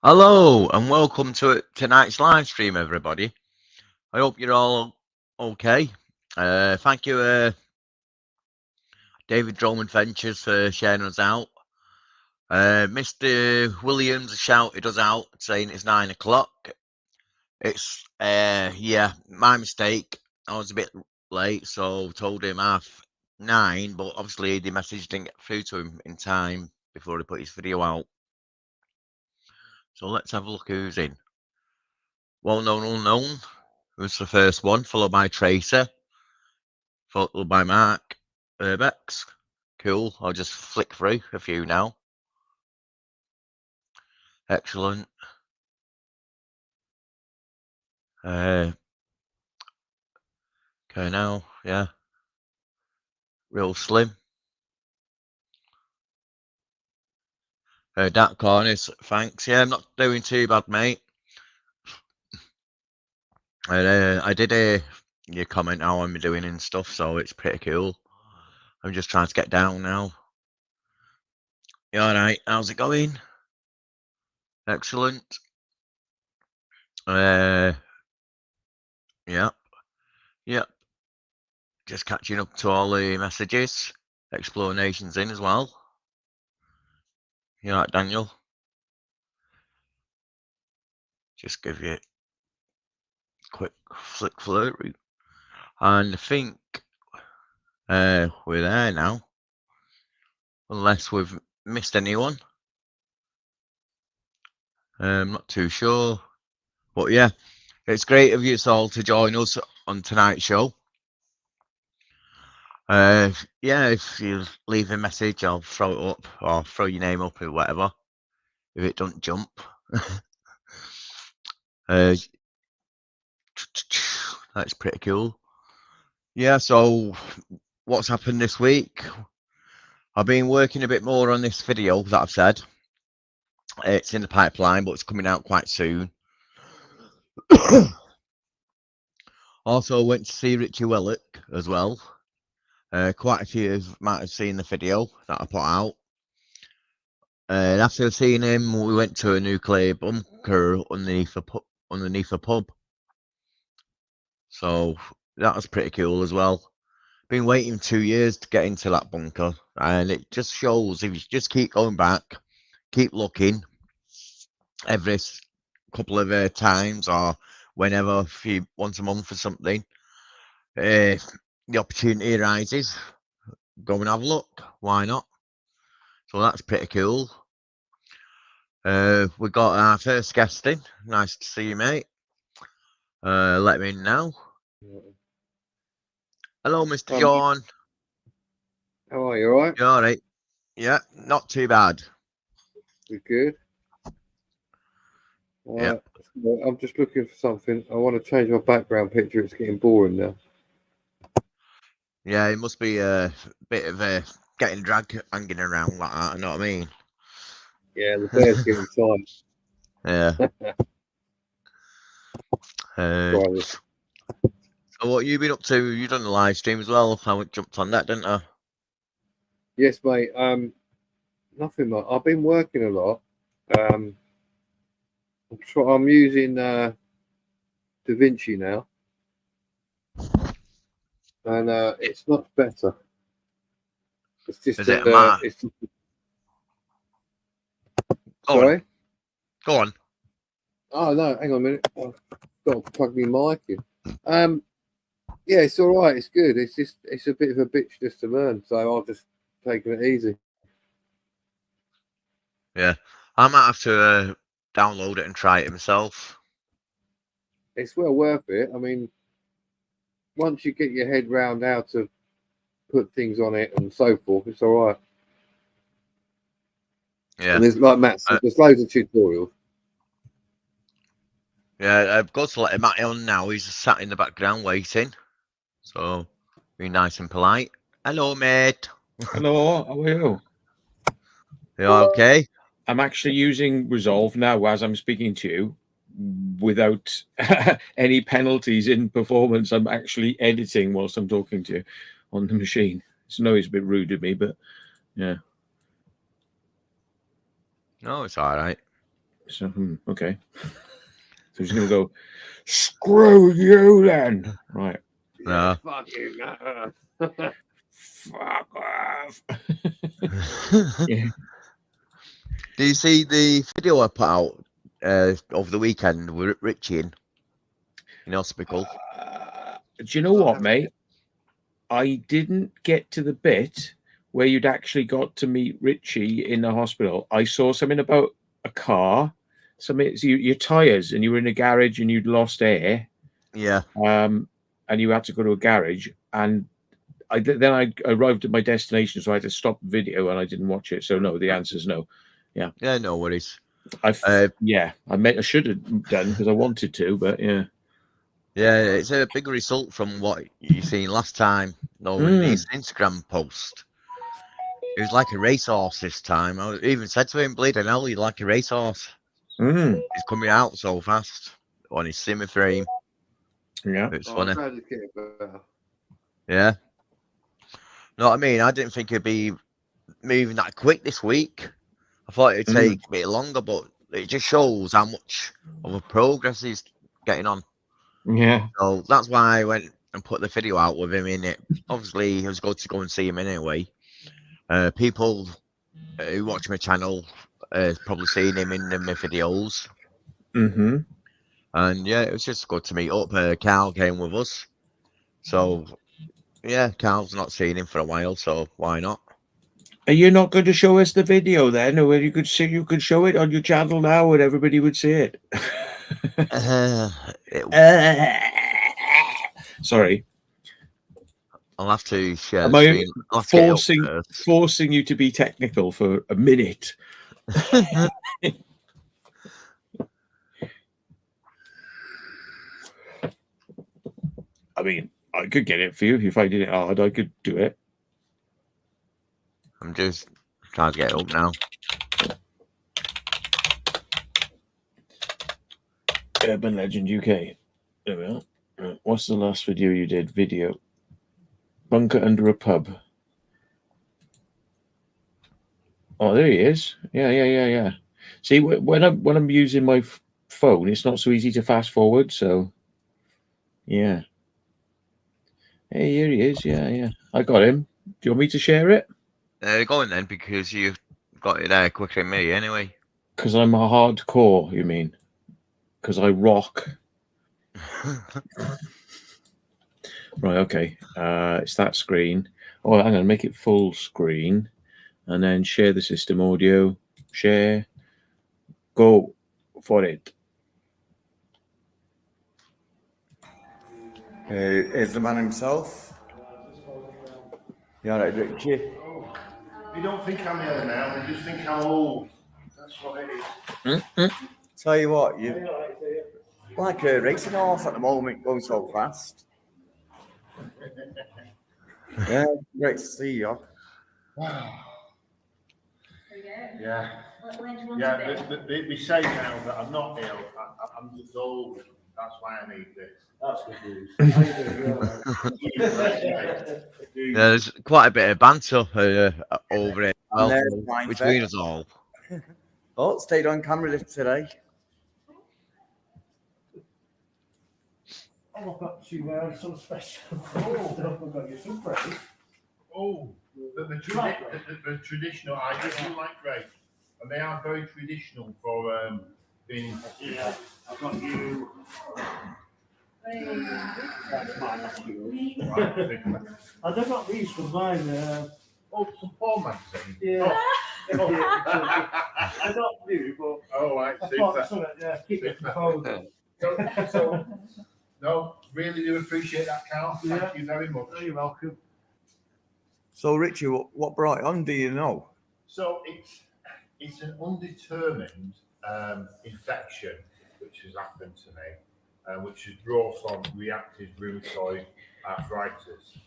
Hello and welcome to tonight's live stream, everybody. I hope you're all okay. Thank you, David Droman Ventures, for sharing us out. Mr. Williams shouted us out saying it's 9 o'clock. It's, my mistake. I was a bit late, so told him 9:30, but obviously the message didn't get through to him in time before he put his video out. So let's have a look who's in. Well known, unknown was the first one, followed by Tracer, followed by Mark Urbex. Cool. I'll just flick through a few now. Excellent. Okay, now, yeah. Real slim. Dark Corners, thanks. Yeah, I'm not doing too bad, mate. I did your comment how I'm doing and stuff, so it's pretty cool. I'm just trying to get down now. You alright? How's it going? Excellent. Yep. Yep. Just catching up to all the messages. Explanations in as well. You alright, Daniel? Just give you a quick flick through. And I think we're there now. Unless we've missed anyone. I'm not too sure. But yeah, it's great of you all to join us on tonight's show. Yeah, if you leave a message, I'll throw it up or throw your name up or whatever. If it don't jump. That's pretty cool. Yeah, so what's happened this week? I've been working a bit more on this video that I've said. It's in the pipeline, but it's coming out quite soon. Also went to see Richie as well. Quite a few might have seen the video that I put out. After seeing him, we went to a nuclear bunker underneath a pub. So that was pretty cool as well. Been waiting 2 years to get into that bunker, and it just shows if you just keep going back, keep looking every couple of times or whenever, once a month or something, the opportunity arises, go and have a look. Why not? So that's pretty cool. We got our first guest in. Nice to see you, mate. Let me know. Hello, Mr. John. How are you? All right? You all right? Yeah, not too bad. You good? Yeah. So I'm just looking for something. I want to change my background picture. It's getting boring now. Yeah, it must be a bit of getting drag hanging around like that. You know what I mean? Yeah, the bear's getting tired. Yeah. Sorry. So what you been up to? You done the live stream as well. I jumped on that, didn't I? Yes, mate. Nothing much. I've been working a lot. I'm using Da Vinci now, and it's much better. It's just Is it a matter? it's just... Go on. Sorry. Go on. Oh no, hang on a minute. I've got to plug my mic in. Yeah, it's all right. It's good. It's a bit of a bitch just to learn, so I'll just taking it easy. Yeah, I might have to download it and try it myself. It's well worth it. I mean, once you get your head round how to put things on it and so forth, it's all right. Yeah. And there's like Matt said, there's loads of tutorials. Yeah, I've got to let him on now. He's sat in the background waiting. So, be nice and polite. Hello, mate. Hello, how are you? You okay? I'm actually using Resolve now as I'm speaking to you without any penalties in performance. I'm actually editing whilst I'm talking to you on the machine. So, no, it's a bit rude of me, but yeah. No, it's all right. So, okay. So he's going to go, screw you then. Right. Yeah, No. fuck you. Fuck off. Yeah. Do you see the video I put out over the weekend with Richie in hospital? Do you know what, mate? I didn't get to the bit where you'd actually got to meet Richie in the hospital. I saw something about a car, your tires, and you were in a garage and you'd lost air. Yeah. And you had to go to a garage. And then I arrived at my destination, so I had to stop the video and I didn't watch it. So no, the answer is no. Yeah. Yeah, no worries. I should have done because I wanted to, but yeah. Yeah, it's a big result from what you seen last time over in his Instagram post. It was like a racehorse this time. I even said to him, bleeding hell, you're like a racehorse. He's coming out so fast on his semi frame. Yeah. It's funny. I'm glad it's getting better. Yeah. No, I mean, I didn't think it'd be moving that quick this week. I thought it'd take a bit longer, but it just shows how much of a progress he's getting on. Yeah. So that's why I went and put the video out with him in it. Obviously, it was good to go and see him anyway. People who watch my channel probably seen him in my videos. Mm-hmm. And yeah, it was just good to meet up. Carl came with us. So yeah, Carl's not seen him for a while, so why not? Are you not going to show us the video then, or you could show it on your channel now, and everybody would see it? Sorry, I'll have to share am the I screen. I'll have to get it up first. forcing you to be technical for a minute? I mean, I could get it for you if I did it hard. I could do it. I'm just trying to get it up now. Urban Legend UK. There we are. Right. What's the last video you did? Video. Bunker under a pub. Oh, there he is. Yeah. See, when I'm using my phone, it's not so easy to fast forward. So, yeah. Hey, here he is. Yeah. I got him. Do you want me to share it? Go on then, because you've got it there quicker than me anyway. Because I'm a hardcore, you mean? Because I rock. Right, okay. It's that screen. Oh, I'm going to make it full screen. And then share the system audio. Share. Go for it. Is the man himself? You all right, Richie? You don't think I'm ill now, you just think I'm old. That's what it is. Tell you what, you're like a racing horse at the moment, going so fast. Yeah, great to see you. Yeah. Yeah, they say now that I'm not ill, I'm just old. That's why I need this. That's good news. Yeah, there's quite a bit of banter over it Fine, between us all. Oh, stayed on camera today. Oh, I've got you some special. I've got you some praise. Oh, the traditional. I do like grapes, and they are very traditional for being. Yeah, I've got you. That's mine. That's yours. Right, I don't got these for mine. Some Paul magazine. Yeah. I don't do, but oh, right. Yeah, keep it for phone. So, no, really do appreciate that, Carl. Thank you very much. You're welcome. So, Richie, what brought it on? Do you know? So it's an undetermined infection which has happened to me, which has brought on reactive rheumatoid arthritis.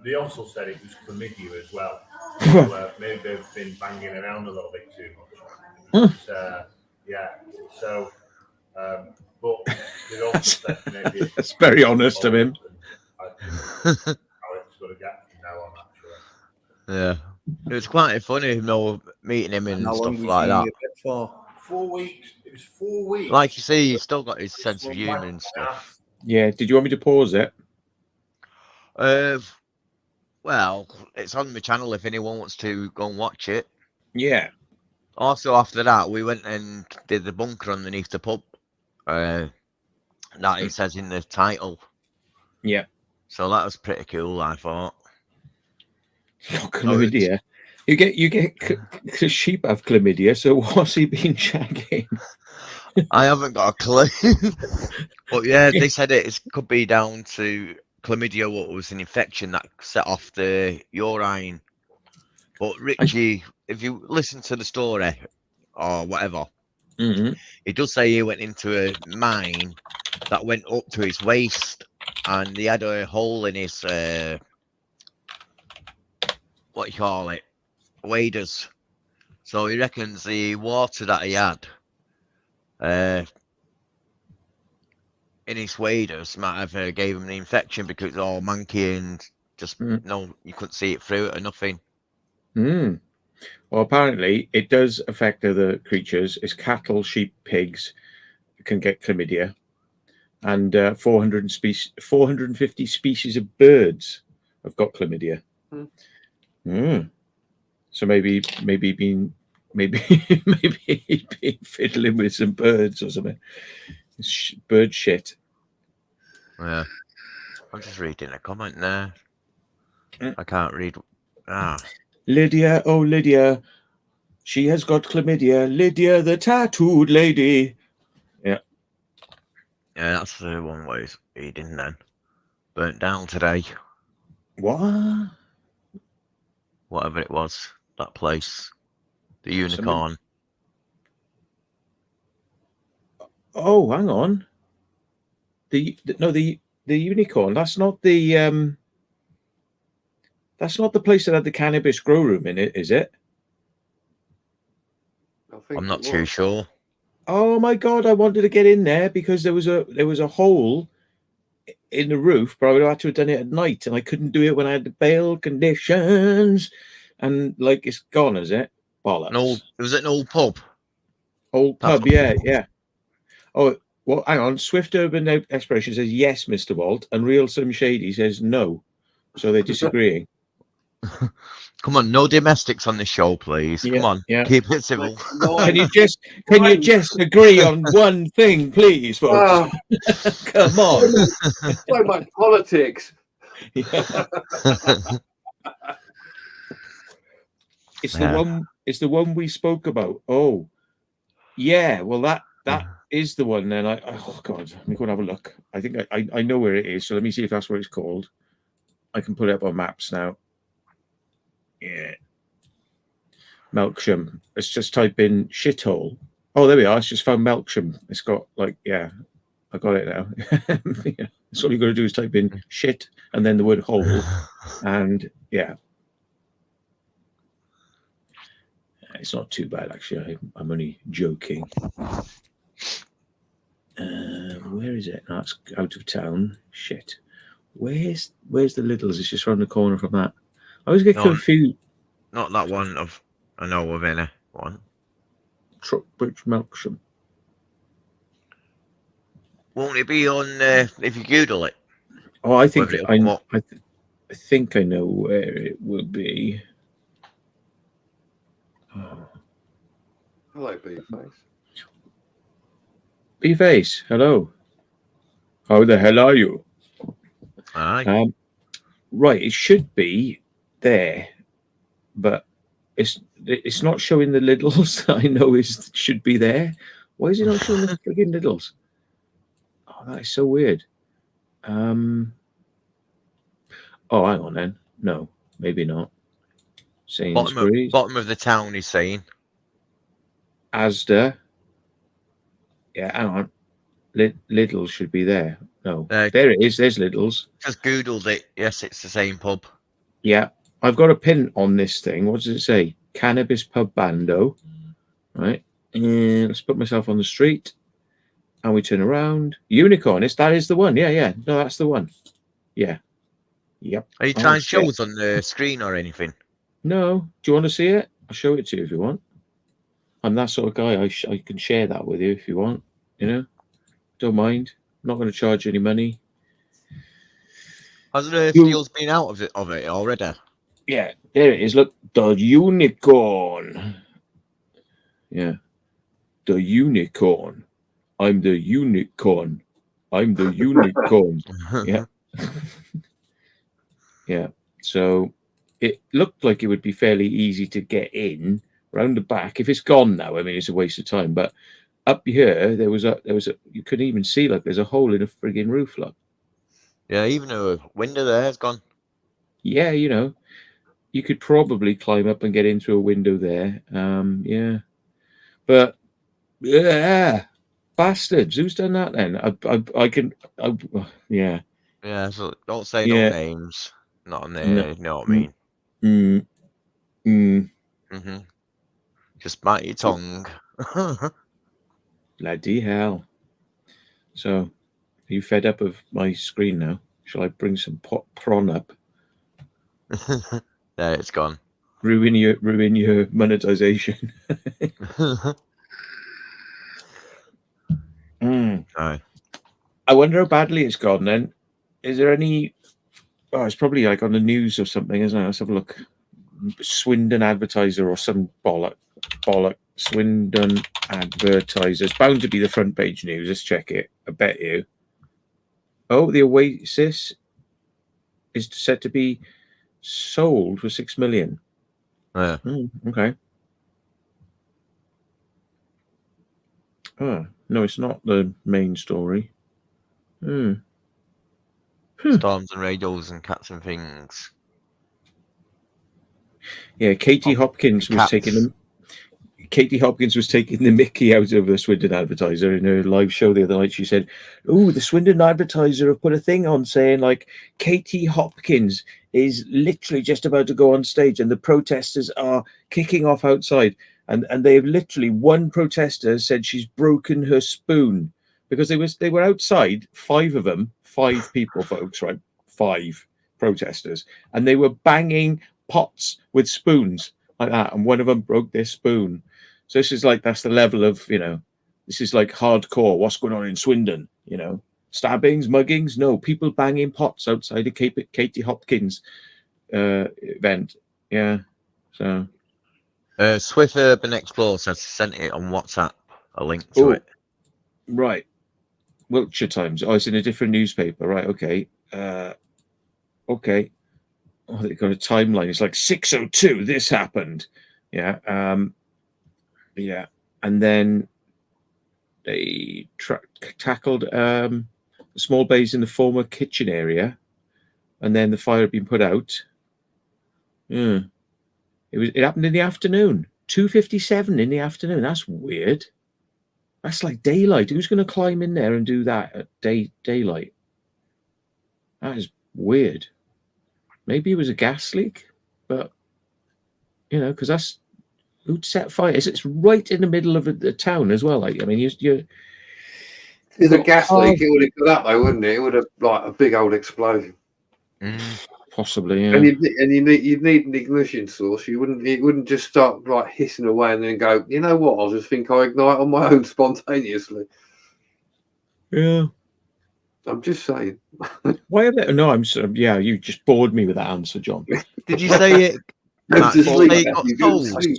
They also said it was chlamydia as well. So, maybe they've been banging around a little bit too much. But, yeah. So, but they also said maybe That's very honest of him. How it's going to get from now on, actually. Yeah, it was quite funny, meeting him and How long stuff was like he that. in bed for? 4 weeks. It was 4 weeks. Like you see, he's still got his sense of Well, humour my and stuff. ass. Yeah. Did you want me to pause it? Well, it's on my channel if anyone wants to go and watch it. Yeah. Also, after that, we went and did the bunker underneath the pub. That it says in the title. Yeah. So that was pretty cool, I thought. Chlamydia. You get because sheep have chlamydia. So what's he been shagging? I haven't got a clue. But yeah, they said it could be down to chlamydia, what was an infection that set off the urine. But Richie, if you listen to the story or whatever, it does say he went into a mine that went up to his waist, and he had a hole in his what you call it, waders. So he reckons the water that he had in his waders might have gave him the infection because it's all manky and just no, you couldn't see it through it or nothing. Well, apparently it does affect other creatures. It's cattle, sheep, pigs can get chlamydia, and 450 species of birds have got chlamydia. So maybe been fiddling with some birds or something. Bird shit. Yeah, I'm just reading a comment there. I can't read. Lydia, oh Lydia, she has got chlamydia. Lydia, the tattooed lady. Yeah, that's the one way he's reading then. Burnt down today. What? Whatever it was, that place, the unicorn. Oh, hang on. The unicorn. That's not the place that had the cannabis grow room in it, is it? I'm not too sure. Oh my god, I wanted to get in there because there was a hole in the roof, but I would have had to have done it at night, and I couldn't do it when I had the bail conditions. And like, it's gone, is it? Bollocks. It was an old pub. Old pub, yeah. Oh, well, hang on. Swift Urban Exploration says yes, Mr. Walt, and Real Slim Shady says no. So they're disagreeing. Come on, no domestics on this show, please. Yeah, Come on, keep it civil. Can you just agree on one thing, please, folks? Come on. So much politics. Yeah. It's the one we spoke about. Oh, yeah. Well, that is the one. Then oh god, let me go and have a look. I think I know where it is. So let me see if that's what it's called. I can put it up on maps now. Yeah. Melksham. Let's just type in shithole. Oh, there we are. It's just found Melksham. It's got I got it now. Yeah. That's all you got to do is type in shit and then the word hole. And yeah. It's not too bad, actually. I'm only joking. Where is it? No, it's out of town. Shit. Where's the Littles? It's just around the corner from that. I always get confused. Not that one I know of any one. Truckbridge Melksham. Won't it be on if you Google it? Oh, I think I think I know where it will be. Oh. Hello, Beefface. Beefface, hello. How the hell are you? Aye. Right, it should be there, but it's not showing the Littles that I know should be there. Why is it not showing the friggin' Littles? Oh, that is so weird. Oh, hang on then. No, maybe not. Sainsbury's. Bottom of the town, he's saying. Asda. Yeah, hang on. Lidl should be there. No, there it is. There's Lidl's. Just Googled it. Yes, it's the same pub. Yeah, I've got a pin on this thing. What does it say? Cannabis Pub Bando. Right. And let's put myself on the street. And we turn around. Unicorn. That is the one. Yeah. No, that's the one. Yeah. Yep. Are you trying to show us on the screen or anything? No. Do you want to see it? I'll show it to you if you want. I'm that sort of guy. I can share that with you if you want. You know, don't mind. I'm not going to charge you any money. Has the You- steel's been out of it already? Yeah, there it is. Look, the unicorn. Yeah, the unicorn. I'm the unicorn. I'm the unicorn. Yeah. Yeah. So it looked like it would be fairly easy to get in round the back. If it's gone now, I mean, it's a waste of time. But up here, there was a you couldn't even see, like, there's a hole in a frigging roof, like. Yeah, even a window there has gone. Yeah, you know, you could probably climb up and get in through a window there. Yeah, but yeah, bastards, who's done that then? Yeah, Yeah, so don't say no yeah, names. Not on no, there, you know what I mean? mm, mm, hmm Just bite your tongue. bloody hell. So, are you fed up of my screen now? Shall I bring some prawn up? There, it's gone. Ruin your monetization. Aye. I wonder how badly it's gone then. Is there any? Oh, it's probably like on the news or something, isn't it? Let's have a look. Swindon advertiser or some bollock. Swindon advertiser. It's bound to be the front page news. Let's check it. I bet you. Oh, the Oasis is set to be sold for 6 million. Yeah. Okay. Oh, no, it's not the main story. Storms and radios and cats and things. Yeah, Katie Hopkins was taking them. Katie Hopkins was taking the mickey out of the Swindon advertiser in her live show the other night. She said, "Oh, the Swindon advertiser have put a thing on saying like Katie Hopkins is literally just about to go on stage, and the protesters are kicking off outside, and they have literally one protester said she's broken her spoon because they were outside, 5 of them, 5 people, folks, right, 5 protesters, and they were banging pots with spoons like that, and one of them broke their spoon." So this is like, that's the level of, you know, this is like hardcore. What's going on in Swindon? You know, stabbings, muggings? No, people banging pots outside a Katie Hopkins event. Yeah. So. Swift Urban Explorer has sent it on WhatsApp, a link to it. Right. Wiltshire Times. Oh, it's in a different newspaper. Right. Okay. Okay. Oh, they've got a timeline. It's like 6:02. This happened. Yeah. Yeah, and then they tackled a small blaze in the former kitchen area, and then the fire had been put out. It happened in the afternoon, 2:57 in the afternoon. That's weird. That's like daylight. Who's going to climb in there and do that at daylight? That is weird. Maybe it was a gas leak, but you know, because that's who'd set fire. It's right in the middle of the town as well. Like, I mean, you're If a gas leak, it would have got up though, wouldn't it? It would have like a big old explosion. Possibly, yeah. And you'd need an ignition source. It wouldn't just start like hissing away and then go, you know what? I just think I ignite on my own spontaneously. Yeah. I'm just saying. Why are they? No, I'm. Yeah, you just bored me with that answer, John. Did you say it? Go to sleep. You go to sold? sleep.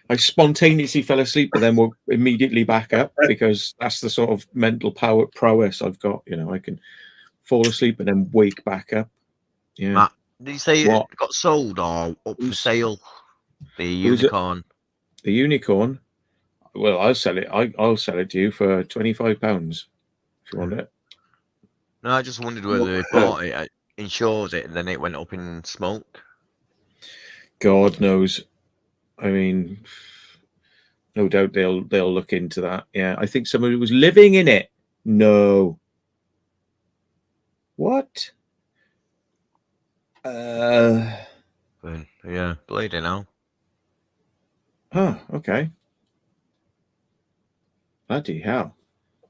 I spontaneously fell asleep, but then will immediately back up because that's the sort of mental prowess I've got. You know, I can fall asleep and then wake back up. Yeah. Matt, did you say What? it got sold or up for sale? The Who's it? unicorn. The unicorn. Well, I'll sell it. I'll sell it to you for £25 if you want it. No, I just wondered whether they bought it, insures it, and then it went up in smoke. God knows. I mean, no doubt they'll look into that. Yeah, I think somebody was living in it. No. What? Yeah, bleeding now. Oh, okay. Bloody hell.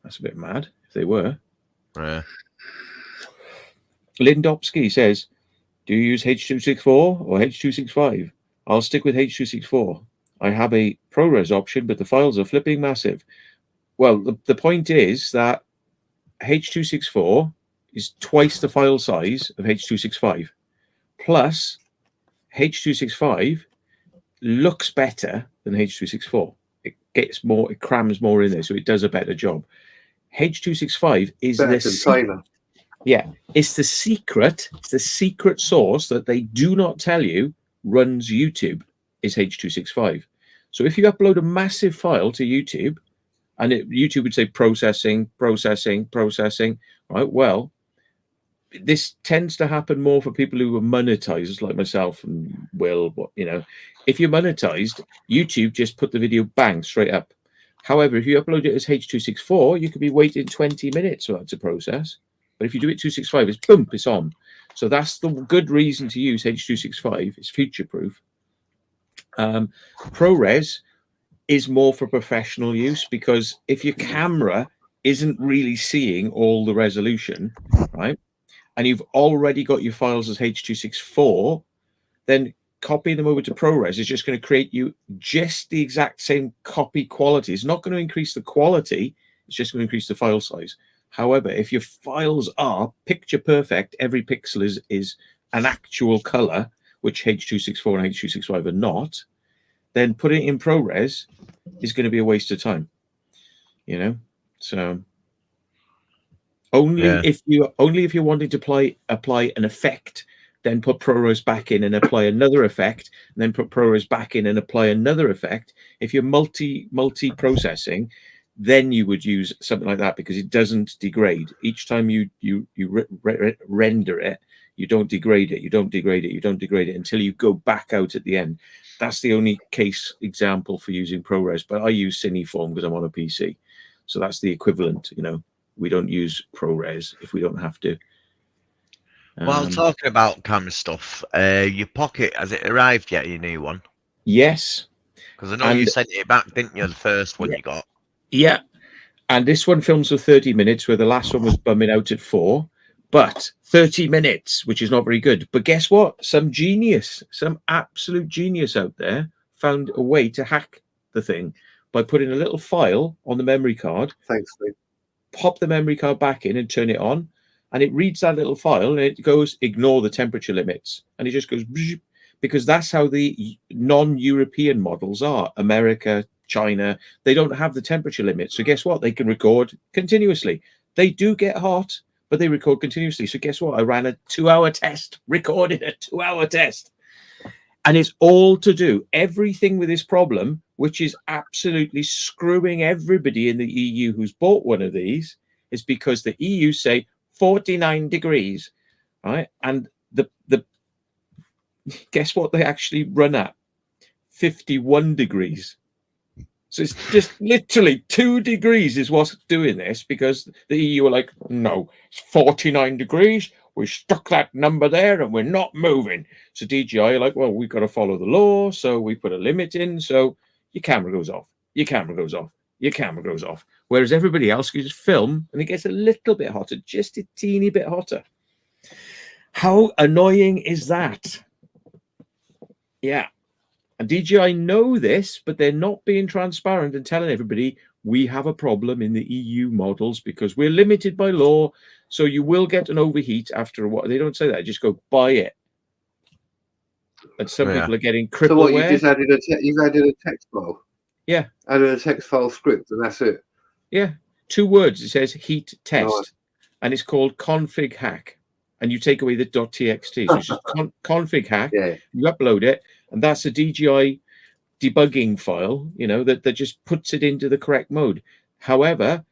That's a bit mad if they were. Yeah. Lindopsky says, do you use H.264 or H.265? I'll stick with H.264. I have a ProRes option, but the files are flipping massive. Well, the point is that H.264 is twice the file size of H.265. Plus, H.265 looks better than H.264. It gets more, it crams more in there, so it does a better job. H.265 is Better the container. yeah, it's the secret. It's the secret source that they do not tell you runs YouTube is H.265. So if you upload a massive file to YouTube, and YouTube would say processing, processing, processing, right? Well, this tends to happen more for people who are monetized, like myself and Will. You know, if you're monetized, YouTube just put the video bang straight up. However, if you upload it as H.264, you could be waiting 20 minutes for that to process. But if you do it 265, it's boom, it's on. So that's the good reason to use H.265. It's future-proof. ProRes is more for professional use, because if your camera isn't really seeing all the resolution, right, and you've already got your files as H.264, then copying them over to ProRes is just going to create you just the exact same copy quality. It's not going to increase the quality, it's just going to increase the file size. However, if your files are picture perfect, every pixel is an actual color, which H.264 and H.265 are not, then putting it in ProRes is going to be a waste of time, you know. So only if you're wanting to apply an effect, then put ProRes back in and apply another effect, and then put ProRes back in and apply another effect. If you're multi processing, then you would use something like that, because it doesn't degrade. Each time you render it, you don't degrade it, you don't degrade it, you don't degrade it until you go back out at the end. That's the only case example for using ProRes, but I use Cineform because I'm on a PC. So that's the equivalent, you know. We don't use ProRes if we don't have to. Well, talking about camera stuff, your Pocket, has it arrived yet, your new one? Yes. Because I know you sent it back, didn't you, the first one you got? Yeah. And this one films for 30 minutes, where the last one was bumming out at 4. But 30 minutes, which is not very good. But guess what? Some genius, some absolute genius out there found a way to hack the thing by putting a little file on the memory card. Thanks, Steve. Pop the memory card back in and turn it on, and it reads that little file and it goes, ignore the temperature limits. And it just goes, because that's how the non-European models are. America, China, they don't have the temperature limits. So guess what? They can record continuously. They do get hot, but they record continuously. So guess what? I ran a 2-hour test, recorded a 2-hour test. And it's all to do, everything with this problem, which is absolutely screwing everybody in the EU who's bought one of these, is because the EU say 49 degrees, right? And the guess what they actually run at? 51 degrees. So it's just literally 2 degrees is what's doing this, because the EU are like, no, it's 49 degrees. We stuck that number there and we're not moving. So DJI are like, well, we've got to follow the law. So we put a limit in. So your camera goes off, your camera goes off, your camera goes off. Whereas everybody else can just film and it gets a little bit hotter, just a teeny bit hotter. How annoying is that? Yeah. And DJI know this, but they're not being transparent and telling everybody we have a problem in the EU models because we're limited by law. So you will get an overheat after a while. They don't say that. Just go buy it. And some people are getting crippleware. So what, you just added a text file? Yeah. Added a text file script and that's it? Yeah. 2 words. It says heat test. Nice. And it's called config hack. And you take away the .txt. So it's just config hack. Yeah. You upload it. And that's a DJI debugging file, you know, that just puts it into the correct mode. However,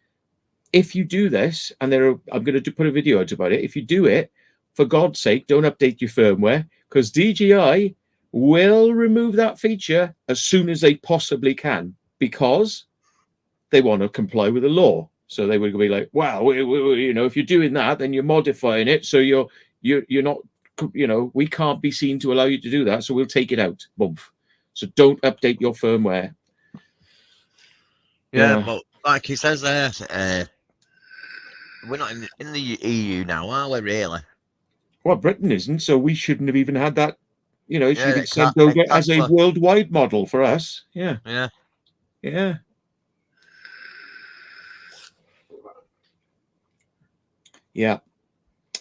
if you do this, and I'm going to put a video out about it. If you do it, for God's sake, don't update your firmware, because DJI will remove that feature as soon as they possibly can, because they want to comply with the law. So they would be like, wow, you know, if you're doing that, then you're modifying it. So you're not, you know, we can't be seen to allow you to do that. So we'll take it out. Boom. So don't update your firmware. Yeah, but like he says there, we're not in the EU now, are we, really? Well, Britain isn't, so we shouldn't have even had that you know, she Yeah, can send over as a exactly. worldwide model for us. Yeah, Yeah. yeah. Yeah.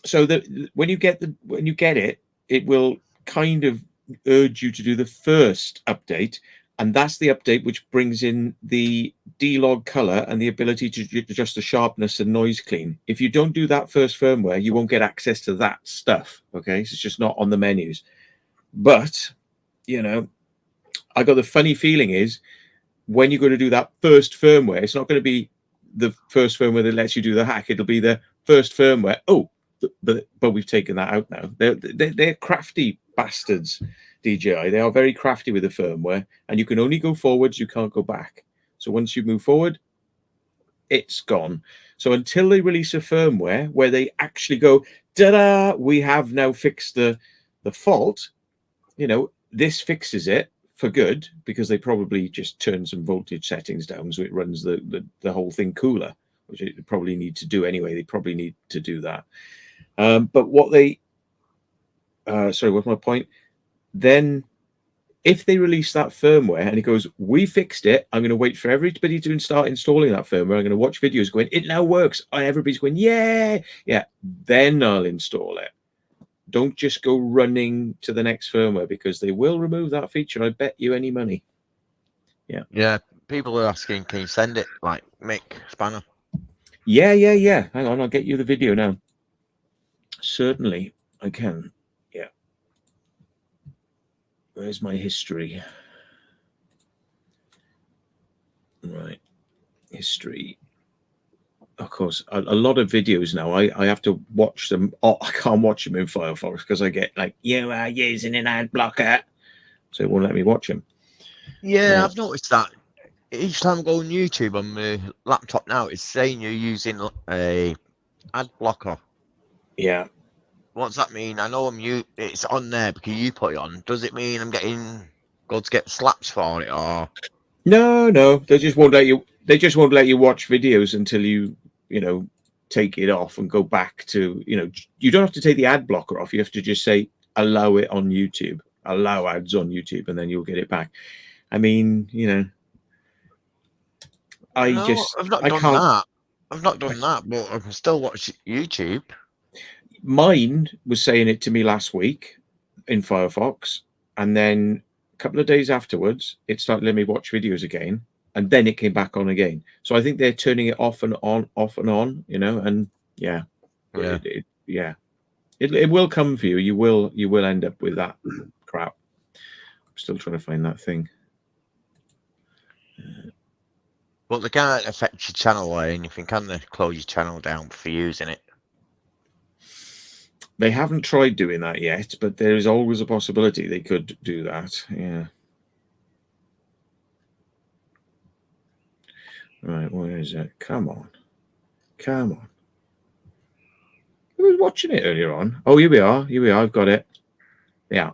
So when you get it, it will kind of urge you to do the first update, and that's the update which brings in the D-Log color and the ability to adjust the sharpness and noise clean. If you don't do that first firmware, you won't get access to that stuff. Okay, so it's just not on the menus. But you know, I got the funny feeling is when you're going to do that first firmware, it's not going to be the first firmware that lets you do the hack. It'll be the first firmware. Oh, but we've taken that out now. They're crafty bastards, DJI. They are very crafty with the firmware, and you can only go forwards. You can't go back. So once you move forward, it's gone. So until they release a firmware where they actually go, ta-da, we have now fixed the fault. You know, this fixes it for good, because they probably just turn some voltage settings down so it runs the whole thing cooler, which it probably need to do anyway. They probably need to do that. But what they sorry, what's my point? Then if they release that firmware and it goes, we fixed it, I'm going to wait for everybody to start installing that firmware. I'm going to watch videos going, it now works, and everybody's going, yeah, then I'll install it. Don't just go running to the next firmware, because they will remove that feature. I bet you any money. Yeah. Yeah. People are asking, can you send it like Mick Spanner? Yeah. Hang on, I'll get you the video now. Certainly, I can. Yeah. Where's my history? Right. History. Of course, a lot of videos now, I have to watch them. Oh, I can't watch them in Firefox because I get like, you are using an ad blocker. So it won't let me watch them. Yeah, I've noticed that. Each time I go on YouTube on my laptop now, it's saying you're using a ad blocker. Yeah. What's that mean? I know it's on there because you put it on. Does it mean I'm going to get slaps for it, or? No, they just won't let you. They just won't let you watch videos until you take it off and go back to, you don't have to take the ad blocker off. You have to just say allow it on YouTube, allow ads on YouTube, and then you'll get it back. I mean, I've not done can't. that. I've not done that, but I can still watch YouTube. Mine was saying it to me last week in Firefox, and then a couple of days afterwards, it started letting me watch videos again, and then it came back on again. So I think they're turning it off and on, and yeah. It will come for you. You will end up with that crap. I'm still trying to find that thing. But they can't affect your channel or anything, can they? Close your channel down for using it. They haven't tried doing that yet, but there is always a possibility they could do that. Yeah. Right, where is it? Come on. Who was watching it earlier on? Oh, here we are. I've got it. Yeah.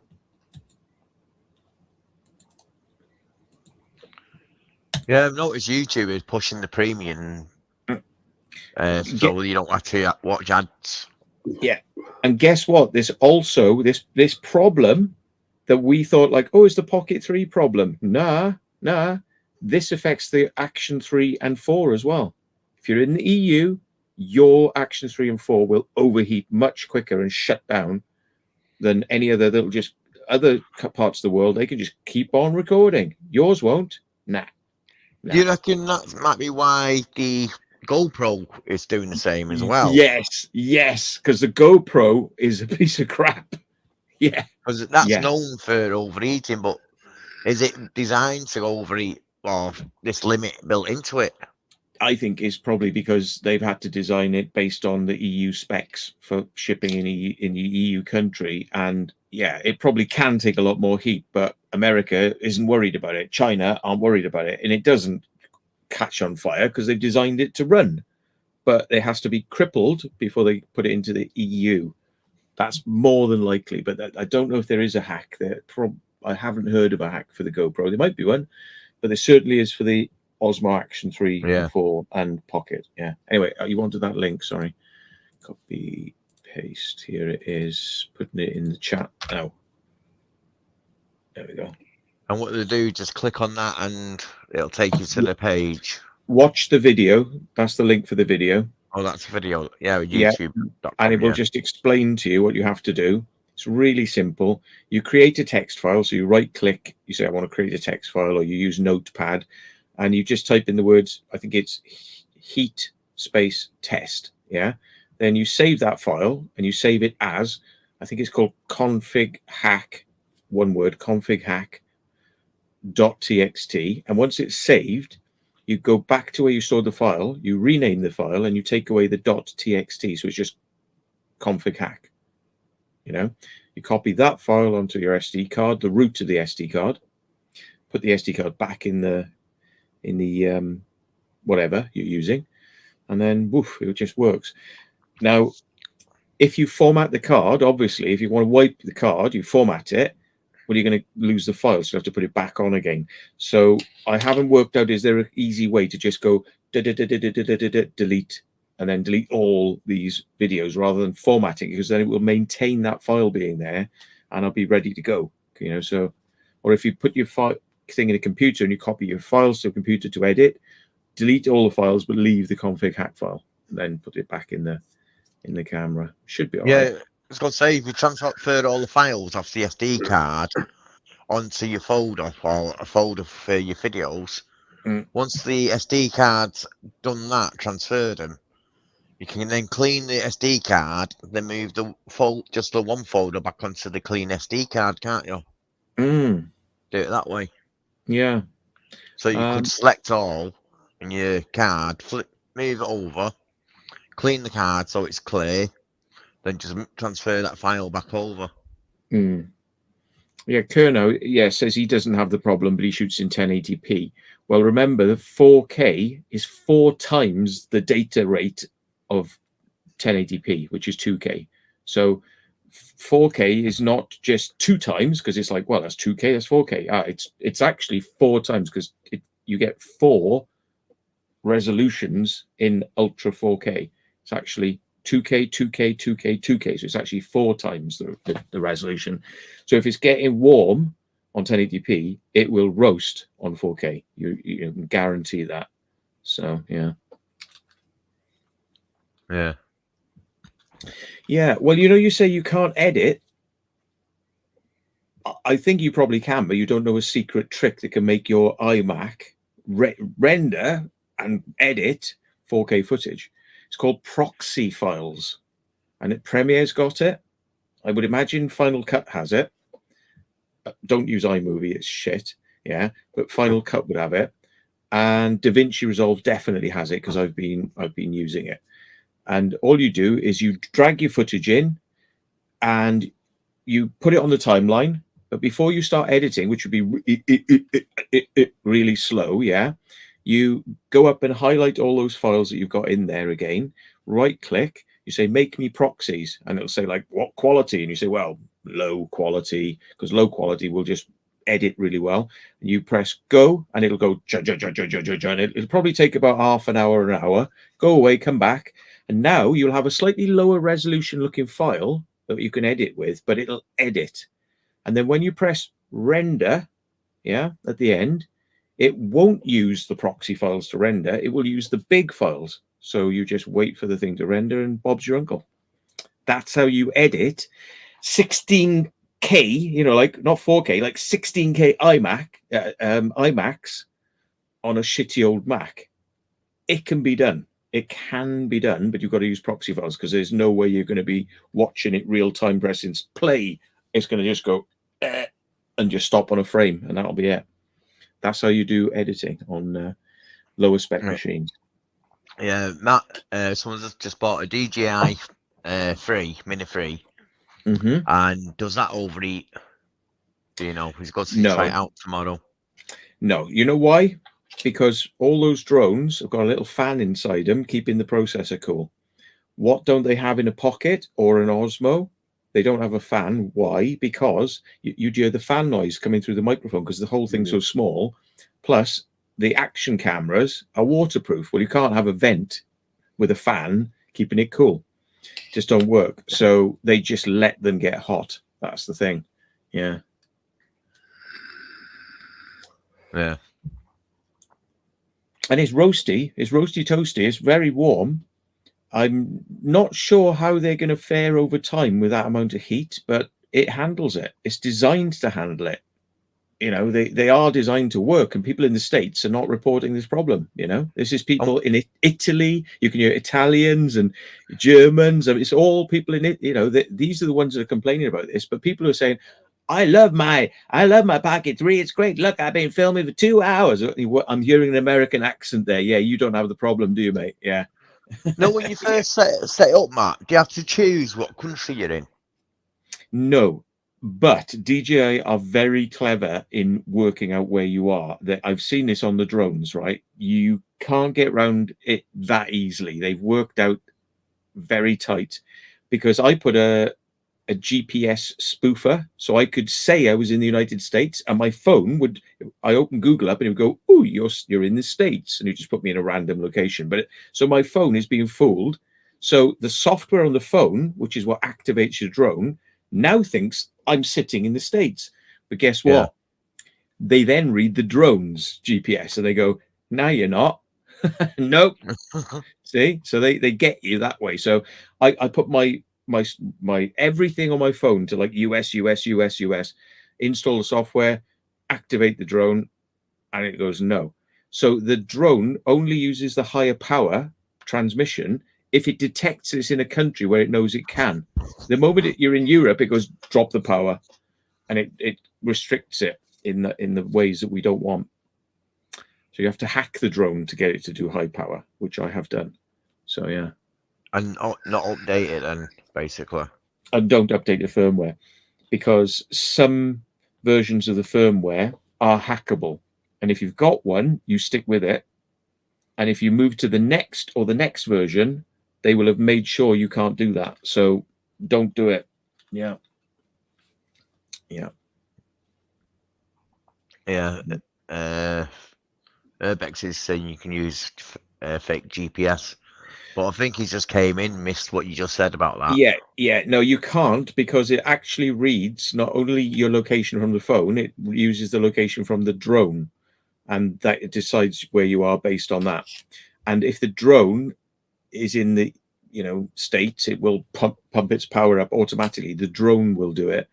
Yeah, I've noticed YouTube is pushing the premium, so you don't actually watch ads. Yeah. And guess what? There's also this problem that we thought like, oh, it's the Pocket 3 problem. Nah. This affects the Action 3 and 4 as well. If you're in the EU, your Action 3 and 4 will overheat much quicker and shut down than any other. That'll just other parts of the world. They can just keep on recording. Yours won't. Nah. Do you reckon that might be why the GoPro is doing the same as well? Yes, because the GoPro is a piece of crap. Yeah, because that's known for overheating, but is it designed to overheat, or this limit built into it? I think it's probably because they've had to design it based on the EU specs for shipping in the EU country, and yeah, it probably can take a lot more heat, but America isn't worried about it. China aren't worried about it, and it doesn't catch on fire because they've designed it to run, but it has to be crippled before they put it into the EU. That's more than likely, but I don't know if there is a hack there. I haven't heard of a hack for the GoPro. There might be one, but there certainly is for the Osmo Action 3 and 4 and Pocket. Yeah. Anyway, you wanted that link, sorry. Copy, paste. Here it is. Putting it in the chat now. There we go. And what they do, just click on that and it'll take you to the page. Watch the video. That's the link for the video. Oh, that's a video. Yeah, Yeah. YouTube.com. And it will just explain to you what you have to do. It's really simple. You create a text file. So you right click, you say, I want to create a text file, or you use Notepad, and you just type in the words, I think it's heat space test. Yeah. Then you save that file and you save it as, I think it's called config hack, one word, config hack.txt. And once it's saved, you go back to where you stored the file, you rename the file, and you take away the .txt. So it's just config hack. You know, you copy that file onto your SD card, the root of the SD card, put the SD card back in the whatever you're using, and then woof, it just works. Now, if you format the card, obviously, if you want to wipe the card, you format it. Well, you're going to lose the file, so you have to put it back on again. So I haven't worked out, is there an easy way to just go delete and then delete all these videos rather than formatting, because then it will maintain that file being there and I'll be ready to go, you know. So, or if you put your file thing in a computer and you copy your files to a computer to edit, delete all the files but leave the config hack file and then put it back in the camera. Should be all right. Yeah, I was going to say, if you transfer all the files off the SD card onto your folder, or a folder for your videos, once the SD card's done that, transferred them, you can then clean the SD card, then move just the one folder back onto the clean SD card, can't you? Do it that way. Yeah. So you could select all in your card, move it over, clean the card so it's clear, then just transfer that file back over. Yeah, Kerno, says he doesn't have the problem, but he shoots in 1080p. Well, remember, the 4K is 4 times the data rate of 1080p, which is 2K. So 4K is not just 2 times, because it's like, well, that's 2K, that's 4K. It's actually 4 times, because you get 4 resolutions in Ultra 4K. It's actually 2K, 2K, 2K, 2K. So it's actually 4 times the resolution. So if it's getting warm on 1080p, it will roast on 4K. You can guarantee that. So, yeah. Yeah. Yeah. Well, you say you can't edit. I think you probably can, but you don't know a secret trick that can make your iMac render and edit 4K footage. It's called proxy files, and Premiere's got it. I would imagine Final Cut has it. Don't use iMovie; it's shit. Yeah, but Final Cut would have it, and DaVinci Resolve definitely has it because I've been using it. And all you do is you drag your footage in, and you put it on the timeline. But before you start editing, which would be really slow, yeah, you go up and highlight all those files that you've got in there again, right click, you say, make me proxies, and it'll say, like, what quality? And you say, well, low quality, because low quality will just edit really well. And you press go, and it'll go, and it'll probably take about half an hour, go away, come back, and now you'll have a slightly lower resolution looking file that you can edit with, but it'll edit. And then when you press render, yeah, at the end, it won't use the proxy files to render. It will use the big files. So you just wait for the thing to render, and Bob's your uncle. That's how you edit 16K, like not 4K, like 16K iMacs on a shitty old Mac. It can be done. It can be done, but you've got to use proxy files, because there's no way you're going to be watching it real time, pressing play. It's going to just go and just stop on a frame, and that'll be it. That's how you do editing on lower spec machines. Yeah, Matt, someone's just bought a DJI Mini 3, and does that overheat? Do you know? He's got to try it out tomorrow. No, you know why? Because all those drones have got a little fan inside them, keeping the processor cool. What don't they have in a pocket or an Osmo? They don't have a fan. Why? Because you'd hear the fan noise coming through the microphone, because the whole thing's so small. Plus, the action cameras are waterproof. Well, you can't have a vent with a fan keeping it cool. Just don't work. So they just let them get hot. That's the thing. Yeah. Yeah. And it's roasty toasty. It's very warm. I'm not sure how they're going to fare over time with that amount of heat, but it handles it. It's designed to handle it. You know, they are designed to work, and people in the States are not reporting this problem. You know, this is people in Italy. You can hear Italians and Germans. I mean, it's all people in it. You know, these are the ones that are complaining about this. But people are saying, I love my Pocket 3. It's great. Look, I've been filming for 2 hours. I'm hearing an American accent there. Yeah, you don't have the problem, do you, mate? Yeah. No, when you first set it up, Matt, do you have to choose what country you're in? No, but DJI are very clever in working out where you are. I've seen this on the drones, right? You can't get around it that easily. They've worked out very tight, because I put a GPS spoofer, so I could say I was in the United States, and my phone would. I open Google up, and it would go, "Oh, you're in the States," and it just put me in a random location. But so my phone is being fooled. So the software on the phone, which is what activates your drone, now thinks I'm sitting in the States. But guess what? Yeah. They then read the drone's GPS, and they go, "No, you're not." Nope. See, so they get you that way. So I put my everything on my phone to like US, install the software, activate the drone, and it goes no. So the drone only uses the higher power transmission if it detects it's in a country where it knows it can. The moment you're in Europe, it goes drop the power, and it restricts it in the ways that we don't want. So you have to hack the drone to get it to do high power, which I have done. So yeah. And not update it then, basically. And don't update the firmware, because some versions of the firmware are hackable. And if you've got one, you stick with it. And if you move to the next version, they will have made sure you can't do that. So don't do it. Yeah. Yeah. Yeah. Urbex is saying you can use fake GPS. But I think he just came in, missed what you just said about that. Yeah. No, you can't, because it actually reads not only your location from the phone, it uses the location from the drone, and that it decides where you are based on that. And if the drone is in the States, it will pump its power up automatically. The drone will do it.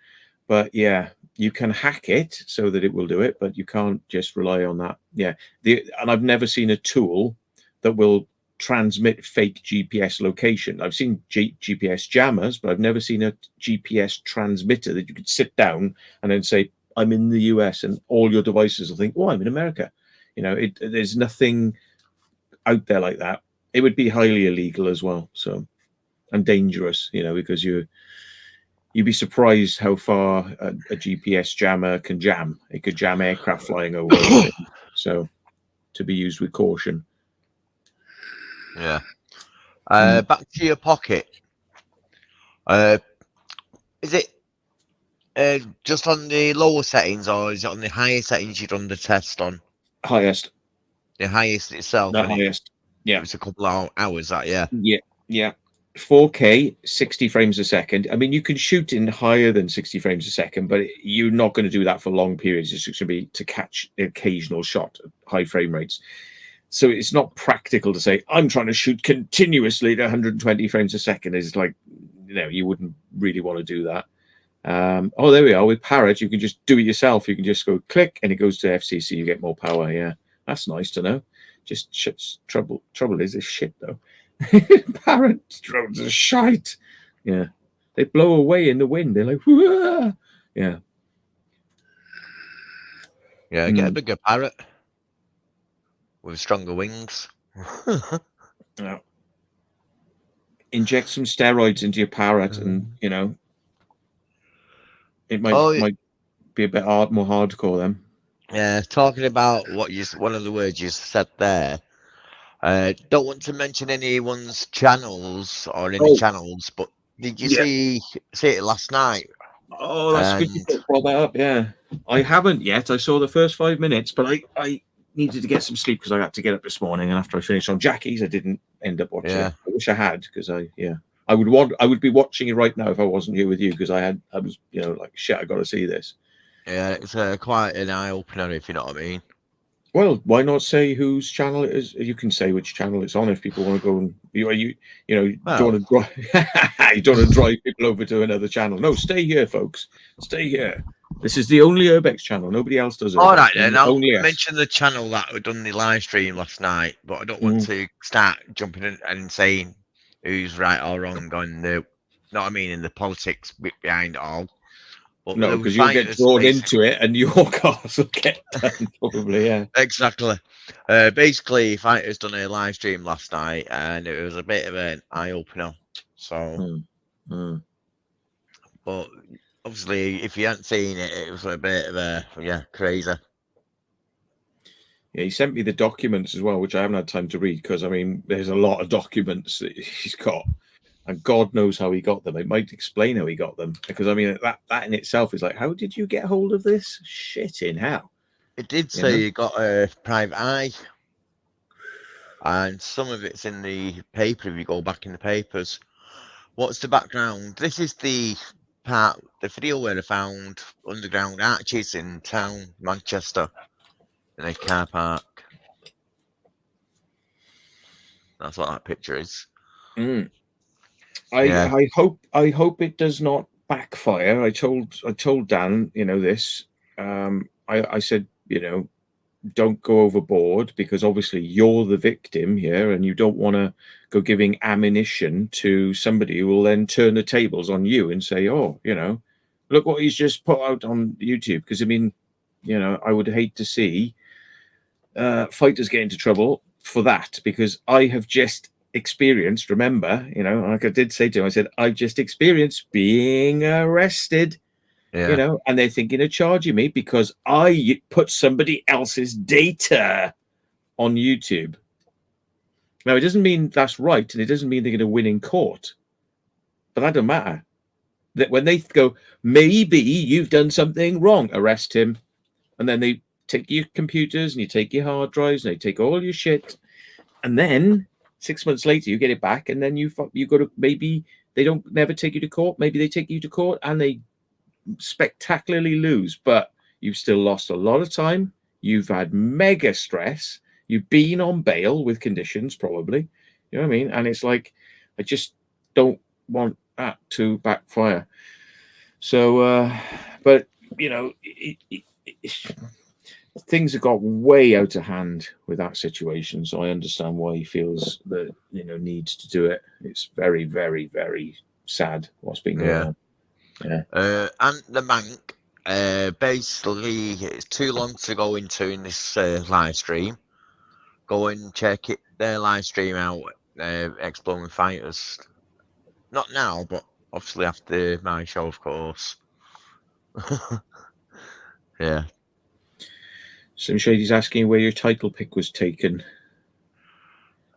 But yeah, you can hack it so that it will do it, but you can't just rely on that. Yeah. And I've never seen a tool that will transmit fake GPS location. I've seen GPS jammers, but I've never seen a GPS transmitter that you could sit down and then say, I'm in the US, and all your devices will think, oh, I'm in America. There's nothing out there like that. It would be highly illegal as well. So, and dangerous, because you'd be surprised how far a GPS jammer can jam. It could jam aircraft flying over. So to be used with caution. Yeah. Back to your Pocket. Is it just on the lower settings, or is it on the higher settings you done the test on? Highest. The highest itself. The highest. It was a couple of hours. That Yeah. 4K, 60 frames a second. I mean, you can shoot in higher than 60 frames a second, but you're not going to do that for long periods. It's just going to be to catch the occasional shot at high frame rates. So it's not practical to say, I'm trying to shoot continuously at 120 frames a second. It's like, you wouldn't really want to do that. There we are. With Parrot, you can just do it yourself. You can just go click and it goes to FCC. You get more power. Yeah, that's nice to know. Just trouble is this shit, though. Parrot drones are shite. Yeah, they blow away in the wind. They're like, whoa. Yeah. Get a bigger Parrot with stronger wings. Yeah. Inject some steroids into your Parrot, and it might be a bit more hardcore then. Yeah, talking about one of the words you said there. Don't want to mention anyone's channels or any channels, but did you see it last night? Oh, that's good you brought that up. Yeah, I haven't yet. I saw the first 5 minutes, but I needed to get some sleep because I had to get up this morning, and after I finished on Jackie's, I didn't end up watching it. I wish I had, because I would be watching it right now if I wasn't here with you, because I was like, shit, I got to see this. Yeah, it's quite an eye opener, if you know what I mean. Well, why not say whose channel it is? You can say which channel it's on if people want to go and you Well, don't want to drive you don't want to drive people over to another channel. No, stay here, folks. Stay here. This is the only Urbex channel. Nobody else does all Urbex. right then. I'll Only us. mention the channel that we done the live stream last night, but I don't want Mm. to start jumping in and saying who's right or wrong on the, know what I mean, in the politics bit behind it all. But No, the because you'll get fighters, drawn into it and your cars will get done, probably, yeah. exactly. Basically, fighters done a live stream last night, and it was a bit of an eye opener. So, but obviously, if you hadn't seen it, it was a bit of a crazy. Yeah, he sent me the documents as well, which I haven't had time to read because, I mean, there's a lot of documents that he's got. And God knows how he got them. It might explain how he got them. Because, I mean, that in itself is like, how did you get hold of this? Shit in hell. It did say you got a private eye. And some of it's in the paper if you go back in the papers. What's the background? This is the part, the video where they found underground arches in town, Manchester, in a car park. That's what that picture is. Mm. Yeah. I hope it does not backfire. I told Dan, this. I said, don't go overboard because obviously you're the victim here and you don't want to go giving ammunition to somebody who will then turn the tables on you and say, oh, look what he's just put out on YouTube. Because, I mean, I would hate to see fighters get into trouble for that because I have just experienced, remember, like I did say to him, I said, I've just experienced being arrested. Yeah. And they're thinking of charging me because I put somebody else's data on YouTube. Now, it doesn't mean that's right, and it doesn't mean they're going to win in court. But that don't matter. That when they go, maybe you've done something wrong, arrest him. And then they take your computers and you take your hard drives and they take all your shit. And then 6 months later, you get it back, and then you go to, maybe they don't never take you to court. Maybe they take you to court and they spectacularly lose, but you've still lost a lot of time. You've had mega stress. You've been on bail with conditions, probably. You know what I mean? And it's like, I just don't want that to backfire. So, but things have got way out of hand with that situation. So I understand why he feels that needs to do it. It's very, very, very sad what's been going on. Yeah. And the bank, basically, it's too long to go into in this live stream. Go and check their live stream out, Exploring Fighters. Not now, but obviously after my show, of course. Yeah. Some Shady's asking where your title pick was taken. Do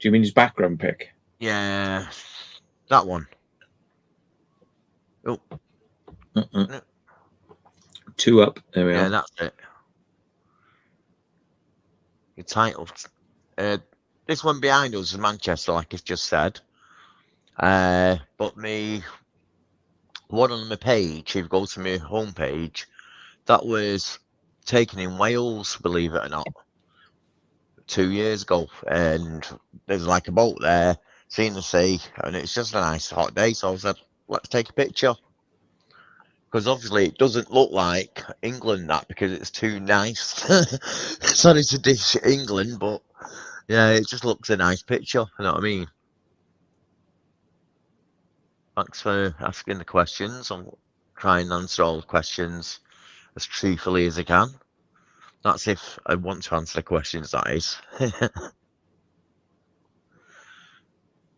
you mean his background pick? Yeah, that one. Oh. No. 2 up. There we are. Yeah, that's it. Your title. This one behind us is Manchester, like it's just said. But one on my page, if you go to my homepage, that was taken in Wales, believe it or not, 2 years ago. And there's like a boat there, seeing the sea, and it's just a nice hot day. So I said, let's take a picture. Because obviously it doesn't look like England that because it's too nice. Sorry to dish England, but yeah, it just looks a nice picture. You know what I mean? Thanks for asking the questions. I'll try and answer all the questions as truthfully as I can. That's if I want to answer the questions, that is.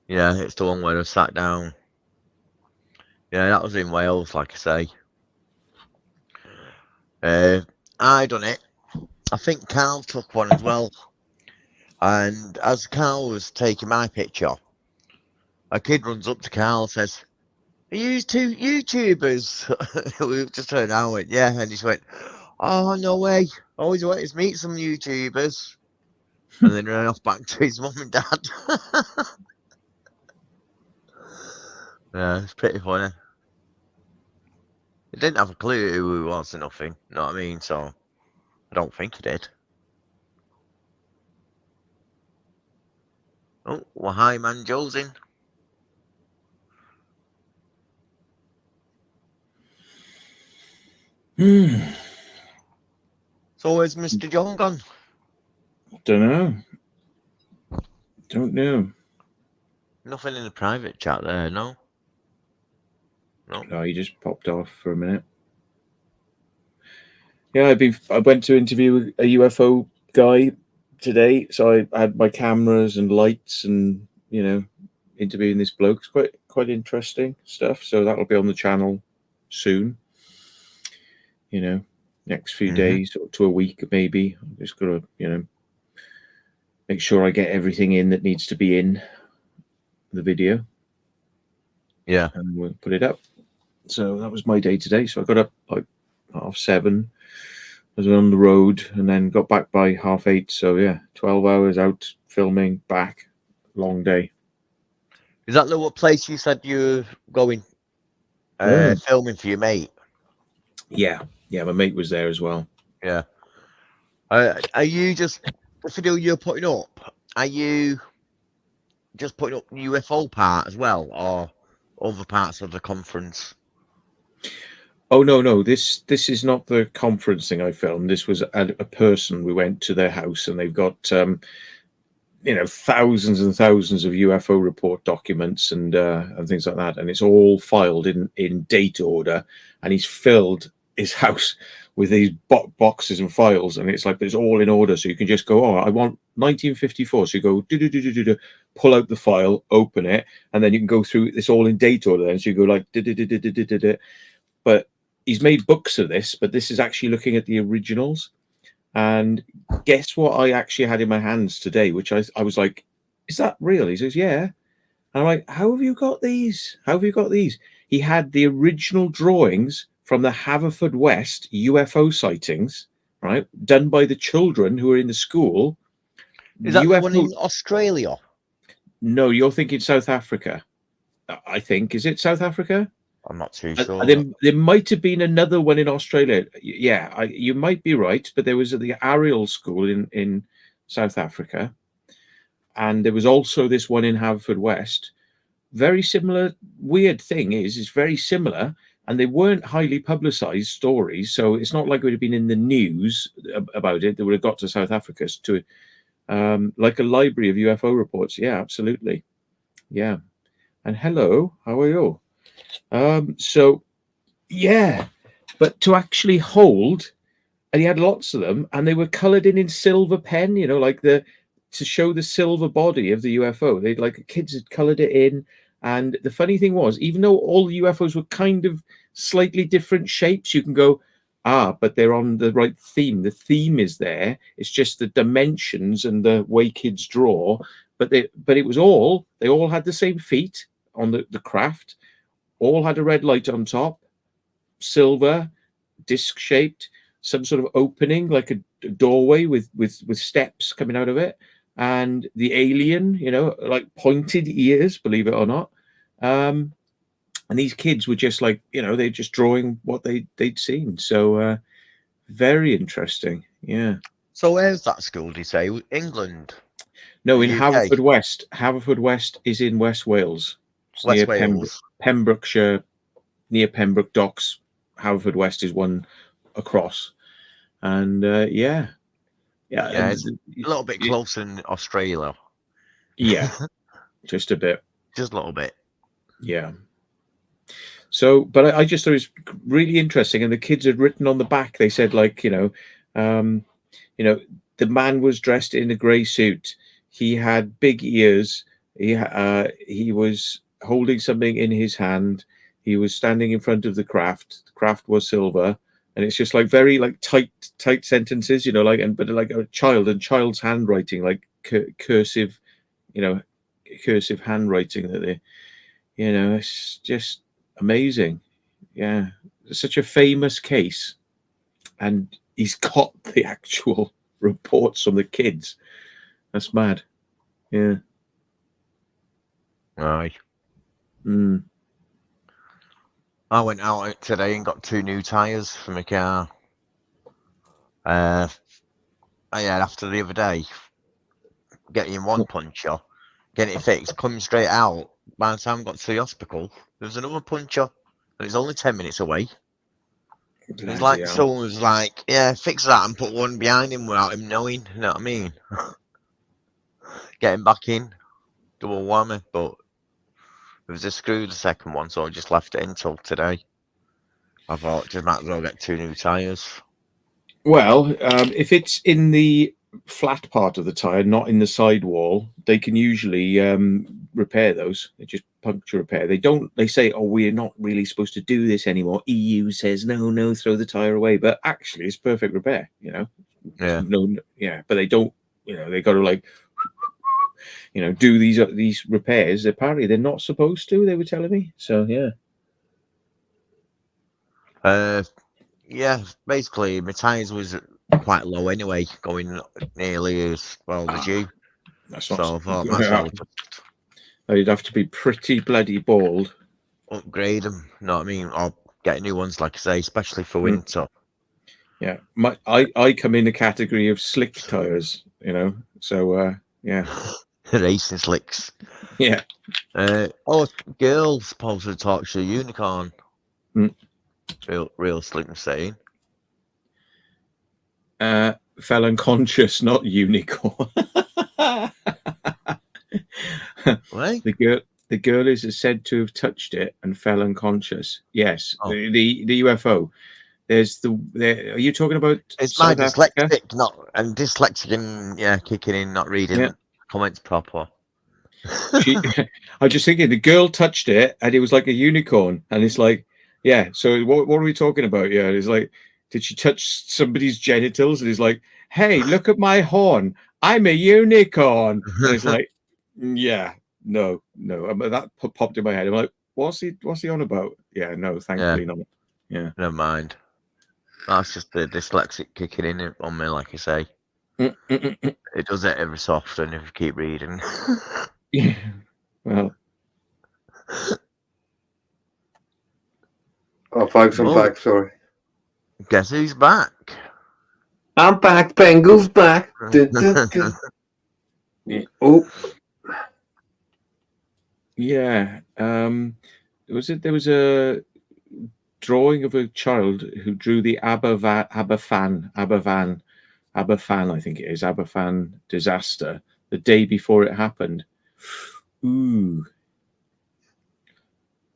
Yeah, it's the one where I sat down. Yeah, that was in Wales, like I say. I done it. I think Carl took one as well. And as Carl was taking my picture, a kid runs up to Carl and says, "Are you two YouTubers?" We just turned around and went, "Yeah." And he just went, "Oh, no way. I always wanted to meet some YouTubers." And then ran off back to his mum and dad. Yeah, it's pretty funny. He didn't have a clue who he was or nothing, you know what I mean? So, I don't think he did. Oh, well, hi, man. Joel's in. So where's Mr. John gone? Don't know. Don't know. Nothing in the private chat there, no? No. No, he just popped off for a minute. Yeah, I went to interview a UFO guy today, so I had my cameras and lights and interviewing this bloke. It's quite interesting stuff. So that'll be on the channel soon. Next few days or to a week maybe. I'm just gotta make sure I get everything in that needs to be in the video. Yeah. And we'll put it up. So that was my day today. So I got up like 7:30. I was on the road and then got back by 8:30. So yeah, 12 hours out filming, back. Long day. Is that the place you said you're going filming for your mate? Yeah, my mate was there as well. Yeah. Are you just the video you're putting up? Are you just putting up the UFO part as well, or other parts of the conference? Oh no! This is not the conference thing I filmed. This was a person. We went to their house and they've got thousands and thousands of UFO report documents and things like that, and it's all filed in date order. And he's filled his house with these boxes and files, and it's all in order. So you can just go, oh, I want 1954. So you go pull out the file, open it, and then you can go through. It's all in date order. Then so you go like but he's made books of this, but this is actually looking at the originals. And guess what I actually had in my hands today, which I was like, is that real? He says, yeah. And I'm like, how have you got these? How have you got these? He had the original drawings from the Haverfordwest UFO sightings, right? Done by the children who were in the school. Is that the one in Australia? No, you're thinking South Africa. I think. Is it South Africa? I'm not too sure. There might have been another one in Australia. Yeah, you might be right, but there was the Ariel School in South Africa, and there was also this one in Haverfordwest. Very similar. Weird thing is, it's very similar, and they weren't highly publicized stories, so it's not like it would have been in the news about it. They would have got to South Africa to like a library of UFO reports. Yeah, absolutely. Yeah, and hello, how are you? So yeah, but to actually hold, and he had lots of them, and they were colored in silver pen, like to show the silver body of the UFO. They kids had colored it in. And the funny thing was, even though all UFOs were kind of slightly different shapes, you can go, but they're on the right theme. The theme is there. It's just the dimensions and the way kids draw. But it was they all had the same feet on the craft. All had a red light on top, silver, disc shaped, some sort of opening like a doorway with steps coming out of it, and the alien, like pointed ears, believe it or not. And these kids were just they're just drawing what they'd seen. So very interesting. Yeah. So where's that school? Do you say England? No, in UK? Haverfordwest. Haverfordwest is in West Wales. It's West near Wales. Pembrokeshire, near Pembroke Docks. Haverfordwest is one across, and yeah, it's a little bit closer in Australia. Yeah, just a bit. Just a little bit. Yeah. So, but I just thought it was really interesting, and the kids had written on the back. They said, the man was dressed in a grey suit. He had big ears. He was holding something in his hand. He was standing in front of the craft. The craft was silver, and it's just very tight sentences, but like a child's handwriting, like cursive, cursive handwriting that they, it's just amazing. Yeah, it's such a famous case, and he's got the actual reports from the kids. That's mad. Yeah. Aye. I went out today and got 2 new tyres for my car. After the other day, getting one puncture, getting it fixed, coming straight out. By the time I got to the hospital, there was another puncture, and it's only 10 minutes away. It's Bloody like hell. someone was like, "Yeah, fix that and put one behind him without him knowing." You know what I mean? Get him back in, double whammy. But it was a screw, the second one, so I just left it until today. I thought just might as well get 2 new tyres. Well, if it's in the flat part of the tire, not in the sidewall, they can usually repair those. They just puncture repair. They don't. They say, "Oh, we're not really supposed to do this anymore." EU says, "No, throw the tire away." But actually, it's perfect repair. You know. Yeah. Yeah, but they don't. You know, they got to like, you know, do these repairs. Apparently, they're not supposed to. They were telling me. So yeah. Yeah, basically my tyres was quite low anyway, going nearly as well as you. That's So not. I thought might as well just You'd have to be pretty bloody bald. upgrade them, you know what I mean? Or get new ones, like I say, especially for winter. Yeah, I come in the category of slick tires, you know. So yeah, Racing slicks. yeah. Girls supposed to talk to a unicorn. Mm. Real slick saying. Fell unconscious, not unicorn. Right? The girl is said to have touched it and fell unconscious. Yes, Oh. the UFO. There's are you talking about? It's my South Africa? dyslexic and kicking in, not reading Yeah. comments proper. I was just thinking the girl touched it and it was like a unicorn, and it's like, yeah. So what are we talking about? Yeah, it's like, did she touch somebody's genitals? And it's like, hey, look at my horn. I'm a unicorn. And it's like, yeah, no. But that popped in my head. I'm like, what's he on about? Yeah, no, thankfully not. Yeah, never mind. That's just the dyslexic kicking in on me, like I say. It does it every so often if you keep reading. Yeah. Well, Oh, folks, I'm Oh. back. Sorry. Guess who's back? I'm back. Bengal's back. Dun, dun, dun. Yeah. Oh, yeah. There was a drawing of a child who drew the Aberfan, I think it is, Aberfan disaster the day before it happened. Ooh.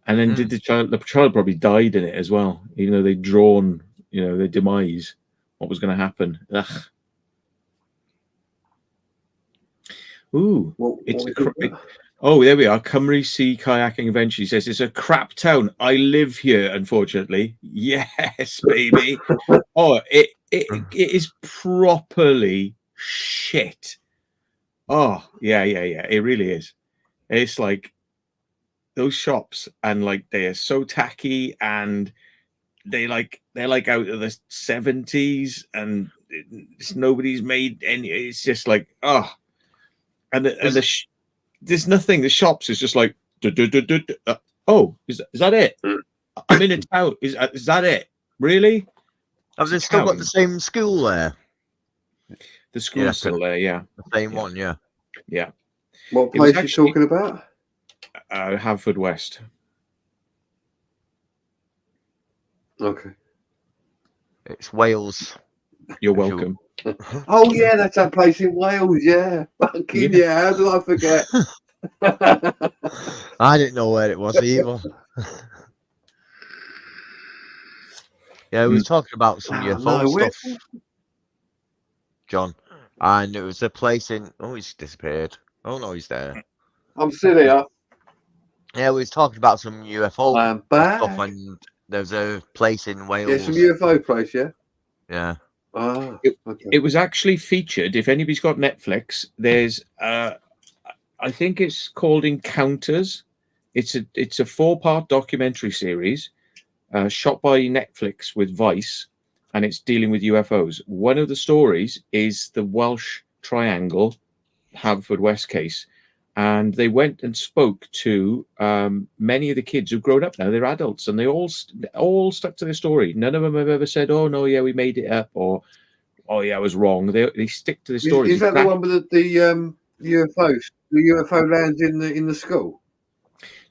And then did the child probably died in it as well, even though they'd drawn, you know, their demise, what was going to happen. Ugh. Ooh. Oh, there we are. Cymru Sea Kayaking Adventure. He says it's a crap town. I live here, unfortunately. Yes, baby. Oh, it is properly shit. Oh, yeah. It really is. It's like those shops, and like they are so tacky, and they're like out of the 70s, and nobody's made any. It's just like there's nothing. The shops is just like oh, is that it? I'm in a town. Is that it? Really? Have they still got the same school there? The school's still there, yeah. The same one, yeah. Yeah. what place are you talking about? Haverford West. Okay. It's Wales. You're welcome. Oh yeah, that's that place in Wales. Yeah. Fucking yeah. How did I forget? I didn't know where it was either. Yeah, we were talking about some UFO stuff, John. And it was a place in. Oh, he's disappeared. Oh no, he's there. I'm still here. Yeah, we was talking about some UFO I'm back. stuff, and there's a place in Wales. Yeah, some UFO place. Yeah. Yeah. Ah, okay. It was actually featured. If anybody's got Netflix, there's I think it's called Encounters. It's a 4-part documentary series shot by Netflix with Vice, and it's dealing with UFOs. One of the stories is the Welsh Triangle Haverford West case, and they went and spoke to many of the kids who've grown up now. They're adults, and they all stuck to their story. None of them have ever said, "Oh no, yeah, we made it up," or "Oh yeah, I was wrong." They stick to the story. Is that the one with the UFO UFO lands in the school?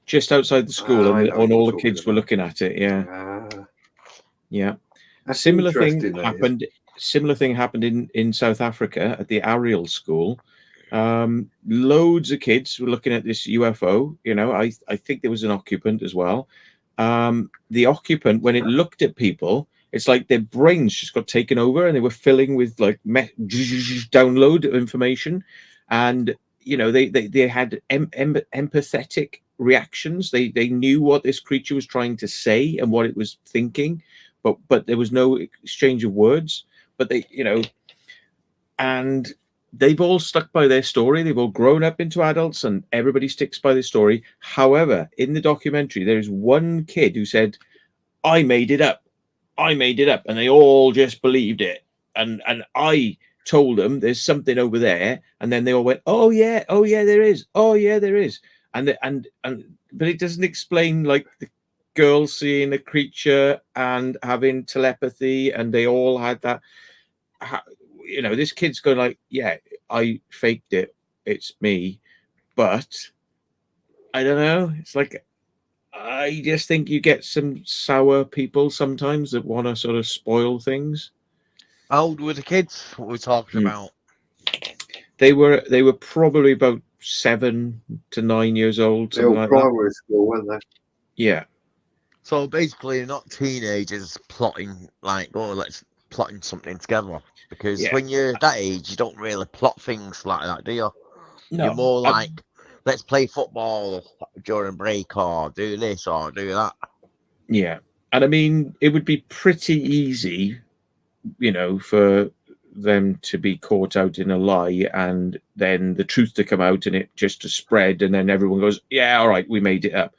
Just outside the school, I and know what all you're the kids talking were about. looking at it. Yeah, Ah, yeah. that's Similar thing interesting. That is. happened. Similar thing happened in South Africa at the Ariel school. Loads of kids were looking at this UFO. You know, I think there was an occupant as well. The occupant, when it looked at people, it's like their brains just got taken over, and they were filling with like download of information, and you know they had empathetic reactions. They knew what this creature was trying to say and what it was thinking, but there was no exchange of words. But they, you know, and they've all stuck by their story. They've all grown up into adults, and everybody sticks by their story. However, in the documentary, there is one kid who said, "I made it up. I made it up," and they all just believed it. And I told them there's something over there, and then they all went, "Oh yeah, there is. Oh yeah, there is." But it doesn't explain like the girl seeing a creature and having telepathy, and they all had that. You know, this kid's going like, "Yeah, I faked it. It's me," but I don't know. It's like, I just think you get some sour people sometimes that want to sort of spoil things. How old were the kids? What we're talking about? They were probably about 7 to 9 years old, They're something all like that. primary school, weren't they? Yeah, So basically, they're not teenagers plotting like, oh, let's plotting something together. Because yeah. when you're that age, you don't really plot things like that, do you? You're No, more like, let's play football during break, or do this, or do that. yeah. And I mean, it would be pretty easy, you know, for them to be caught out in a lie, and then the truth to come out, and it just to spread, and then everyone goes, "Yeah, all right, we made it up."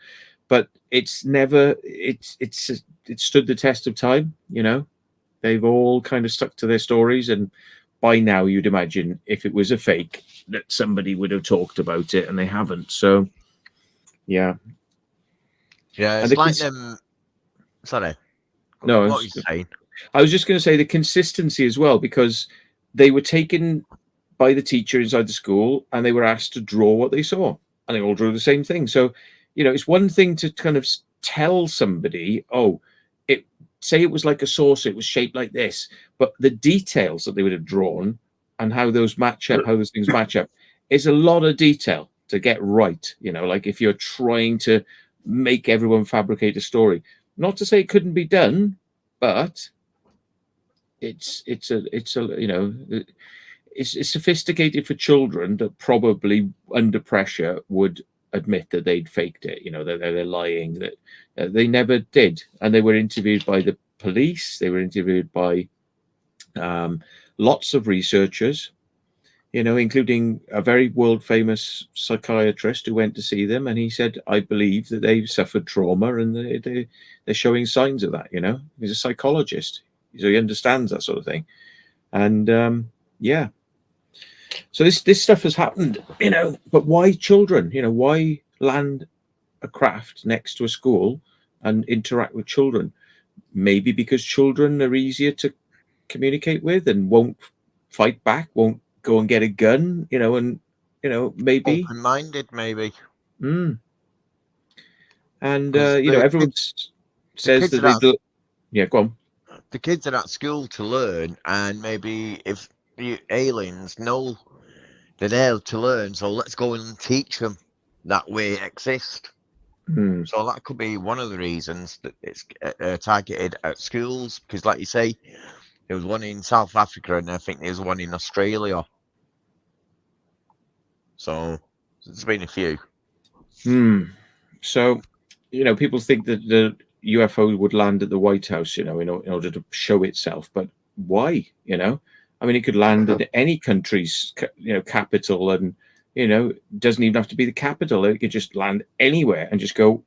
But it's never. It stood the test of time. You know, they've all kind of stuck to their stories, and by now you'd imagine if it was a fake, that somebody would have talked about it, and they haven't. So, yeah. Yeah, And it's like them. Sorry, no, what were you saying? I was just going to say the consistency as well, because they were taken by the teacher inside the school, and they were asked to draw what they saw, and they all drew the same thing. So, you know, it's one thing to kind of tell somebody, "Oh, it say it was like a saucer, it was shaped like this," but the details that they would have drawn and how those match up, how those things match up, is a lot of detail to get right. You know, like if you're trying to make everyone fabricate a story. Not to say it couldn't be done, but it's a you know, it's sophisticated for children that probably under pressure would admit that they'd faked it. You know, they're lying, that they never did. And they were interviewed by the police. They were interviewed by lots of researchers, you know, including a very world famous psychiatrist who went to see them, and he said, "I believe that they've suffered trauma, and they're showing signs of that." You know, he's a psychologist, so he understands that sort of thing. And yeah, so this stuff has happened, you know. But why children? You know, why land a craft next to a school and interact with children? Maybe because children are easier to communicate with and won't fight back, won't go and get a gun, you know, and you know, maybe. Open-minded, maybe. And Because you know, the everyone says kids that are at yeah, go on. the kids are at school to learn, and maybe if the aliens know they're there to learn, so let's go and teach them that we exist. So that could be one of the reasons that it's targeted at schools. Because, like you say, there was one in South Africa, and I think there's one in Australia. So there's been a few. So, you know, people think that the UFO would land at the White House, you know, in order to show itself. But why? You know, I mean, it could land in any country's, you know, capital, and you know, doesn't even have to be the capital. It could just land anywhere and just go,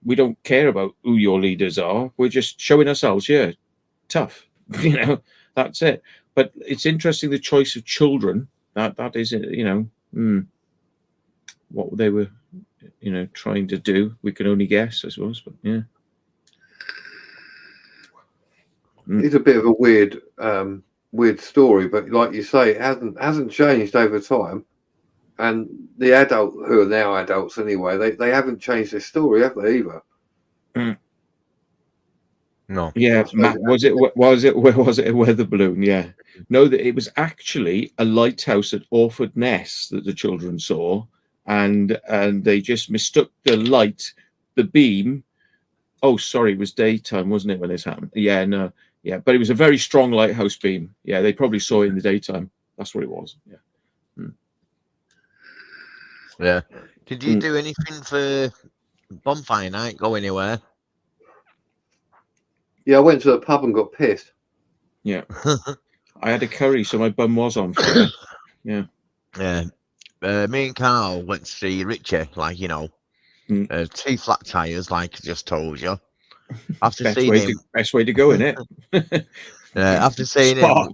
"We don't care about who your leaders are. We're just showing ourselves. Yeah, tough." You know, that's it. But it's interesting the choice of children. That is, you know, what they were, you know, trying to do. We can only guess, I suppose. But yeah, It's a bit of a weird story, but like you say, it hasn't changed over time. And the adult, who are now adults anyway, they haven't changed their story, have they, either? No. Yeah, I suppose Matt, was it a weather balloon? Yeah. No, that it was actually a lighthouse at Orford Ness that the children saw, and they just mistook the light, the beam. Oh, sorry, it was daytime, wasn't it, when this happened? Yeah, no, yeah, but it was a very strong lighthouse beam. Yeah, they probably saw it in the daytime. That's what it was. Yeah. Yeah. Did you do anything for bonfire night? Go anywhere? Yeah, I went to the pub and got pissed. Yeah. I had a curry, so my bum was on fire. Yeah. Yeah. Me and Carl went to see Richie, like, you know, Mm. 2 flat tires, like I just told you. After Best seeing way him, to go, in it. after seeing him,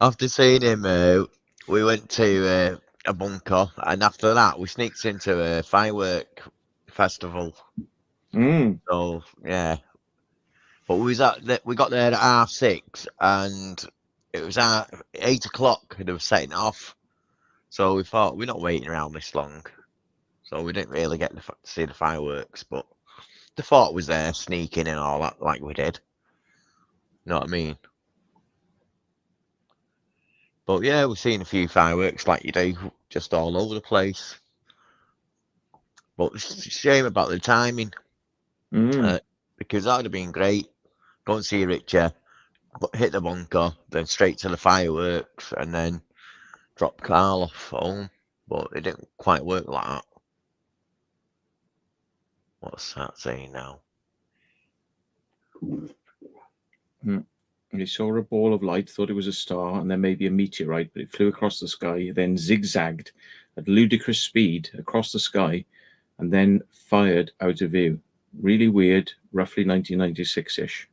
after seeing him, we went to a bunker, and after that, we sneaked into a firework festival. So yeah, but we got there at 6:30, and it was at 8:00, and they were setting it off. So we thought we're not waiting around this long, so we didn't really get to see the fireworks. But the thought was there, sneaking and all that, like we did. You know what I mean? But yeah, we've seen a few fireworks like you do, just all over the place. But it's a shame about the timing, because that would have been great. Go and see Richie, hit the bunker, then straight to the fireworks, and then drop Carl off home. But it didn't quite work like that. What's that saying now? They saw a ball of light, thought it was a star, and then maybe a meteorite, but it flew across the sky, then zigzagged at ludicrous speed across the sky, and then fired out of view. Really weird, roughly 1996-ish.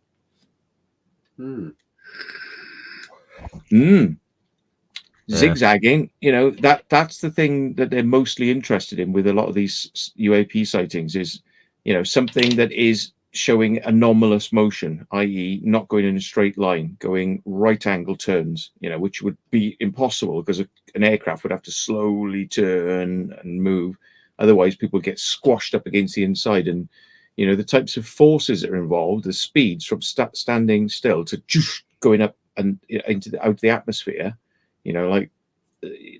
Zigzagging, you know, that's the thing that they're mostly interested in with a lot of these UAP sightings is, you know, something that is showing anomalous motion, i.e. not going in a straight line, going right angle turns, you know, which would be impossible because an aircraft would have to slowly turn and move. Otherwise, people get squashed up against the inside. And, you know, the types of forces that are involved, the speeds from standing still to going up and out of the atmosphere, you know, like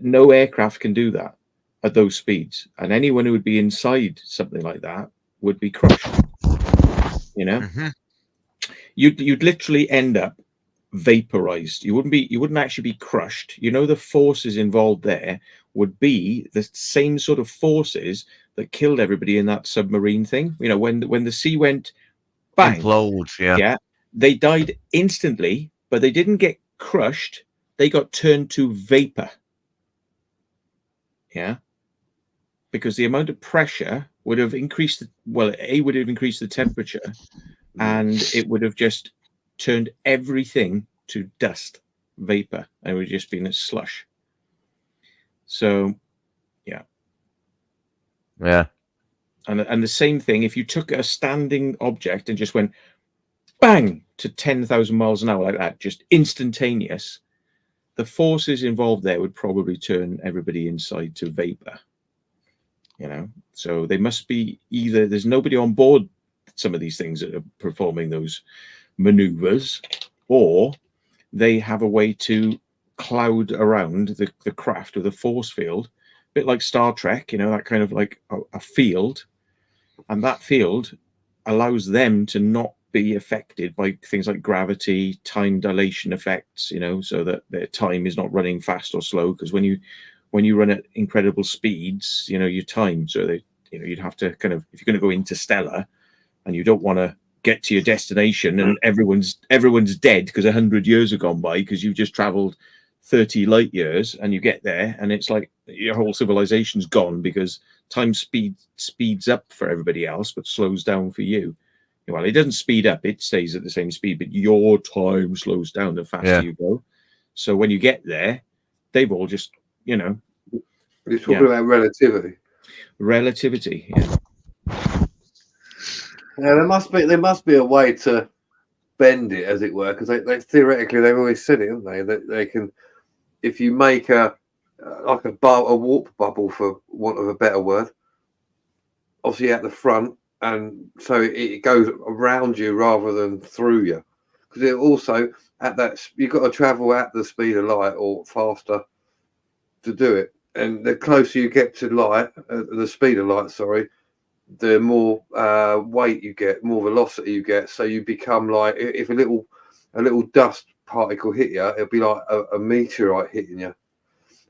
no aircraft can do that at those speeds. And anyone who would be inside something like that would be crushed. You know, you'd literally end up vaporized. You wouldn't actually be crushed. You know, the forces involved there would be the same sort of forces that killed everybody in that submarine thing. You know, when the sea went bang, implodes, yeah, they died instantly, but they didn't get crushed. They got turned to vapor. Yeah, because the amount of pressure would have increased. It would have increased the temperature, and it would have just turned everything to dust, vapor, and it would have just been a slush. So, yeah. And the same thing if you took a standing object and just went bang to 10,000 miles an hour like that, just instantaneous, the forces involved there would probably turn everybody inside to vapor. You know, so they must be either there's nobody on board some of these things that are performing those maneuvers, or they have a way to cloud around the craft with a force field, a bit like Star Trek, you know, that kind of like a field, and that field allows them to not be affected by things like gravity, time dilation effects, you know, so that their time is not running fast or slow, because when you run at incredible speeds, you know, your time, so they, you know, you'd have to kind of, if you're going to go interstellar and you don't want to get to your destination and everyone's dead because 100 years have gone by because you've just traveled 30 light years, and you get there and it's like your whole civilization's gone because time speeds up for everybody else but slows down for you. Well, it doesn't speed up, it stays at the same speed, but your time slows down the faster you go. So when you get there, they've all just, you know, you're talking about relativity. Yeah. Yeah, there must be a way to bend it, as it were, because they theoretically they've always said it, haven't they? That they can if you make a warp bubble, for want of a better word, obviously at the front, and so it goes around you rather than through you, because it also at that you've got to travel at the speed of light or faster to do it, and the closer you get to light, the speed of light, sorry, the more weight you get, more velocity you get, so you become like, if a little dust particle hit you, it'll be like a meteorite hitting you,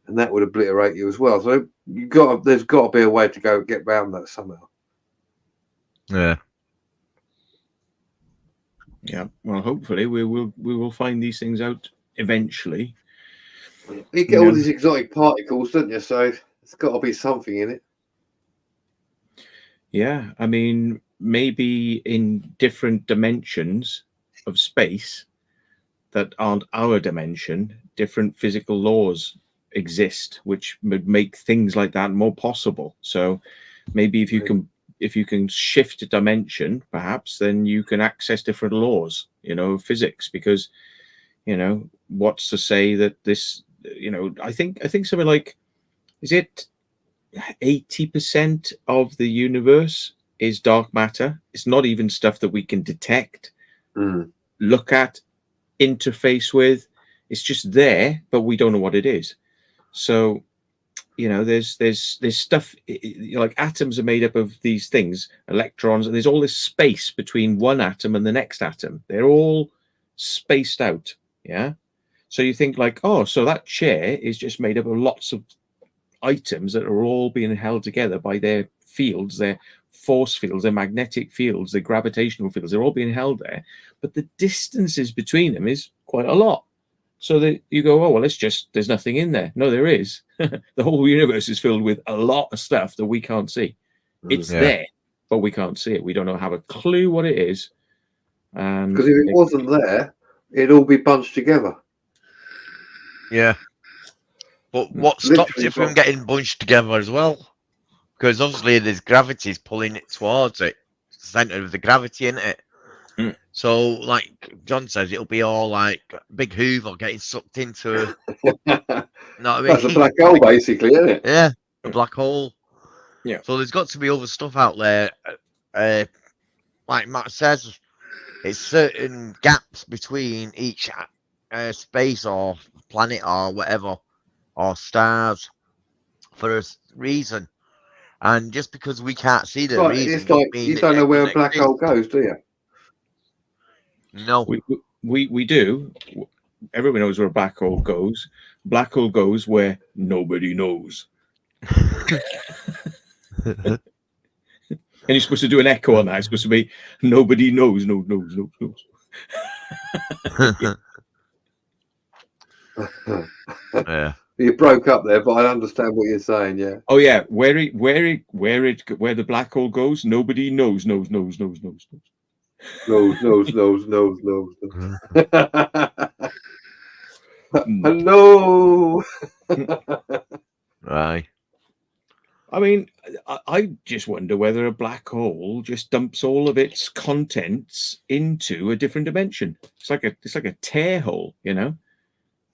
and that would obliterate you as well. So there's got to be a way to get around that somehow. Yeah. Yeah. Well, hopefully we will find these things out eventually. You get all these exotic particles, don't you? So it's got to be something in it. Yeah, I mean, maybe in different dimensions of space that aren't our dimension, different physical laws exist, which would make things like that more possible. So maybe if you can shift a dimension, perhaps, then you can access different laws, of physics, because, what's to say that this, I think something like, is it 80% of the universe is dark matter? It's not even stuff that we can detect, look at, interface with. It's just there, but we don't know what it is. So, there's stuff, like atoms are made up of these things, electrons, and there's all this space between one atom and the next atom. They're all spaced out. Yeah. So you think like, oh, so that chair is just made up of lots of items that are all being held together by their fields, their force fields, their magnetic fields, their gravitational fields. They're all being held there, but the distances between them is quite a lot. So that you go, oh well, there's nothing in there. No, there is. The whole universe is filled with a lot of stuff that we can't see. It's there, but we can't see it. We don't have a clue what it is. Because if it wasn't there, it'd all be bunched together. Yeah. But what stops it from getting bunched together as well? Because obviously there's gravity's pulling it towards it. It's the centre of the gravity, isn't it? So, like John says, it'll be all like big Hoover getting sucked into. That's a black hole, basically, isn't it? Yeah, a black hole. Yeah. So there's got to be other stuff out there. Like Matt says, it's certain gaps between each space or planet or whatever, or stars, for a reason. And just because we can't see the reason, it's like you don't know where a black hole goes, do you? No. We do. Everyone knows where a black hole goes. Black hole goes where nobody knows. And you're supposed to do an echo on that. It's supposed to be nobody knows, knows. Yeah. You broke up there, but I understand what you're saying. Yeah. Oh yeah, where the black hole goes, nobody knows. Knows. Hello. Right. I mean, I just wonder whether a black hole just dumps all of its contents into a different dimension. It's like a tear hole,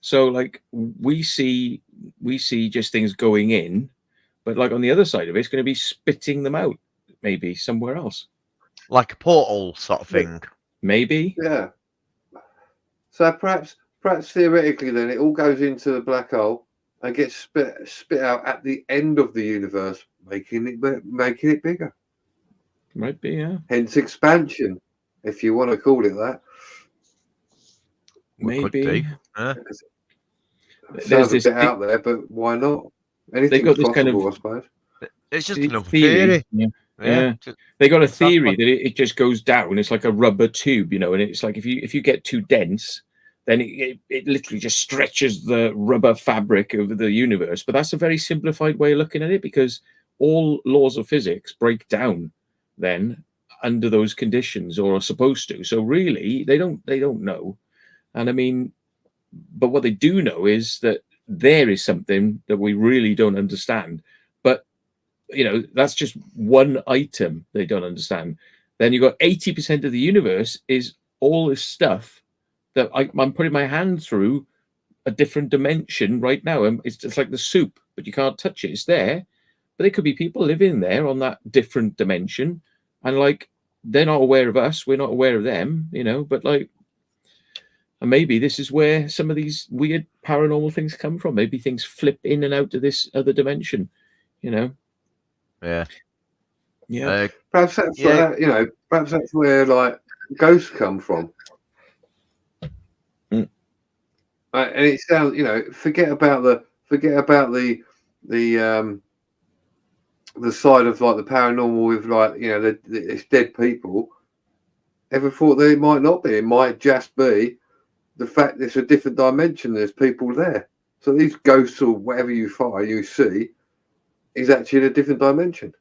So like we see just things going in, but like on the other side of it, it's going to be spitting them out, maybe somewhere else. Like a portal sort of thing. Maybe. Yeah. So perhaps theoretically, then it all goes into the black hole and gets spit out at the end of the universe, making it bigger. Might be, yeah. Hence expansion, if you want to call it that. Maybe. Sounds a bit out there, but why not? Anything's possible, I suppose. It's just another theory. Yeah. They got a theory that it just goes down. It's like a rubber tube, and it's like if you get too dense, then it literally just stretches the rubber fabric of the universe. But that's a very simplified way of looking at it, because all laws of physics break down then under those conditions, or are supposed to. So really, they don't know. And I mean, but what they do know is that there is something that we really don't understand. But that's just one item they don't understand. Then you've got 80% of the universe is all this stuff that I'm putting my hand through a different dimension right now. And it's just like the soup, but you can't touch it. It's there, but there could be people living there on that different dimension, and like they're not aware of us, we're not aware of them, you know. But like, and maybe this is where some of these weird paranormal things come from. Maybe things flip in and out of this other dimension, you know. Yeah. Yeah. Perhaps that's Yeah. you know, perhaps that's where like ghosts come from. Mm. And it sounds, you know, forget about the side of like the paranormal with like, you know, it's dead people. Ever thought that it might not be? It might just be the fact it's a different dimension. There's people there, so these ghosts or whatever you see is actually in a different dimension.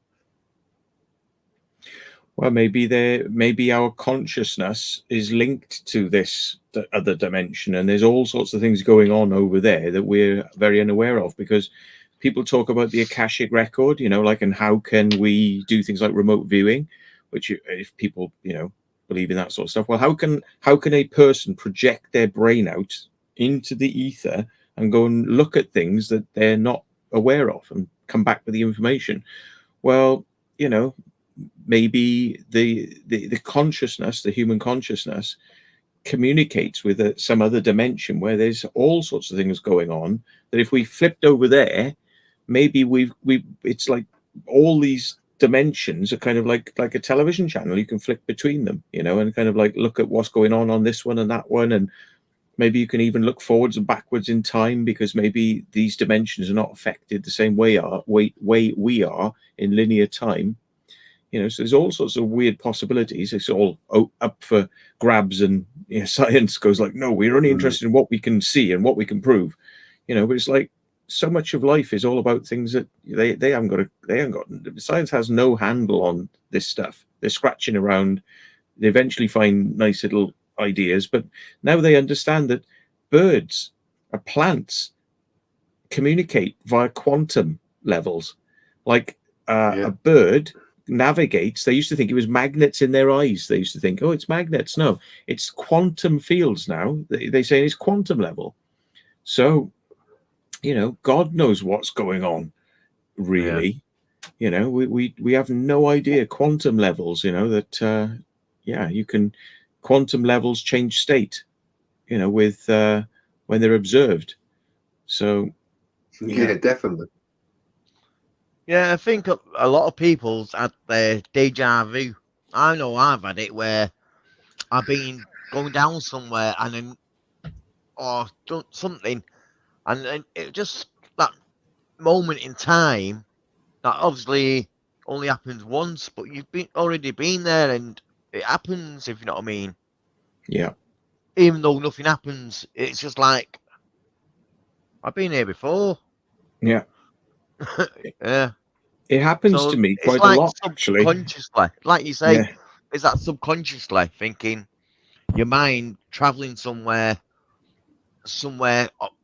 Well, maybe our consciousness is linked to this other dimension, and there's all sorts of things going on over there that we're very unaware of. Because people talk about the Akashic record, you know, like, and how can we do things like remote viewing, which if people, you know, believe in that sort of stuff. Well, how can a person project their brain out into the ether and go and look at things that they're not aware of and come back with the information? Well, you know, maybe the consciousness, the human consciousness, communicates with some other dimension where there's all sorts of things going on, that if we flipped over there, maybe it's like all these dimensions are kind of like a television channel. You can flick between them, you know, and kind of like look at what's going on this one and that one. And maybe you can even look forwards and backwards in time, because maybe these dimensions are not affected the same way we are in linear time. You know, so there's all sorts of weird possibilities. It's all up for grabs, and, you know, science goes like, no, we're only interested in what we can see and what we can prove. You know, but it's like so much of life is all about things that they haven't got. Science has no handle on this stuff. They're scratching around. They eventually find nice little ideas, but now they understand that birds or plants communicate via quantum levels. Like a bird navigates. They used to think it was magnets in their eyes. They used to think, oh, it's magnets. No, it's quantum fields now. They say it's quantum level. So, you know, God knows what's going on, really. You know, we have no idea. Quantum levels, you know, that you can, quantum levels change state, you know, with when they're observed. So Yeah, definitely. Yeah, I think a lot of people's had their deja vu. I know I've had it where I've been going down somewhere and then, or done something, and then it just, that moment in time that obviously only happens once, but you've already been there and it happens, if you know what I mean. Yeah. Even though nothing happens, it's just like, I've been here before. Yeah. Yeah. It happens So to me it's quite like a lot, actually. subconsciously, like you say, Yeah. is that subconsciously thinking, your mind traveling somewhere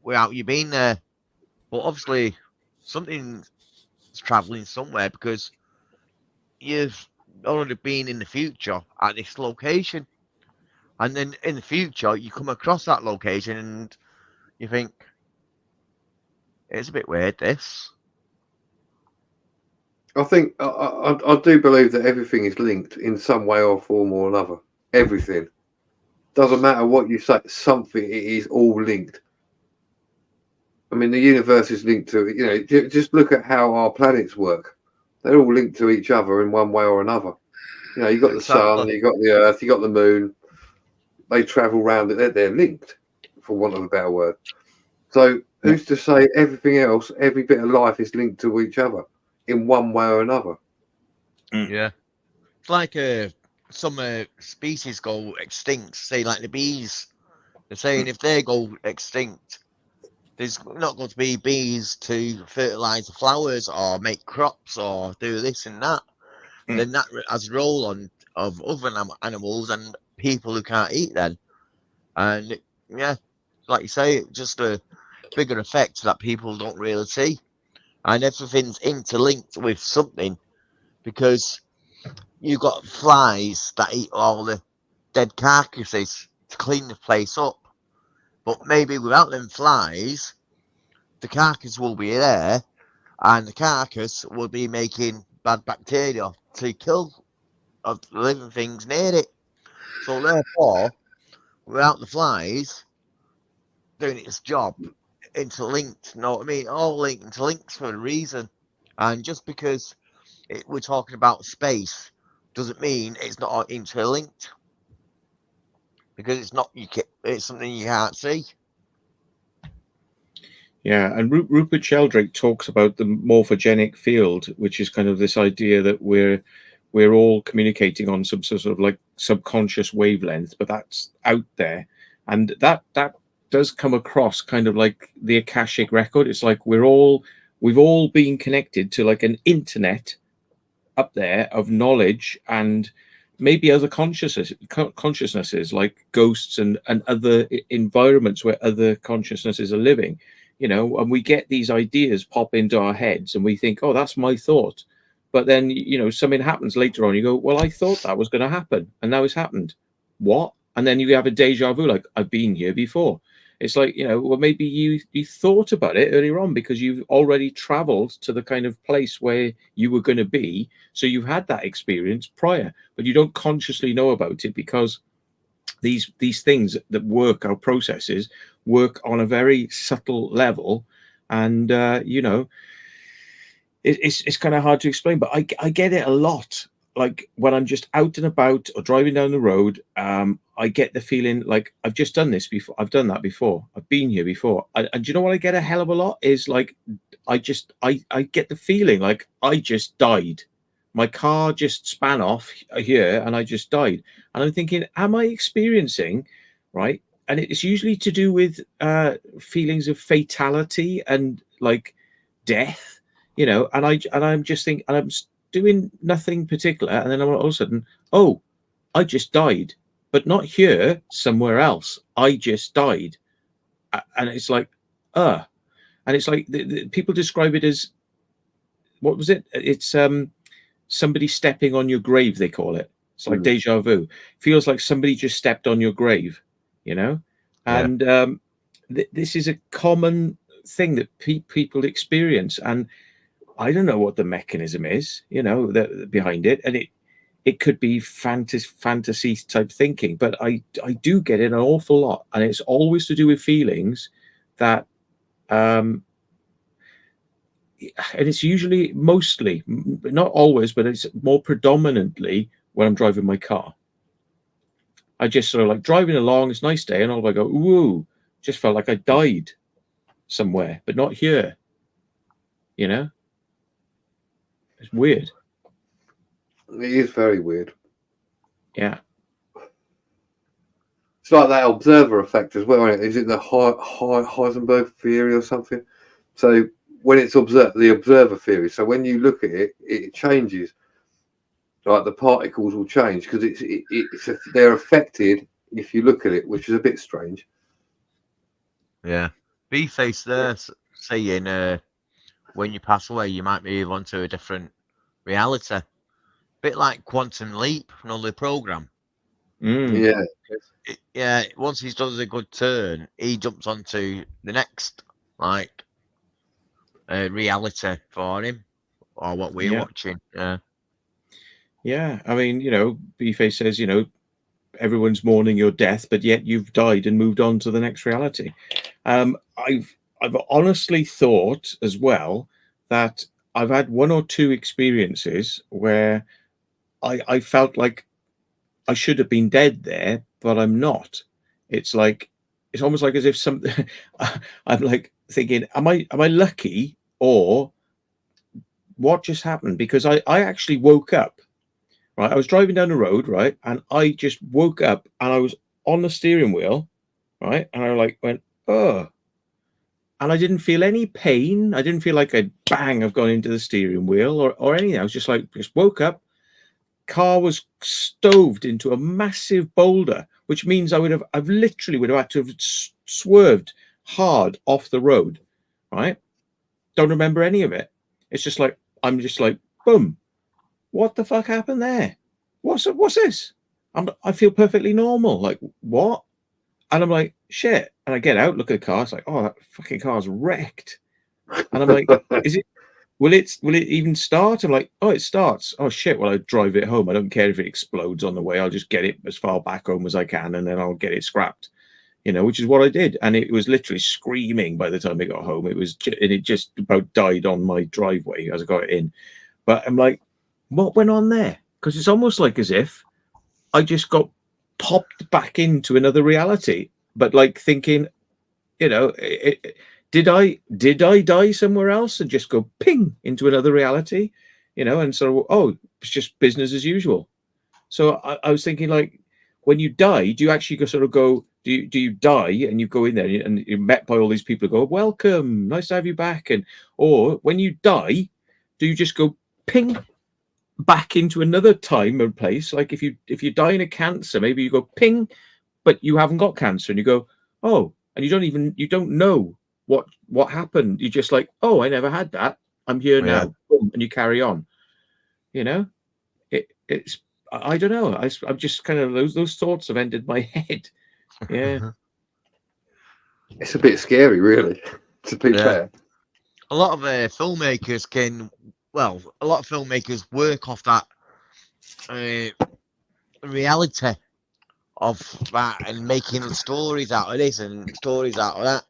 without you being there. But obviously, something's traveling somewhere because you've already been in the future at this location. And then in the future, you come across that location and you think, it's a bit weird, this. I think I do believe that everything is linked in some way or form or another. Everything. Doesn't matter what you say, something, it is all linked. I mean, the universe is linked to, you know, just look at how our planets work. They're all linked to each other in one way or another. You know, you've got the sun, you've got the earth, you've got the moon. They travel around it. They're linked, for want of a better word. So who's to say everything else, every bit of life is linked to each other in one way or another? Yeah. It's like some species go extinct, say like the bees. They're saying if they go extinct, there's not going to be bees to fertilize the flowers or make crops or do this and that. Then that has a role on of other animals and people who can't eat them. And yeah, like you say, just a bigger effect that people don't really see. And everything's interlinked with something, because you've got flies that eat all the dead carcasses to clean the place up. But maybe without them flies, the carcass will be there, and the carcass will be making bad bacteria to kill the living things near it. So therefore, without the flies doing its job, interlinked, you know what I mean? All linked, interlinked for a reason. And just because we're talking about space doesn't mean it's not interlinked. Because it's not, it's something you can't see. Yeah, and Rupert Sheldrake talks about the morphogenic field, which is kind of this idea that we're all communicating on some sort of like subconscious wavelength, but that's out there, and that does come across kind of like the Akashic record. It's like we've all been connected to like an internet up there of knowledge and maybe other consciousnesses like ghosts and other environments where other consciousnesses are living, you know, and we get these ideas pop into our heads and we think, oh, that's my thought. But then, you know, something happens later on. You go, well, I thought that was going to happen and now it's happened. What? And then you have a deja vu, like, I've been here before. It's like, you know, well, maybe you thought about it earlier on because you've already traveled to the kind of place where you were going to be. So you've had that experience prior, but you don't consciously know about it because these things that work, our processes, work on a very subtle level. And, you know, it's kind of hard to explain, but I get it a lot. Like when I'm just out and about or driving down the road, I get the feeling like I've just done this before. I've done that before. I've been here before. And do you know what I get a hell of a lot is like, I get the feeling like I just died. My car just span off here and I just died. And I'm thinking, am I experiencing, right? And it's usually to do with feelings of fatality and like death, you know, and I'm just thinking, and I'm doing nothing particular. And then all of a sudden, oh, I just died, but not here, somewhere else. I just died. And it's like, and it's like the people describe it as, what was it? It's somebody stepping on your grave, they call it. It's like deja vu. Feels like somebody just stepped on your grave, you know? And this is a common thing that people experience. And I don't know what the mechanism is, you know, behind it. And it could be fantasy type thinking, but I do get it an awful lot. And it's always to do with feelings that, and it's usually mostly, not always, but it's more predominantly when I'm driving my car. I just sort of like driving along, it's a nice day, and all of I go, ooh, just felt like I died somewhere, but not here. You know? It's weird. It is very weird. Yeah. It's like that observer effect as well, isn't it? Is it the Heisenberg theory or something? So when it's the observer theory, so when you look at it, it changes. Like the particles will change because they're affected if you look at it, which is a bit strange. Yeah. B-Face there saying when you pass away, you might move on to a different reality. Bit like Quantum Leap, the program. Yeah, once he's done a good turn, he jumps onto the next, like, reality for him, or what we're watching. Yeah, I mean, you know, B-Face says, you know, everyone's mourning your death, but yet you've died and moved on to the next reality. I've honestly thought as well that I've had one or two experiences where I felt like I should have been dead there, but I'm not. It's like, it's almost like as if something, I'm like thinking, am I lucky, or what just happened? Because I actually woke up, right? I was driving down the road, right? And I just woke up and I was on the steering wheel, right? And I like went, oh, and I didn't feel any pain. I didn't feel like a bang, I've gone into the steering wheel or anything. I was just like, just woke up. Car was stoved into a massive boulder, which means I've literally would have had to have swerved hard off the road, right? Don't remember any of it. It's just like, I'm just like, boom. What the fuck happened there? What's this? I feel perfectly normal. Like, what? And I'm like, shit. And I get out, look at the car. It's like, oh, that fucking car's wrecked. And I'm like, will it even start? I'm like, oh, it starts. Oh shit. Well, I drive it home. I don't care if it explodes on the way. I'll just get it as far back home as I can, and then I'll get it scrapped. Which is what I did. And it was literally screaming by the time it got home. It just about died on my driveway as I got it in. But I'm like, what went on there? Because it's almost like as if I just got popped back into another reality. But like thinking, did I die somewhere else and just go ping into another reality? And so, it's just business as usual. So I was thinking, like, when you die, do you actually go, do you die and you go in there and you're met by all these people who go, welcome, nice to have you back? Or when you die, do you just go ping back into another time and place? Like if you die in a cancer, maybe you go ping, but you haven't got cancer, and you go, oh, and you don't know what happened. You're just like, oh, I never had that. I'm here now, and you carry on. It's I don't know. I'm just kind of those thoughts have entered my head. Yeah. It's a bit scary, really, to be fair. A lot of filmmakers work off that reality of that and making stories out of this and stories out of that,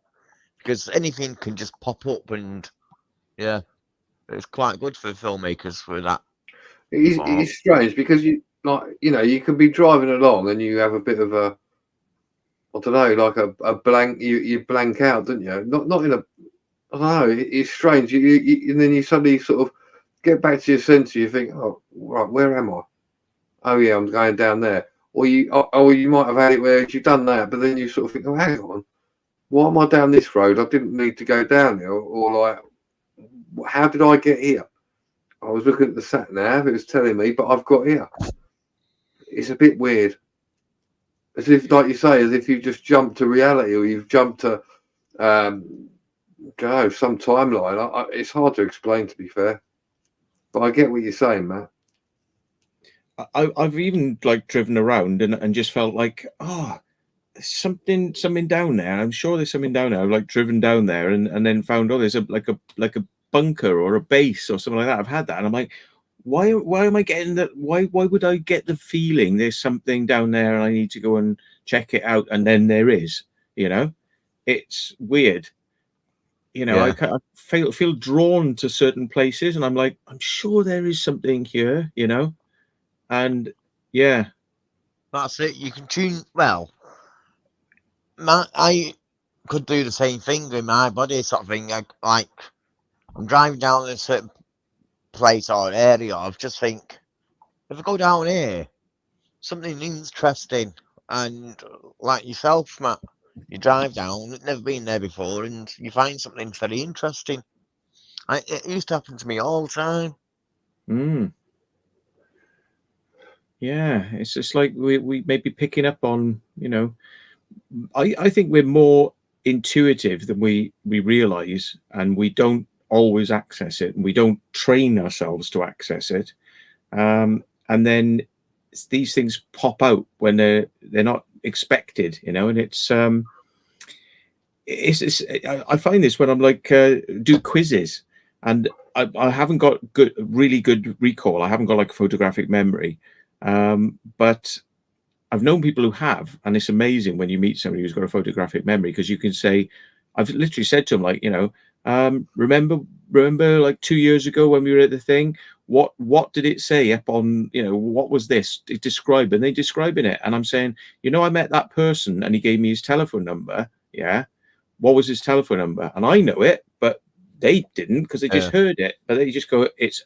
because anything can just pop up, and it's quite good for filmmakers for that. It's strange because you can be driving along and you have a bit of a, I don't know, like a blank. You blank out, don't you? Not in a. I don't know. It's strange. You and then you suddenly sort of get back to your senses. You think, oh, right, where am I? Oh yeah, I'm going down there. Or you might have had it where you've done that, but then you sort of think, oh, hang on, why am I down this road? I didn't need to go down there. Or like, how did I get here? I was looking at the sat nav. It was telling me, but I've got here. It's a bit weird. As if, like you say, as if you've just jumped to reality, or you've jumped to some timeline. It's hard to explain, to be fair, but I get what you're saying, Matt. I've even like driven around and just felt like, something down there. I'm sure there's something down there. I've like driven down there and then found, there's a bunker or a base or something like that. I've had that, and I'm like, why am I getting that? Why would I get the feeling there's something down there and I need to go and check it out? And then there is, it's weird. I feel drawn to certain places, and I'm like, I'm sure there is something here, and that's it. You can tune. Well, I could do the same thing in my body, sort of thing. Like I'm driving down a certain place or area, I just think, if I go down here, something interesting, and like yourself, Matt, you drive down, never been there before, and you find something very interesting. It used to happen to me all the time. Yeah, it's just like we may be picking up on, I think we're more intuitive than we realize, and we don't always access it, and we don't train ourselves to access it. And then these things pop out when they're not expected, and it's I find this when I'm like do quizzes, and I haven't got really good recall. I haven't got like photographic memory, but I've known people who have, and it's amazing when you meet somebody who's got a photographic memory, because you can say, I've literally said to them, like, remember like 2 years ago when we were at the thing, what did it say up on, what was this? Describe, and they describing it. And I'm saying, I met that person and he gave me his telephone number. Yeah. What was his telephone number? And I know it, but they didn't, because they just heard it. But they just go, it's